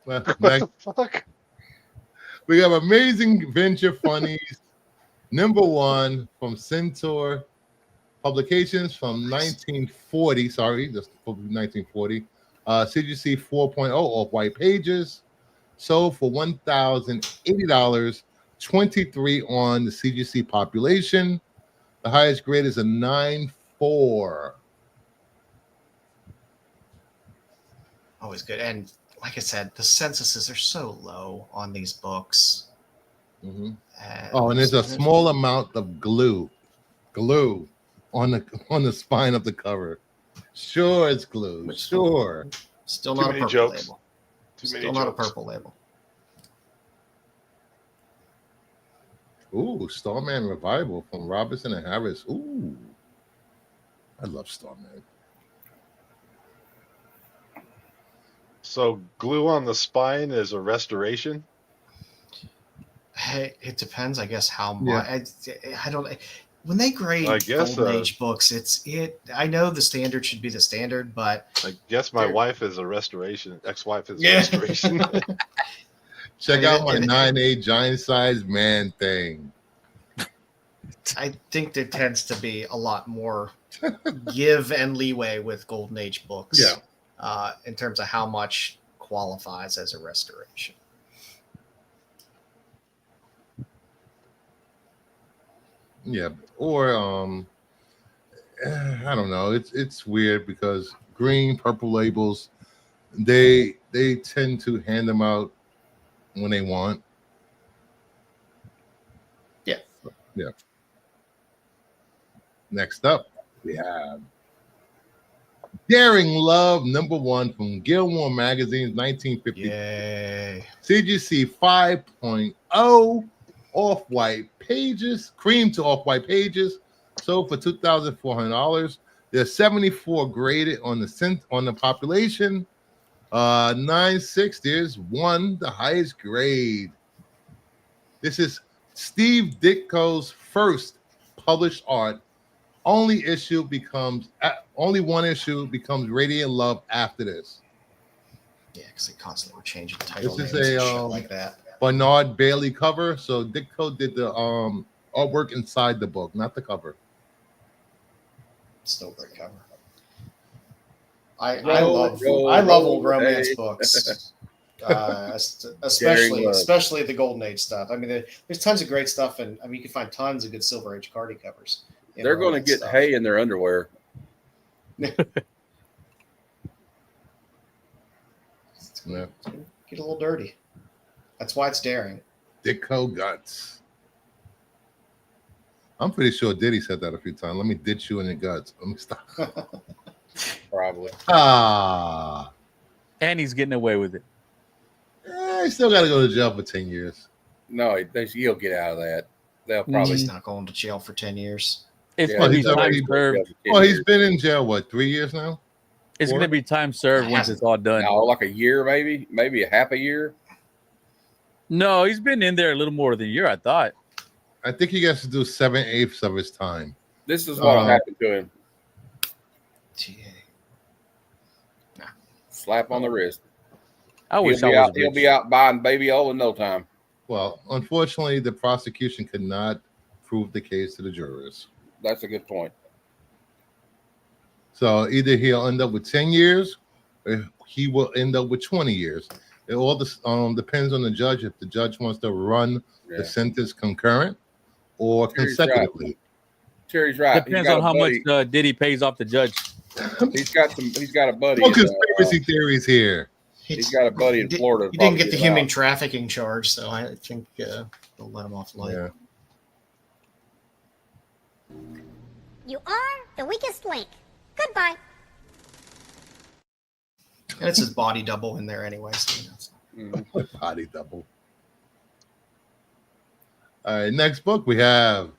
Well, Fuck. we have Amazing Venture Funnies, number 1 from Centaur Publications from 1940. Sorry, that's 1940. CGC 4.0 off white pages. Sold for $1,080. 23 on the CGC population. The highest grade is a 9.4. Always good. And like I said, the censuses are so low on these books. Mm-hmm. And there's a small amount of glue on the spine of the cover. Sure, it's glue. Sure. Still not a purple jokes. label. Still not a purple label. Ooh, Starman Revival from Robinson and Harris. Ooh, I love Starman. So glue on the spine is a restoration? Hey, it depends, I guess, how much. I don't. When they grade Golden Age books, I know the standard should be the standard, but I guess my wife is a restoration. Ex-wife is a restoration. Check out my 9.8 giant size man thing. I think there tends to be a lot more give and leeway with Golden Age books. In terms of how much qualifies as a restoration. Yeah, or I don't know. It's weird because green, purple labels, they tend to hand them out when they want. Yeah. Yeah. Next up, we have Daring Love #1 from Gilmore Magazine's 1950. Yay. CGC 5.0 off-white pages, cream to off-white pages, sold for $2,400. There's 74 graded on the population. 9.6. There's one, the highest grade. This is Steve Ditko's first published art. Only one issue becomes Radiant Love after this. Yeah, because they constantly were changing the title. This names is and a shit like that. Bernard Bailey cover. So Ditko did the artwork inside the book, not the cover. Still a great cover. I love old romance books. Especially the Golden Age stuff. I mean, there's tons of great stuff, and I mean, you can find tons of good Silver Age Cardi covers. They're going to get hay in their underwear. Get a little dirty. That's why it's daring. Ditko guts. I'm pretty sure Diddy said that a few times. Let me ditch you in the guts. Let me stop. Probably. And he's getting away with it. He still got to go to jail for 10 years. No, he'll get out of that. They'll probably. He's not going to jail for 10 years. It's going to be time served. Well, he's been in jail, what, 3 years now? It's going to be time served once it's all done. No, like a year, maybe a half a year. No, he's been in there a little more than a year, I thought. I think he gets to do 7/8 of his time. This is what happened to him. Nah. Slap on the wrist. He'll be out buying baby oil in no time. Well, unfortunately, the prosecution could not prove the case to the jurors. That's a good point. So either he'll end up with 10 years or he will end up with 20 years. It all depends on the judge if the judge wants to run the sentence concurrent or consecutively. Terry's right. Depends on how much Diddy pays off the judge. He's got a buddy. No conspiracy theories here. He's got a buddy in Florida. He didn't get the human trafficking charge, so I think they'll let him off light. Yeah. You are the weakest link. Goodbye. And it's his body double in there anyway. So Body double. All right, next book we have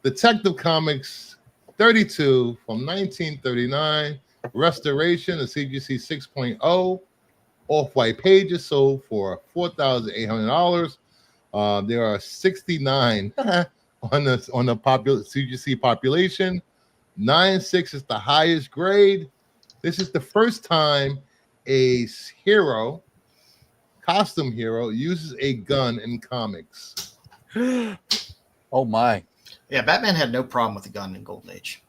Detective Comics 32 from 1939. Restoration of CGC 6.0. Off-white pages sold for $4,800. There are 69 on the popular CGC population. 9.6 is the highest grade. This is the first time a costume hero uses a gun in comics. Oh my. Yeah, Batman had no problem with the gun in Golden Age.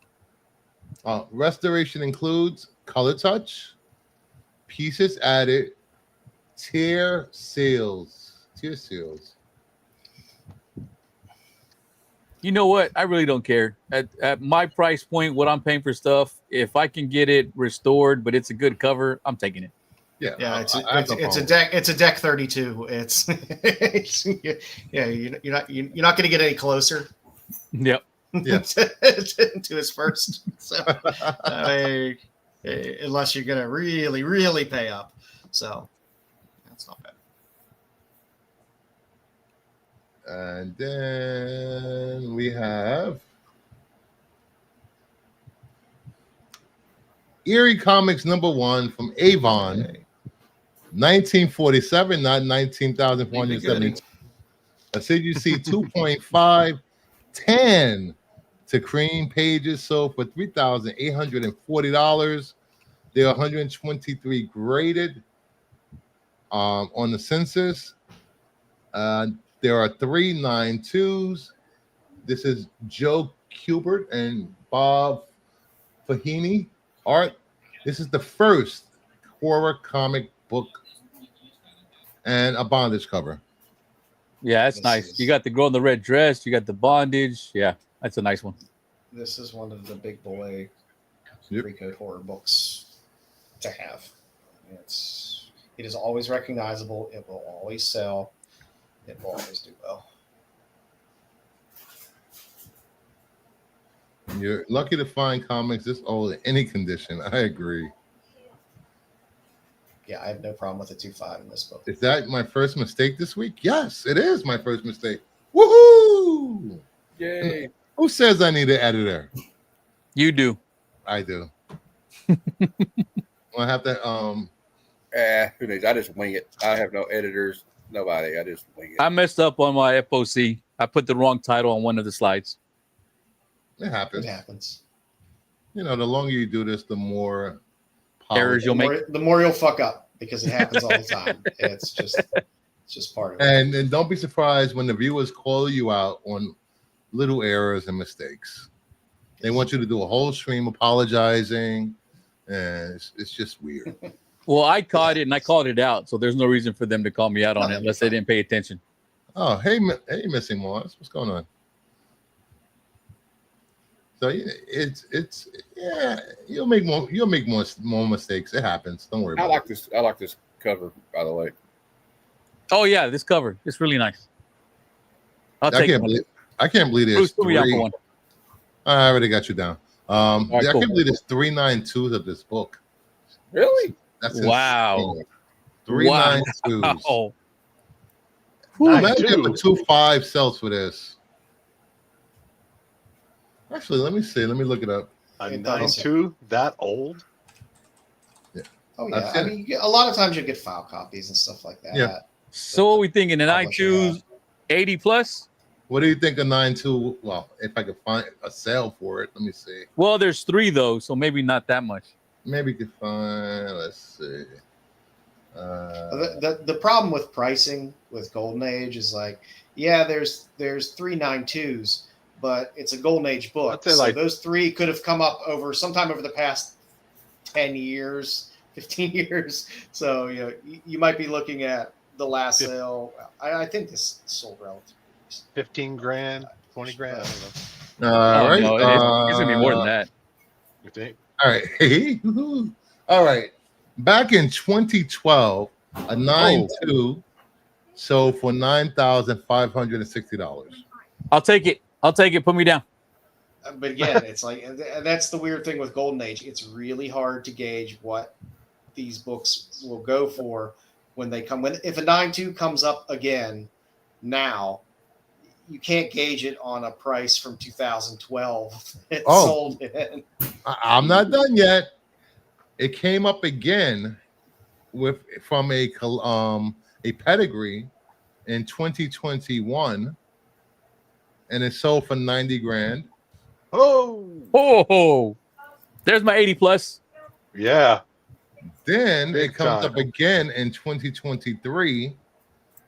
Restoration includes color touch, pieces added, tear seals. You know what? I really don't care. At my price point, what I'm paying for stuff, if I can get it restored, but it's a good cover, I'm taking it. Yeah, it's a deck 32. You're not going to get any closer. Yep. Yeah. to his first. So unless you're going to really, really pay up. So that's not bad. And then we have Eerie Comics #1 from Avon, 1947, not 19,472. I said you see 2.5, 10 to cream pages sold for $3,840. There are 123 graded on the census. There are 3 9.2s. This is Joe Kubert and Bob Fahini art. This is the first horror comic book and a bondage cover. Yeah, that's nice. You got the girl in the red dress. You got the bondage. Yeah, that's a nice one. This is one of the big boy Yep. pre-code horror books to have. It is always recognizable. It will always sell. It will always do well. You're lucky to find comics this old in any condition. I agree. Yeah, I have no problem with the 2.5 in this book. Is that my first mistake this week? Yes, it is my first mistake. Woohoo! Yay. Who says I need an editor? You do. I do. I have to Who knows? I just wing it. I have no editors, nobody. I just wing it. I messed up on my FOC. I put the wrong title on one of the slides. it happens. It happens. You know, the longer you do this, the more Errors you'll make. The more you'll fuck up because it happens all the time. It's just part of it. And don't be surprised when the viewers call you out on little errors and mistakes. They want you to do a whole stream apologizing, and it's just weird. Well, I caught it and I called it out, so there's no reason for them to call me out on it unless they didn't pay attention. Oh, hey, Missing Mars, what's going on? So it's yeah, you'll make more mistakes. It happens. Don't worry about it. I like this cover, by the way. Oh yeah, this cover. It's really nice. I'll take it. I can't believe there's Bruce, put me three. on for one. I already got you down. right, I cool. can't believe there's 392s of this book. Really? That's Wow. insane. 392s. Oh, Imagine if a 2.5 sells for this. Actually, let me see. Let me look it up. A 9.2 that old? Oh yeah, I mean, a lot of times you get file copies and stuff like that. Yeah. so what are we thinking? An I2 80 plus? What do you think of 9.2? Well, if I could find a sale for it, let me see. Well, there's 3 though, so maybe not that much. Maybe you could find. Let's see. The problem with pricing with Golden Age is like, yeah, there's 3 9.2s, but it's a Golden Age book. I'd say So like- those 3 could have come up sometime over the past 10 years, 15 years. So you might be looking at the last sale. I think this sold relatively. 15 grand, 20 grand. I don't know. All right. No, it's gonna be more than that. You think? All right. All right. Back in 2012, a 9.2 sold for $9,560. I'll take it. Put me down. But again, it's like, and that's the weird thing with Golden Age. It's really hard to gauge what these books will go for when they come. If a 9.2 comes up again now, you can't gauge it on a price from 2012. It sold in. I'm not done yet. It came up again from a pedigree in 2021, and it sold for 90 grand. Oh, there's my 80 plus. Yeah. Then Big it comes time. up again in 2023,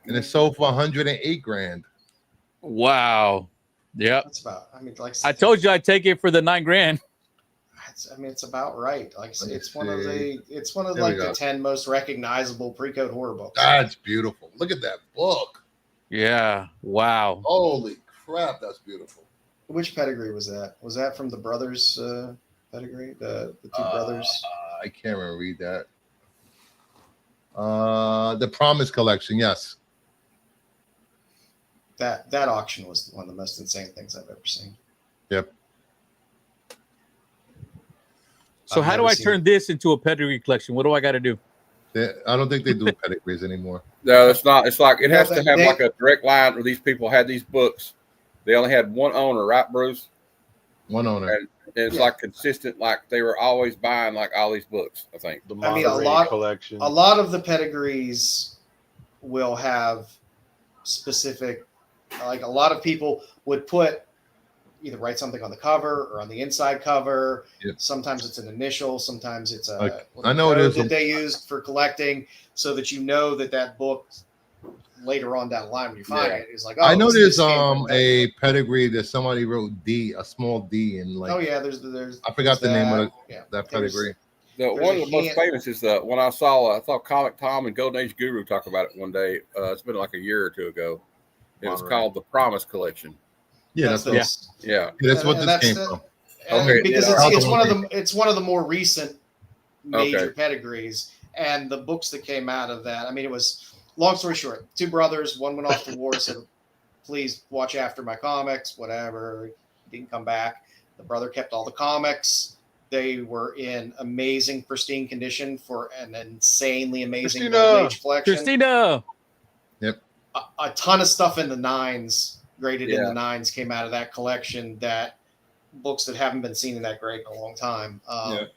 and it sold for 108 grand. Wow. Yep. That's about. I mean, like I told you I'd take it for the 9 grand. it's about right. Like Let me it's one of see. the There we go. the 10 most recognizable pre-code horror books. That's beautiful. Look at that book. Yeah. Wow. Holy crap, that's beautiful. Which pedigree was that? Was that from the brothers pedigree? The 2 brothers? I can't even read that. The Promise Collection, yes. That auction was one of the most insane things I've ever seen. Yep. So I've how do never I seen turn this into a pedigree collection? What do I got to do? I don't think they do pedigrees anymore. No, it's not. It's like it has to have They- like a direct line where these people had these books. They only had one owner, right, Bruce? One owner. And it's like consistent, like they were always buying like all these books, I think. The I mean, a Monterey lot- collection. A lot of the pedigrees will have specific, like a lot of people would either write something on the cover or on the inside cover. Yep. Sometimes it's an initial, sometimes it's I know it code is that they used for collecting, so that you know that book later on down the line when you find it, it's like, oh, I know this there's came from a pedigree that somebody wrote D, a small D, and like. Oh yeah, there's. I forgot the name of yeah, that pedigree. One of the most famous is when I saw Comic Tom and Golden Age Guru talk about it one day. It's been like a year or two ago. It was called the Promise Collection. Yeah, that's what this came from. Okay, because it's one of the more recent major pedigrees, and the books that came out of that. I mean, it was long story short. Two brothers, one went off to war, said, "Please watch after my comics." Whatever, didn't come back. The brother kept all the comics. They were in amazing, pristine condition for an insanely amazing age collection. Christina. Yep. A ton of stuff in the 9s, graded in the 9s, came out of that collection. That books that haven't been seen in that grade in a long time.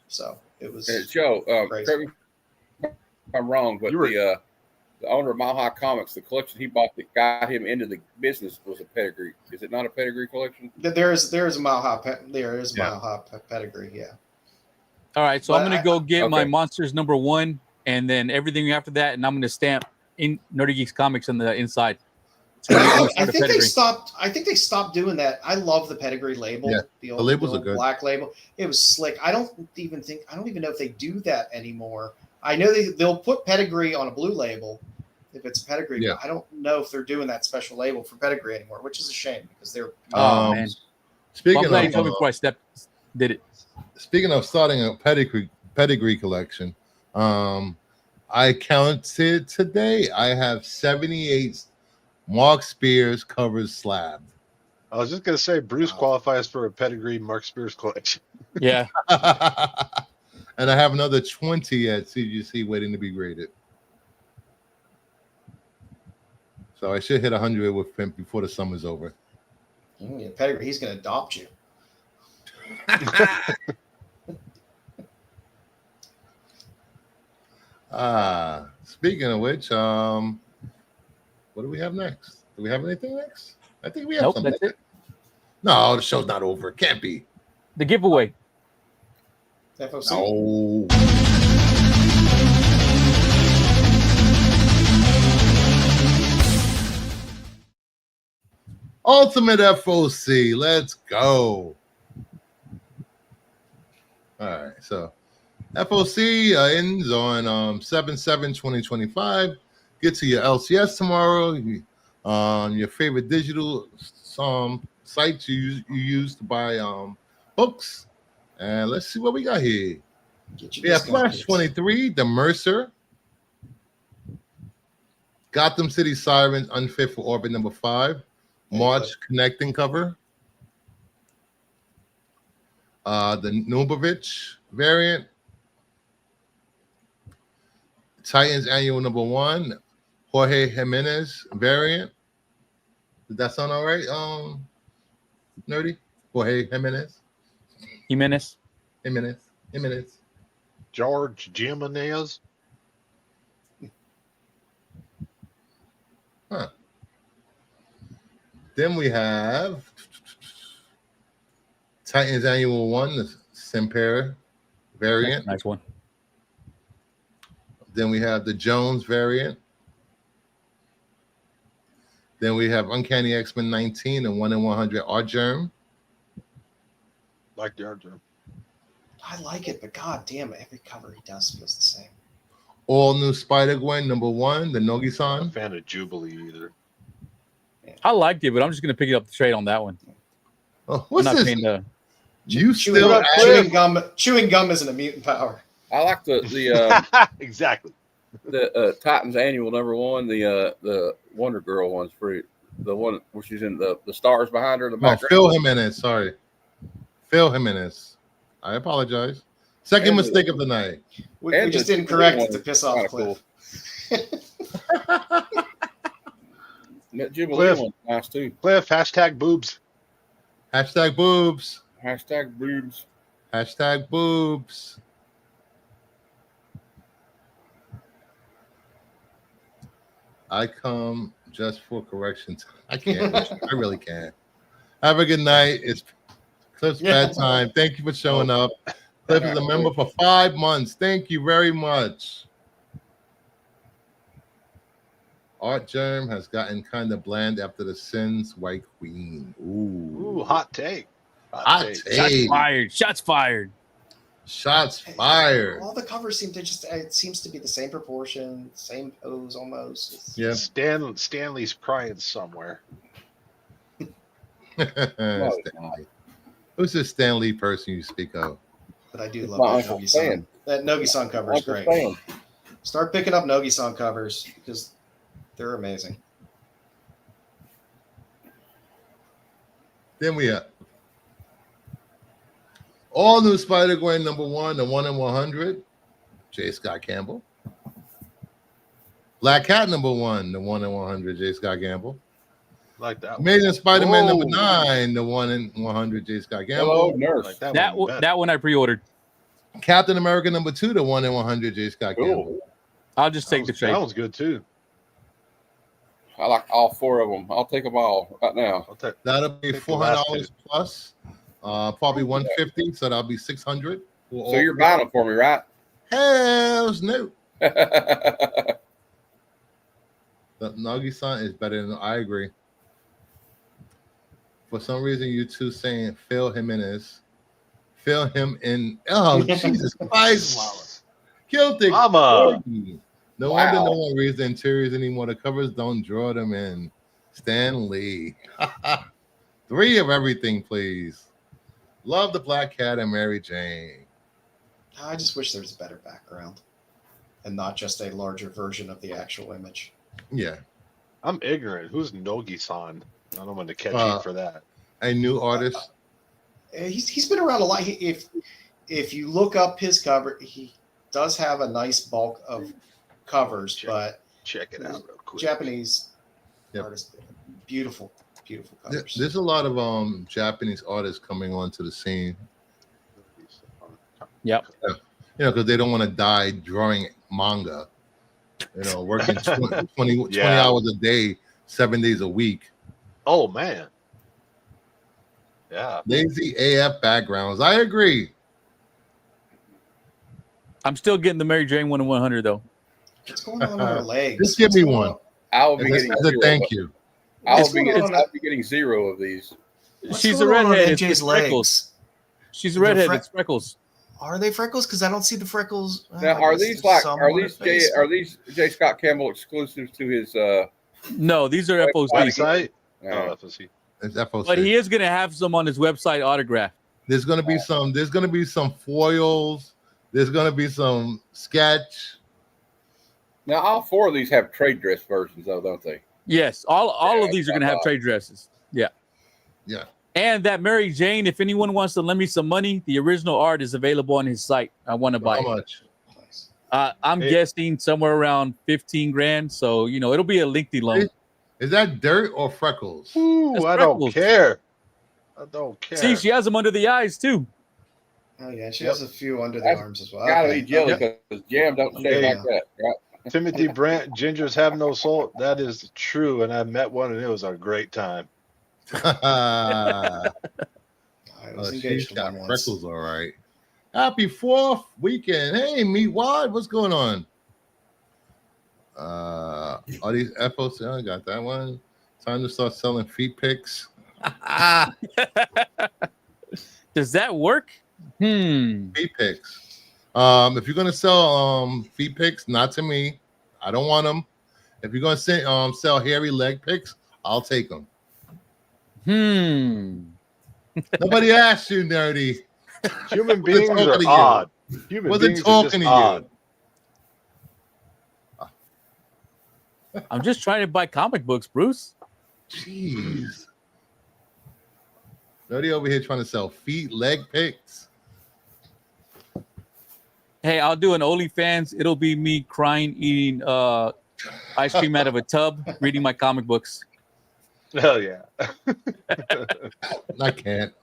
So it was. Joe, correct me if I'm wrong, but the owner of Mile High Comics, the collection he bought that got him into the business was a pedigree. Is it not a pedigree collection? There is a Mile High Mile High pedigree. Yeah. All right, so I'm gonna go get my Monsters #1, and then everything after that, and I'm gonna stamp in Nerdy Geeks Comics on the inside. So I think they stopped. I think they stopped doing that. I love the pedigree label. Yeah, the old labels are good. Black label. It was slick. I don't even know if they do that anymore. I know they'll put pedigree on a blue label if it's a pedigree. Yeah. But I don't know if they're doing that special label for pedigree anymore, which is a shame because they're. Man. Speaking of, before I did it. Speaking of starting a pedigree collection, I counted today. I have 78 Mark Spears covers slabbed. I was just gonna say Bruce qualifies for a pedigree Mark Spears collection. Yeah. And I have another 20 at CGC waiting to be graded. So I should hit 100 with him before the summer's over. Pedigree, he's gonna adopt you. Speaking of which, what do we have next? Do we have anything next? I think we have something. That's it. No, the show's not over. It can't be. The giveaway. FOC. No. Ultimate FOC. Let's go. All right. So FOC ends on 7/7/2025. Get to your LCS tomorrow. Your favorite digital sites you use to buy books. And let's see what we got here. We have Flash 23, The Mercer, Gotham City Sirens, Unfit for Orbit #5, March Connecting cover, the Nubovich variant, Titans Annual #1, Jorge Jimenez variant. Did that sound all right? Nerdy? Jorge Jimenez. Jimenez. George Jimenez. Huh. Then we have Titans Annual 1, the Semper variant. Nice one. Then we have the Jones variant. Then we have Uncanny X-Men 19 and 1/100 Art Germ. Like the Art Germ. I like it, but god damn it, every cover he does feels the same. All New Spider-Gwen #1, the Nogi-san. Not a fan of Jubilee either. I liked it, but I'm just gonna pick it up the trade on that one. Oh, what's I'm not this? paying the... Chewing gum isn't a mutant power. I like the exactly. The Titans Annual #1, the Wonder Girl one's pretty. The one where she's in the stars behind her in the background. Phil Jimenez, sorry. Phil Jimenez. I apologize. Second mistake of the night. We just didn't correct it to piss off Cliff. That Jubilee one's nice too. Cliff, hashtag boobs. Hashtag boobs. Hashtag boobs. Hashtag boobs. I come just for corrections. I can't. I really can't. Have a good night. It's Cliff's bedtime. Thank you for showing up. Cliff is a member for 5 months. Thank you very much. Art Germ has gotten kind of bland after the Sins White Queen. Ooh, hot take. Hot take. take. Shots fired. Shots fired. Shots fired. All the covers seem to it seems to be the same proportion, same pose almost. Yeah. Stanley's crying somewhere. Stanley. Who's this Stanley person you speak of? But I do love that Nogi-san. That Nogi-san cover is great. Start picking up Nogi-san covers because they're amazing. Then we have all new Spider-Gwen #1, the 1 in 100, J. Scott Campbell. Black Cat #1, the 1 in 100, J. Scott Campbell. Like that. Amazing Spider-Man #9, the 1 in 100, J. Scott Campbell. Hello, nurse. Like That one I pre-ordered. Captain America #2, the 1 in 100, J. Scott Campbell. I'll just take the trade. That was good too. I like all 4 of them. I'll take them all right now. That'll be Take the last $400 plus, probably $150, so that'll be $600. So you're buying them for me, right? Hells no. The Nagi-san is better than I agree. For some reason, you two saying Phil Jimenez. Fill him in. Oh, Jesus Christ. Guilty. Mama. No wonder no one reads the interiors anymore. The covers don't draw them in. Stan Lee. 3 of everything, please. Love the Black Cat and Mary Jane. I just wish there was a better background and not just a larger version of the actual image. Yeah. I'm ignorant. Who's Nogi-san? I don't want to catch you for that. A new artist. He's been around a lot. If you look up his cover, he does have a nice bulk of covers, but check it out real quick. Japanese artist, beautiful covers. There's a lot of Japanese artists coming onto the scene. Yep. You know, because they don't want to die drawing manga. You know, working 20 hours a day, 7 days a week. Oh man. Yeah. Lazy AF backgrounds. I agree. I'm still getting the Mary Jane 1 in 100 though. What's going on her legs? Just give me one. I will be getting as a thank you. I'll be getting 0 of these. She's a redhead. It's freckles. She's a redhead. It's freckles. Are they freckles? Because I don't see the freckles. Now, are these J. Scott Campbell exclusives to his? No, these are FOC. Website? Oh, FOC. It's FOC. But he is going to have some on his website autographed. There's going to be some. There's going to be some foils. There's going to be some sketch. Now, all 4 of these have trade dress versions, though, don't they? Yes, all of these are going to have trade dresses. Yeah. Yeah. And that Mary Jane, if anyone wants to lend me some money, the original art is available on his site. I want to buy it. How much? I'm guessing somewhere around 15 grand. So, you know, it'll be a lengthy loan. Is that dirt or freckles? Ooh, That's I freckles. don't care. I don't care. See, she has them under the eyes too. Oh yeah, she has a few under the arms as well. Gotta be jelly because jam don't shave like that, right? Timothy Brandt, gingers have no soul. That is true, and I met one, and it was a great time. I was engaged she's to got one once. freckles, all right. Happy 4th weekend. Hey, Meat Wad, what's going on? Are these FOC? I got that one. Time to start selling feet pics. Does that work? Feet pics. If you're gonna sell feet pics, not to me. I don't want them. If you're gonna sell hairy leg pics, I'll take them. Nobody asked you, nerdy. Human beings are odd. Human beings are just odd. I'm just trying to buy comic books, Bruce. Jeez. Nerdy over here trying to sell feet, leg pics. Hey, I'll do an OnlyFans. It'll be me crying, eating ice cream out of a tub, reading my comic books. Hell yeah. I can't.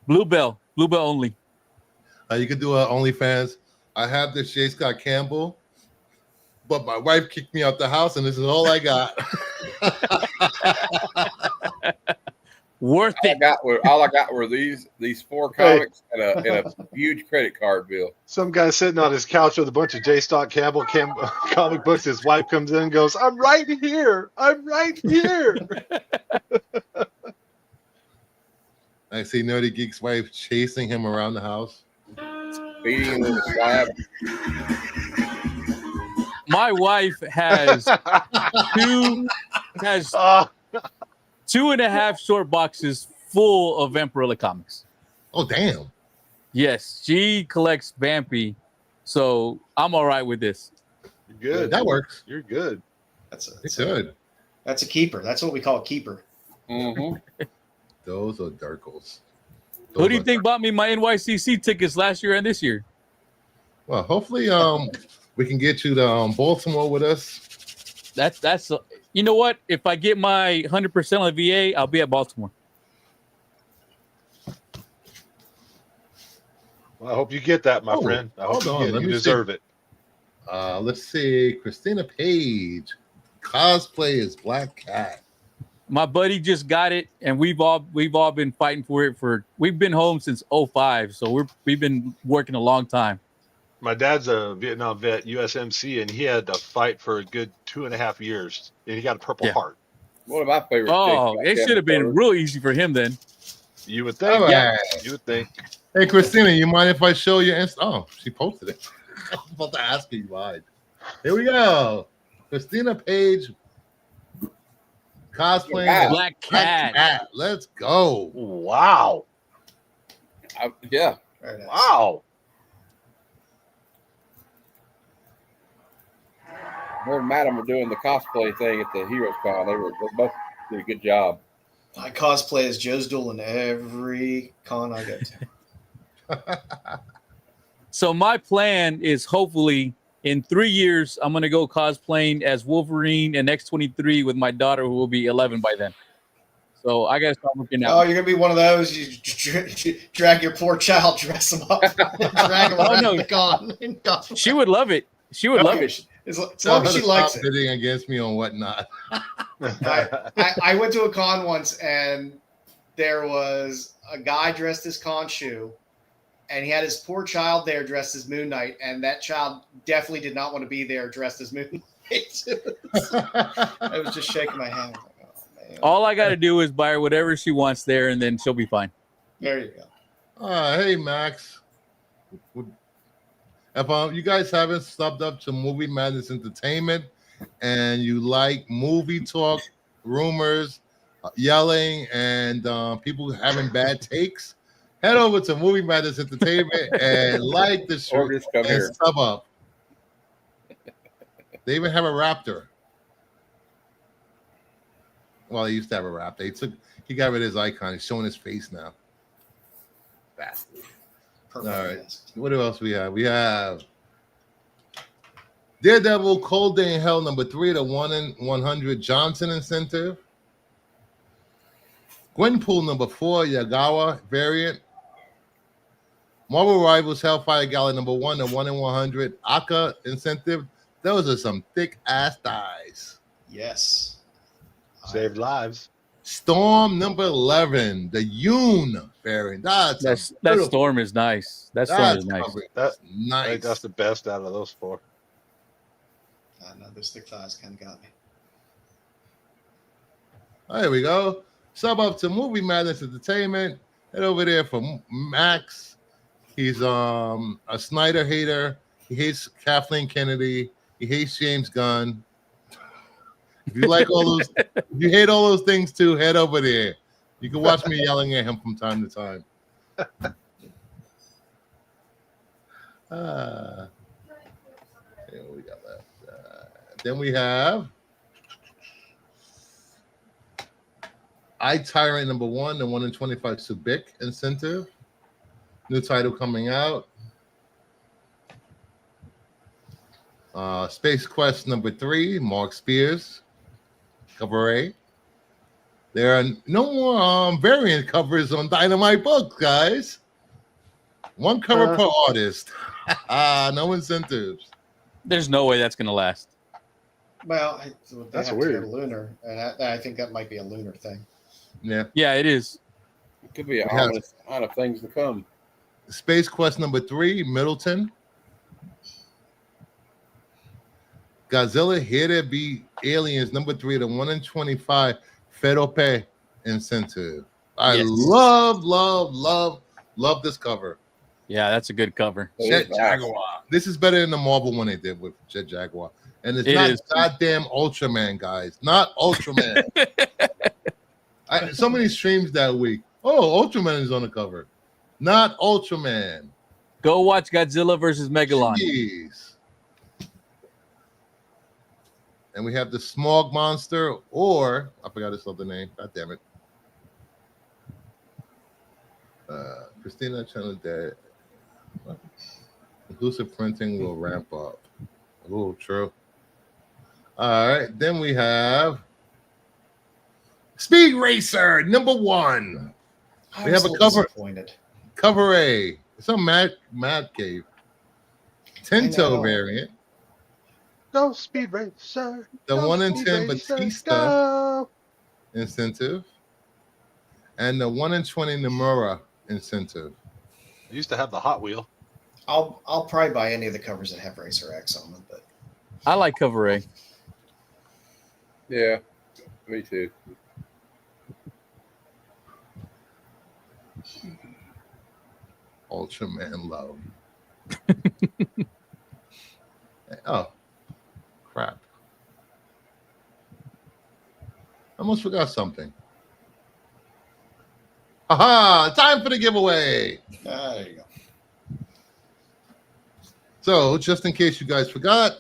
Bluebell only. You could do OnlyFans. I have this J. Scott Campbell, but my wife kicked me out the house, and this is all I got. Worth it. All I got were these 4 comics and a huge credit card bill. Some guy sitting on his couch with a bunch of Campbell comic books. His wife comes in and goes, "I'm right here. I'm right here." I see Nerdy Geek's wife chasing him around the house. Beating him with a slab. My wife has 2.5 short boxes full of Vampirella comics. Oh, damn. Yes, she collects Vampy, so I'm all right with this. You're good. That works. You're good. It's good. That's a keeper. That's what we call a keeper. Mm-hmm. Those are Darkles. Who do you think bought me my NYCC tickets last year and this year? Well, hopefully, we can get you to Baltimore with us. That's you know what? If I get my 100% on the VA, I'll be at Baltimore. Well, I hope you get that, my friend. I hope you deserve it. Let's see. Christina Page cosplay as Black Cat. My buddy just got it, and we've all been fighting for it we've been home since 2005, so we've been working a long time. My dad's a Vietnam vet, USMC, and he had to fight for a good 2.5 years, and he got a Purple Heart. One of my favorite. Oh, it should have been real easy for him then. You would think. Right. You would think. Hey, Christina, you mind if I show you? Oh, she posted it. I was about to ask you why. Here we go. Christina Page cosplaying Black Cat. Let's go. Wow. Yeah. Very nice. Wow. Her and Madam were doing the cosplay thing at the Heroes Con. They both did a good job. I cosplay as Joe's Duel in every con I go to. So my plan is hopefully in 3 years, I'm going to go cosplaying as Wolverine and X-23 with my daughter, who will be 11 by then. So I got to start looking out. Oh, you're going to be one of those. You drag your poor child, dress him up, drag him around the con. She would love it. She would love it. As long as she likes it. Bidding against me on whatnot. I went to a con once, and there was a guy dressed as Khonshu, and he had his poor child there dressed as Moon Knight, and that child definitely did not want to be there dressed as Moon Knight. I was just shaking my head. Like, oh, man. All I got to do is buy her whatever she wants there, and then she'll be fine. There you go. Hey, Max. If you guys haven't subbed up to Movie Madness Entertainment and you like movie talk, rumors, yelling, and people having bad takes, head over to Movie Madness Entertainment and like the show and sub up. They even have a raptor. Well, they used to have a raptor. He got rid of his icon. He's showing his face now. Bastard. All right. What else we have? We have Daredevil Cold Day in Hell #3, the 1 in 100 Johnson incentive. Gwenpool #4, Yagawa variant. Marvel Rivals Hellfire Gala #1, the 1 in 100 Aka incentive. Those are some thick ass dies. Yes. Saved lives. Storm #11, the Yoon variant. That Storm is nice. That Storm is nice. Nice. I think that's the best out of those 4. I know those thick thighs kind of got me. There we go. Sub up to Movie Madness Entertainment. Head over there for Max. He's a Snyder hater. He hates Kathleen Kennedy. He hates James Gunn. If you like all those, if you hate all those things too, head over there. You can watch me yelling at him from time to time. We got that. Then we have iTyrant #1, the 1 in 25 Subic incentive. New title coming out. Space Quest #3, Mark Spears. Cover A. There are no more variant covers on Dynamite books, guys. One cover per artist. No incentives. There's no way that's going to last. Well, That's weird. Lunar, and I think that might be a lunar thing. Yeah. Yeah, it is. It could be an We have- ominous sign of things to come. Space Quest number 3, Middleton. Godzilla, Here There Be Aliens number 3, the 1 in 25 Ferope incentive. I Yes. love this cover. Yeah, that's a good cover. Jet Jaguar. This is better than the Marvel one they did with Jet Jaguar. And it's It not is. goddamn Ultraman, guys. Not Ultraman. So many streams that week. Oh, Ultraman is on the cover. Not Ultraman. Go watch Godzilla versus Megalon. Jeez. And we have the Smog Monster, or I forgot his other name. God damn it. Christina Chenadette. Inclusive printing will ramp up. Oh, true. All right. Then we have Speed Racer number 1. We have a cover. Cover A. It's a Mad Cave. Tinto variant. Go Speed Racer. The go 1 in Speed 10 Racer, Batista go. incentive. And the 1 in 20 Nomura incentive. I used to have the Hot Wheel. I'll probably buy any of the covers that have Racer X on them, but I like cover A. Yeah, me too. Ultraman love. Oh, crap. I almost forgot something. Aha! Time for the giveaway. there you go. So, just in case you guys forgot,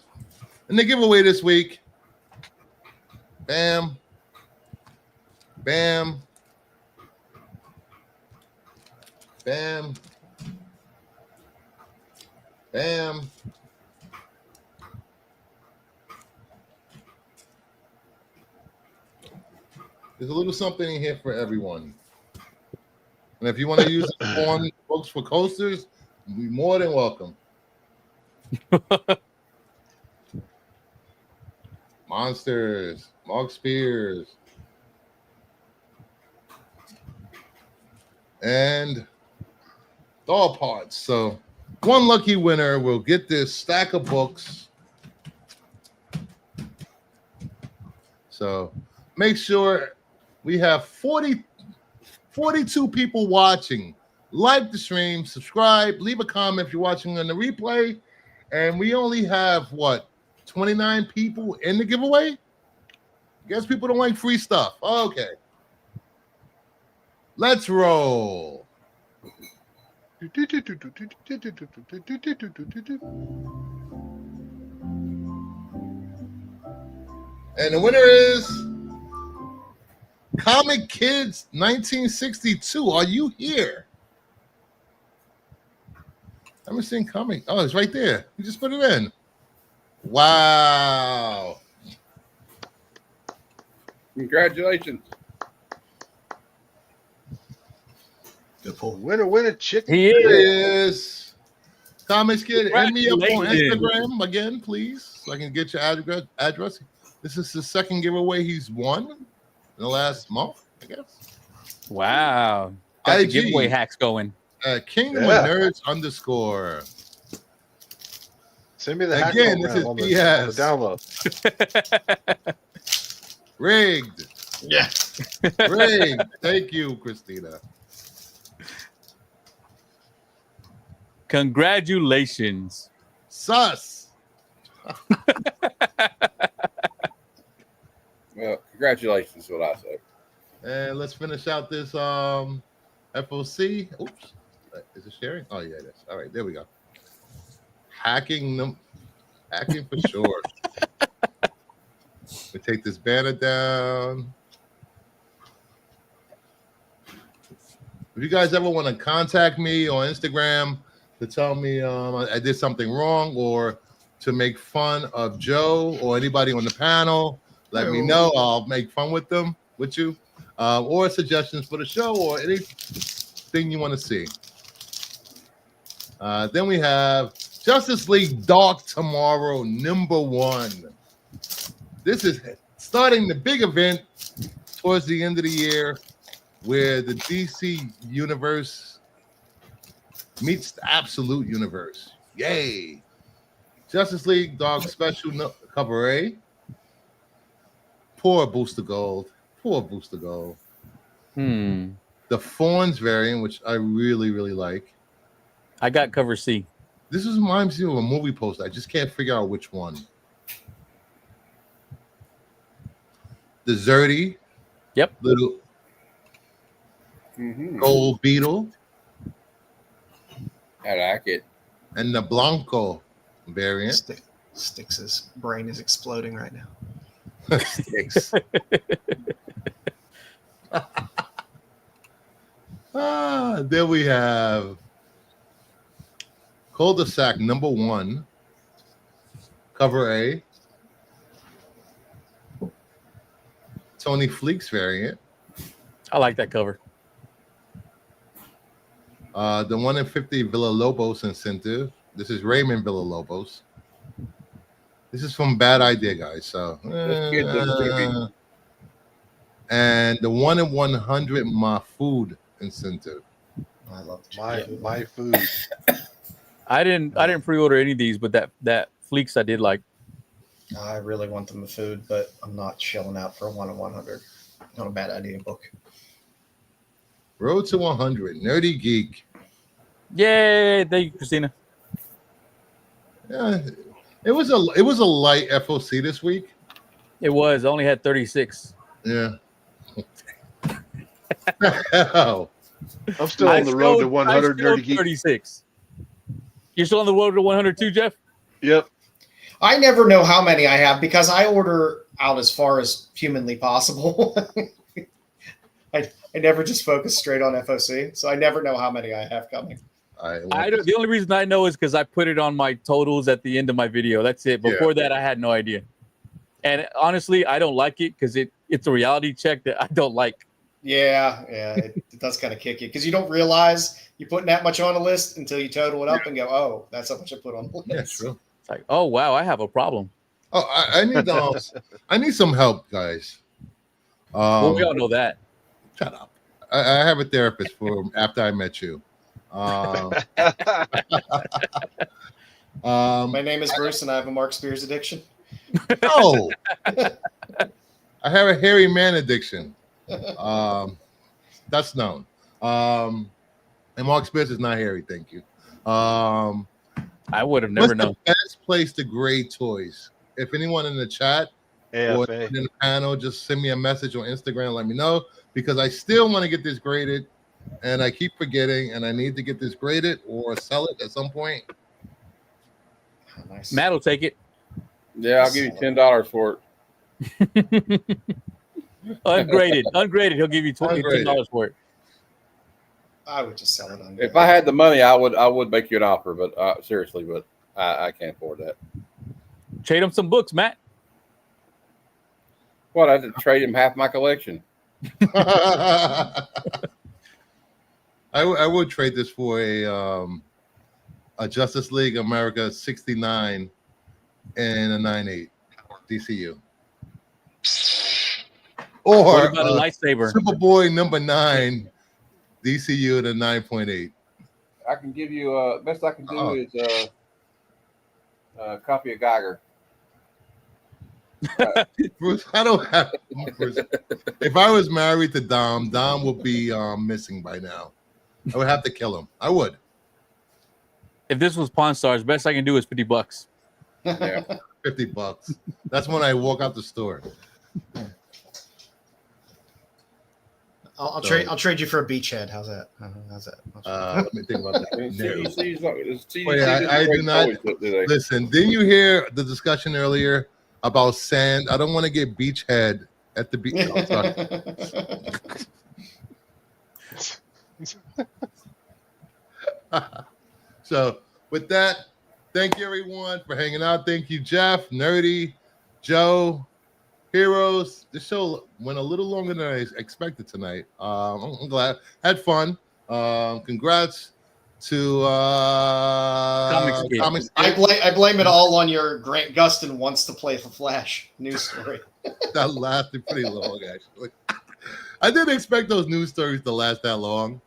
in the giveaway this week, bam, bam, bam, bam. There's a little something in here for everyone. And if you want to use it on folks for coasters, you're more than welcome. Monsters, Mark Spears, and doll parts. So one lucky winner will get this stack of books. So make sure we have 42 people watching. Like the stream, subscribe, leave a comment if you're watching on the replay. And we only have, what, 29 people in the giveaway? Guess people don't like free stuff. Okay. Let's roll. And the winner is Comic Kids 1962. Are you here? I haven't seen comic. Oh, it's right there. You just put it in. Wow. Congratulations. Good pull. Winner, chicken. He Here it is. is. Comics Kid, hit me up on Congratulations. Instagram again, please, so I can get your address. This is the second giveaway he's won in the last month, I guess. Wow. Got the IG. giveaway hacks going. Kingdom Yeah. of Nerds _. Send me the hack Again, this program is on the BS. download. Rigged. Yeah. Rigged. Thank you, Christina. Congratulations. Sus. Well, congratulations is what I say. And let's finish out this FOC. Oops. Is it sharing? Oh, yeah, it is. All right, there we go. Hacking for sure. We take this banner down. If you guys ever want to contact me on Instagram to tell me I did something wrong or to make fun of Joe or anybody on the panel, let me know. I'll make fun with you, or suggestions for the show or anything you want to see. Then we have Justice League Dark Tomorrow #1. This is starting the big event towards the end of the year. where the DC universe meets the absolute universe. Yay! Justice League Dog Special Cover A. Poor Booster Gold. Poor Booster Gold. The Fawns variant, which I really, really like. I got Cover C. This reminds me of a movie poster. I just can't figure out which one. The Zerdy. Yep. Little Gold Beetle. I like it. And the Blanco variant. Styx's brain is exploding right now. Styx. There we have Cul-de-sac #1, Cover A. Tony Fleek's variant. I like that cover. The 1 in 50 Villalobos incentive. This is Raymond Villalobos. This is from Bad Idea, guys. So, and the 1 in 100 My Food incentive. I love my food. I didn't pre-order any of these, but that Fleeks I did like. I really want them with food, but I'm not shelling out for a 1 in 100. Not a Bad Idea book. Road to 100, Nerdy Geek. Yay! Thank you, Christina. Yeah, it was a light FOC this week. It was. I only had 36. Yeah. Hell. I'm still on the road to 100, Nerdy Geek. 36. You're still on the road to 100 too, Jeff? Yep. I never know how many I have because I order out as far as humanly possible. I never just focus straight on FOC, so I never know how many I have coming. The only reason I know is because I put it on my totals at the end of my video. That's it. Before that, I had no idea. And honestly, I don't like it because it's a reality check that I don't like. Yeah, it does kind of kick you because you don't realize you're putting that much on a list until you total it up and go, "Oh, that's how much I put on the list." Yeah, true. It's like, oh wow, I have a problem. Oh, I need some help, guys. Well, we all know that. Shut up. I have a therapist for after I met you. My name is Bruce, and I have a Mark Spears addiction. No, I have a hairy man addiction. That's known. And Mark Spears is not hairy. Thank you. I would have never known. The best place to grade toys. If anyone in the chat or in the panel, just send me a message on Instagram and let me know, because I still want to get this graded and I keep forgetting, and I need to get this graded or sell it at some point. Oh, nice. Matt will take it. Yeah, I'll give you $10 for it. Ungraded. He'll give you $10 for it. I would just sell it on. If I had the money, I would make you an offer, but seriously, but I can't afford that. Trade him some books, Matt. What? I had to trade him half my collection. I would trade this for a Justice League America 69 and a 9.8 DCU. Or what about a lightsaber? Superboy #9 DCU to 9.8. I can give you best I can do is a copy of Geiger. Bruce, I don't have. If I was married to Dom would be missing by now. I would have to kill him. I would. If this was Pawn Stars, best I can do is $50. Yeah, $50. That's when I walk out the store. I'll trade you for a beachhead. How's that? Let me think about that. CDC I do not listen. Didn't you hear the discussion earlier about sand? I don't want to get beachhead at the beach. No, sorry. So with that, thank you everyone for hanging out. Thank you, Jeff, Nerdy, Joe, Heroes. This show went a little longer than I expected tonight. I'm glad. Had fun. Congrats to Comics. I blame it all on your Grant Gustin wants to play the Flash news story. That lasted pretty long, actually. I didn't expect those news stories to last that long.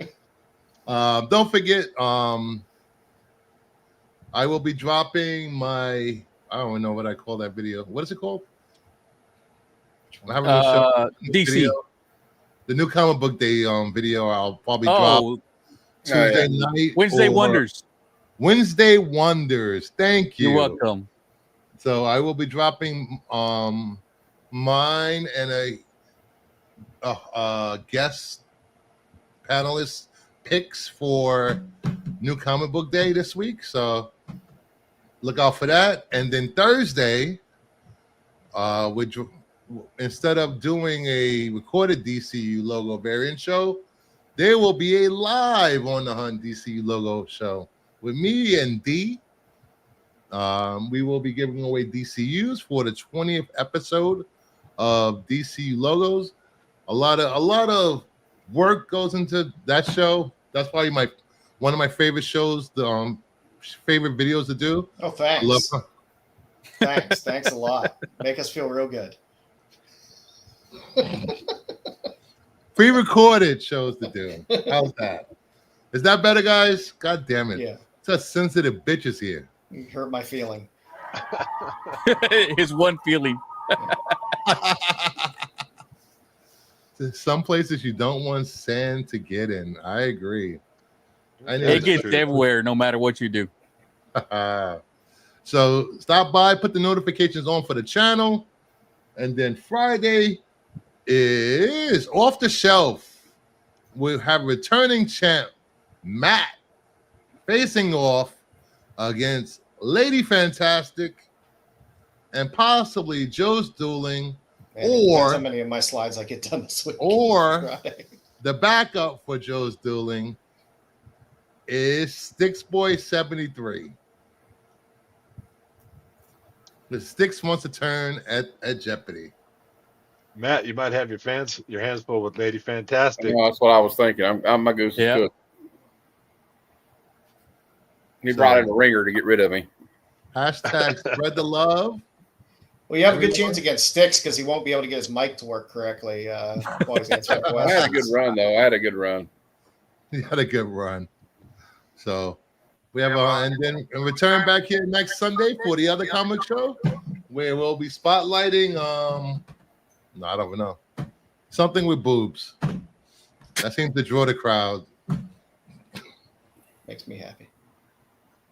Don't forget, I will be dropping my, I don't know what I call that video. What is it called? I have a show DC. video. The new comic book day video. I'll probably drop Tuesday night. Wednesday Wonders. Wednesday Wonders. Thank you. You're welcome. So I will be dropping mine and a guest panelist picks for new comic book day this week. So look out for that. And then Thursday, which instead of doing a recorded DCU logo variant show, there will be a live on the Hunt DCU logo show with me and D. We will be giving away DCUs for the 20th episode of DCU logos. A lot of work goes into that show. That's probably one of my favorite shows, the favorite videos to do. Oh, thanks. Thanks a lot. Make us feel real good. Pre-recorded shows to do. How's that? Is that better, guys? God damn it. Yeah. Such sensitive bitches here. You hurt my feeling. His one feeling. Some places you don't want sand to get in. I agree. It gets everywhere no matter what you do. So stop by, put the notifications on for the channel. And then Friday is Off the Shelf. We'll have returning champ Matt facing off against Lady Fantastic and possibly Joe's Dueling. Man, or how many of my slides I get done this week. Or the backup for Joe's Dueling is Sticks Boy 73. The Sticks wants to turn at Jeopardy. Matt, you might have your hands full with Lady Fantastic. That's what I was thinking. I'm my goose. Yeah. Good. He brought in a ringer to get rid of me. Hashtag spread the love. Well, you have a good chance against Sticks because he won't be able to get his mic to work correctly while he's answering questions. I had a good run, though. I had a good run. He had a good run. So we have and then return back here next Sunday for the other comic show where we'll be spotlighting no, I don't know. Something with boobs. That seems to draw the crowd. Makes me happy.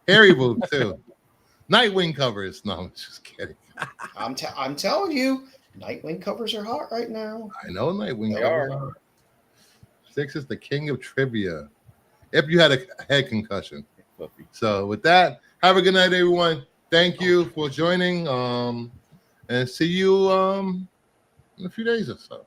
Hairy boobs too. Nightwing covers. No, I'm just kidding. I'm telling you, Nightwing covers are hot right now. I know Nightwing They covers are. Six is the king of trivia. If you had a head concussion. So with that, have a good night, everyone. Thank you for joining. And see you in a few days or so.